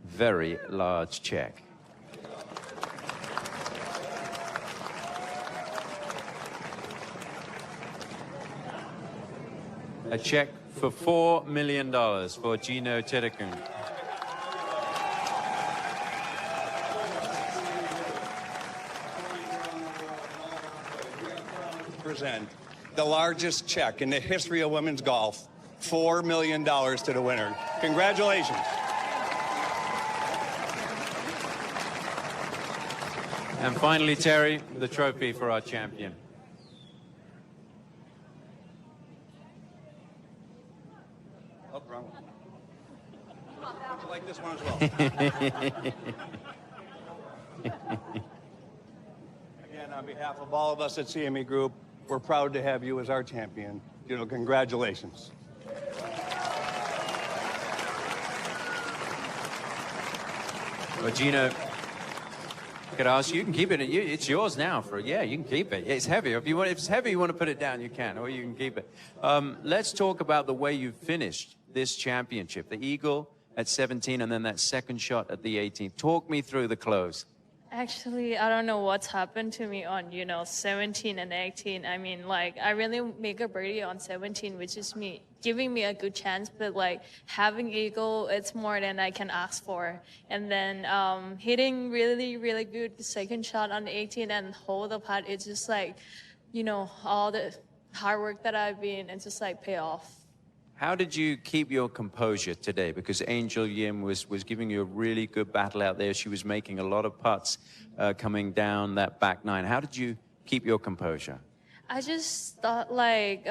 very large check. A check for $4 million for Gino Thitikul. Present the largest check in the history of women's golf, $4 million to the winner. Congratulations. And finally, Terry, the trophy for our champion. Oh, wrong one. Would you like this one as well? Again, on behalf of all of us at CME Group, we're proud to have you as our champion. You know, congratulations. Well, Gino, I could ask you, can keep it. It's yours now. Yeah, you can keep it. It's heavy. If it's heavy, you want to put it down, you can, or you can keep it. Let's talk about the way you finished this championship. The eagle at 17, and then that second shot at the 18th. Talk me through the close. Actually, I don't know what's happened to me on, 17 and 18. I mean, like, I really make a birdie on 17, which is giving me a good chance. But, like, having eagle, it's more than I can ask for. And then hitting really, really good second shot on 18 and hold the putt, it's just like, all the hard work that I've been, it's just like pay off. How did you keep your composure today? Because Angel Yim was giving you a really good battle out there. She was making a lot of putts coming down that back nine. How did you keep your composure? I just thought, like,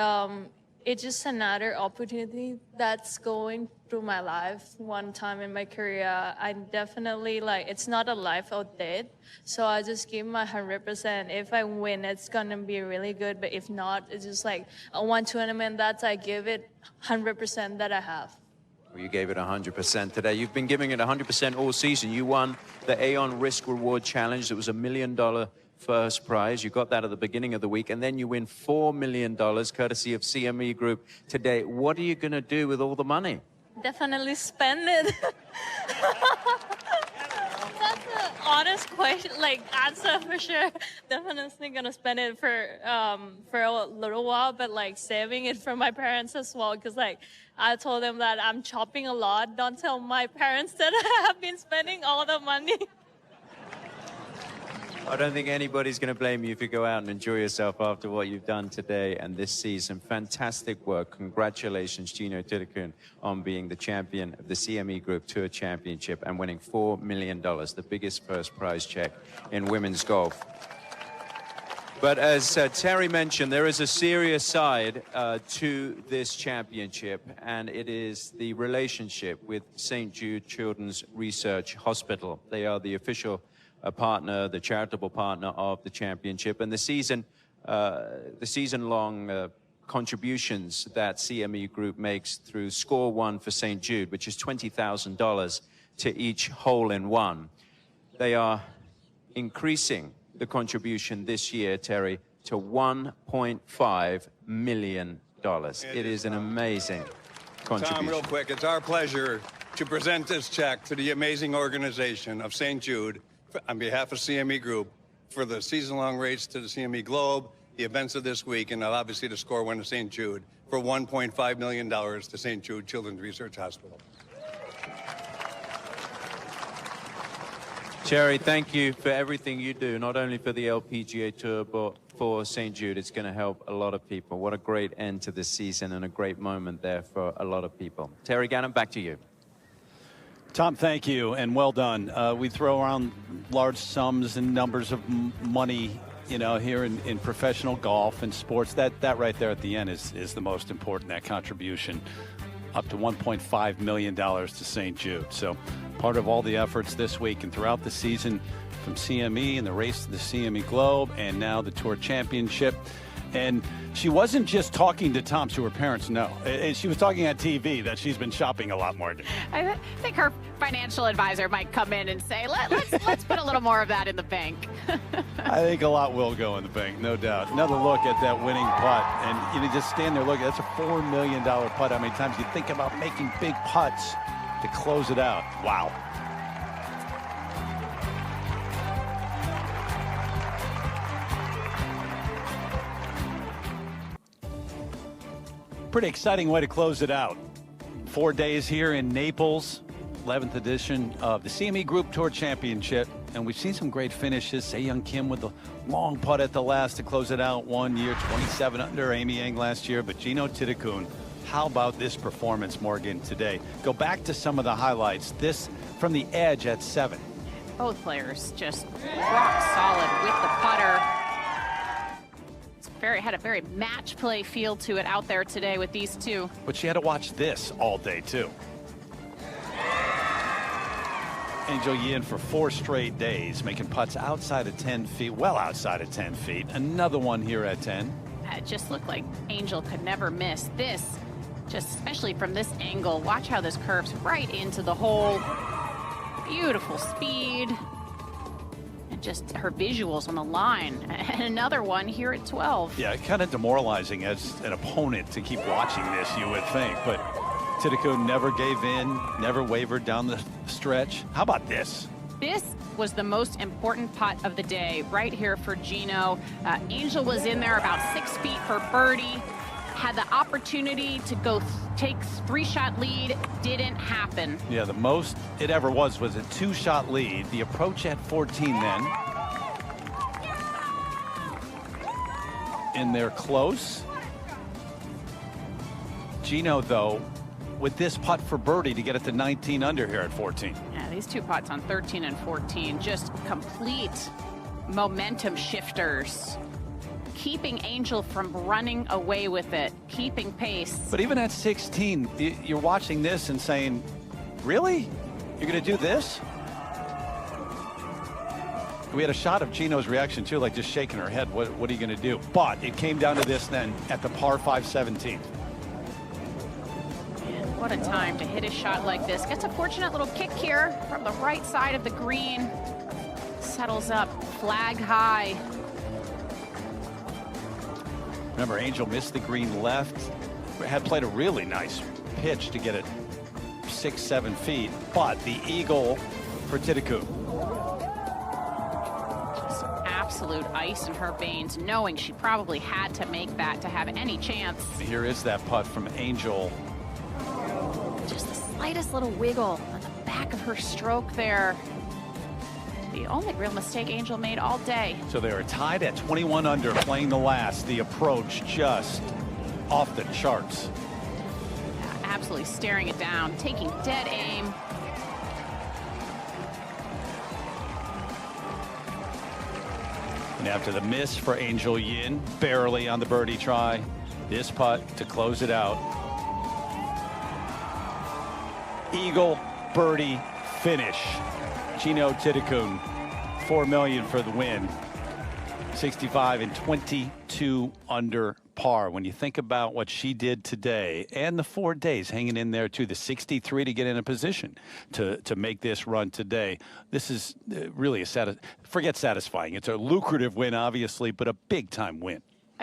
it's just another opportunity that's going through my life one time in my career. I definitely, like, it's not a life or death. So I just give my 100%. If I win, it's going to be really good. But if not, it's just like a one tournament that I give it 100% that I have. Well, you gave it 100% today. You've been giving it 100% all season. You won the Aon Risk Reward Challenge. It was $1 million first prize. You got that at the beginning of the week, and then you win $4 million courtesy of CME Group today. What are you going to do with all the money? Definitely spend it. That's an honest question, like, answer for sure. Definitely gonna spend it for a little while, but like saving it for my parents as well. Cause like I told them that I'm shopping a lot. Don't tell my parents that I have been spending all the money. I don't think anybody's going to blame you if you go out and enjoy yourself after what you've done today and this season. Fantastic work. Congratulations, Gino Thitikul, on being the champion of the CME Group Tour Championship and winning $4 million, the biggest first prize check in women's golf. But as Terry mentioned, there is a serious side to this championship, and it is the relationship with St. Jude Children's Research Hospital. They are the official partner, the charitable partner of the championship, and the season-long contributions that CME Group makes through Score One for St. Jude, which is $20,000 to each hole-in-one. They are increasing the contribution this year, Terry, to $1.5 million. It is an amazing contribution. Tom, real quick, it's our pleasure to present this check to the amazing organization of St. Jude on behalf of CME Group for the season-long race to the CME Globe, the events of this week, and obviously the Score One to St. Jude for $1.5 million to St. Jude Children's Research Hospital. Terry, thank you for everything you do, not only for the LPGA Tour, but for St. Jude. It's going to help a lot of people. What a great end to this season and a great moment there for a lot of people. Terry Gannon, back to you. Tom, thank you, and well done. We throw around large sums and numbers of money, you know, here in professional golf and sports. That right there at the end is the most important, that contribution, up to $1.5 million to St. Jude. So part of all the efforts this week and throughout the season from CME and the race to the CME Globe and now the Tour Championship. And she wasn't just talking to Tom, to her parents, no. She was talking on TV that she's been shopping a lot more. I think her financial advisor might come in and say, let's put a little more of that in the bank. I think a lot will go in the bank, no doubt. Another look at that winning putt. And you just stand there looking, that's a $4 million putt. How many times you think about making big putts to close it out? Wow. Pretty exciting way to close it out. 4 days here in Naples, 11th edition of the CME Group Tour Championship. And we've seen some great finishes. Se-Young Kim with the long putt at the last to close it out 1 year, 27 under Amy Yang last year. But Gino Thitikul, how about this performance, Morgan, today? Go back to some of the highlights. This from the edge at 7. Both players just rock solid with the putter. Had a very match play feel to it out there today with these two. But she had to watch this all day too. Angel Yin for 4 straight days, making putts outside of 10 feet, well outside of 10 feet. Another one here at 10. It just looked like Angel could never miss this, just especially from this angle. Watch how this curves right into the hole. Beautiful speed. And just her visuals on the line. And another one here at 12. Yeah, kind of demoralizing as an opponent to keep watching this, you would think. But Thitikul never gave in, never wavered down the stretch. How about this? This was the most important putt of the day right here for Gino. Angel was in there about 6 feet for birdie. Had the opportunity to go take 3-shot lead, didn't happen. Yeah, the most it ever was a 2-shot lead. The approach at 14 then. In there close. Gino, though, with this putt for birdie to get it to 19 under here at 14. Yeah, these two putts on 13 and 14, just complete momentum shifters. Keeping Angel from running away with it, keeping pace. But even at 16, you're watching this and saying, really? You're going to do this? We had a shot of Gino's reaction, too, like just shaking her head. What are you going to do? But it came down to this then at the par 5 17th. What a time to hit a shot like this. Gets a fortunate little kick here from the right side of the green. Settles up, flag high. Remember, Angel missed the green left. Had played a really nice pitch to get it 6-7 feet. But the eagle for Thitikul. Just absolute ice in her veins, knowing she probably had to make that to have any chance. Here is that putt from Angel. Just the slightest little wiggle on the back of her stroke there. The only real mistake Angel made all day. So they are tied at 21 under, playing the last. The approach just off the charts. Absolutely staring it down, taking dead aim. And after the miss for Angel Yin, barely on the birdie try, this putt to close it out. Eagle birdie finish. Gino Thitikul, $4 million for the win. 65 and 22 under par. When you think about what she did today and the 4 days hanging in there too, the 63 to get in a position to make this run today, this is really forget satisfying. It's a lucrative win, obviously, but a big time win.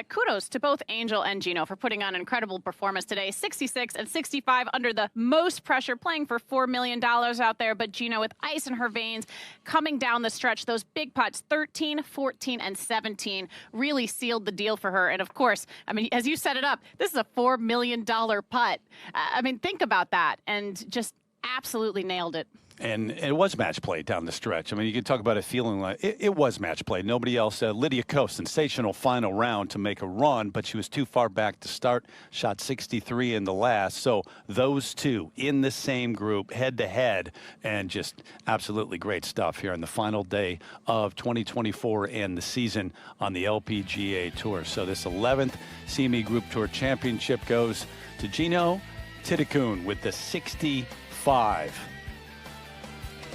Kudos to both Angel and Gino for putting on an incredible performance today. 66 and 65 under the most pressure, playing for $4 million out there. But Gino, with ice in her veins, coming down the stretch, those big putts, 13, 14, and 17, really sealed the deal for her. And of course, I mean, as you set it up, this is a $4 million putt. I mean, think about that, and just absolutely nailed it. And it was match play down the stretch. I mean, you could talk about it feeling like it was match play. Nobody else. Lydia Ko, sensational final round to make a run, but she was too far back to start. Shot 63 in the last. So those two in the same group, head to head, and just absolutely great stuff here on the final day of 2024 and the season on the LPGA Tour. So this 11th CME Group Tour Championship goes to Gino Thitikul with the 65.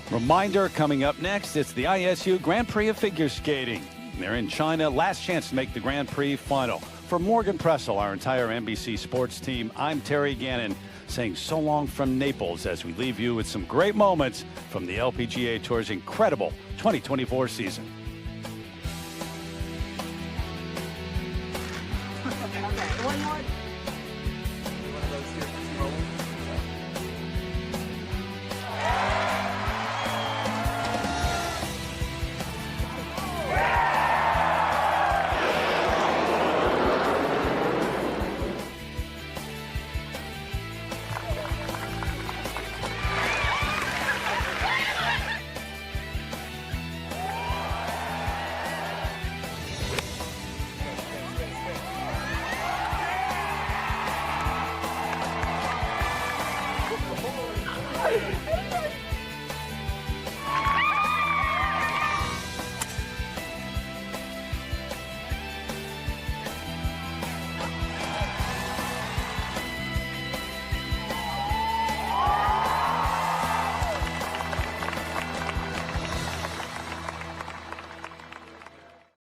Reminder coming up next, it's the ISU Grand Prix of Figure Skating. They're in China, last chance to make the Grand Prix final. For Morgan Pressel, our entire NBC sports team, I'm Terry Gannon saying so long from Naples as we leave you with some great moments from the LPGA Tour's incredible 2024 season.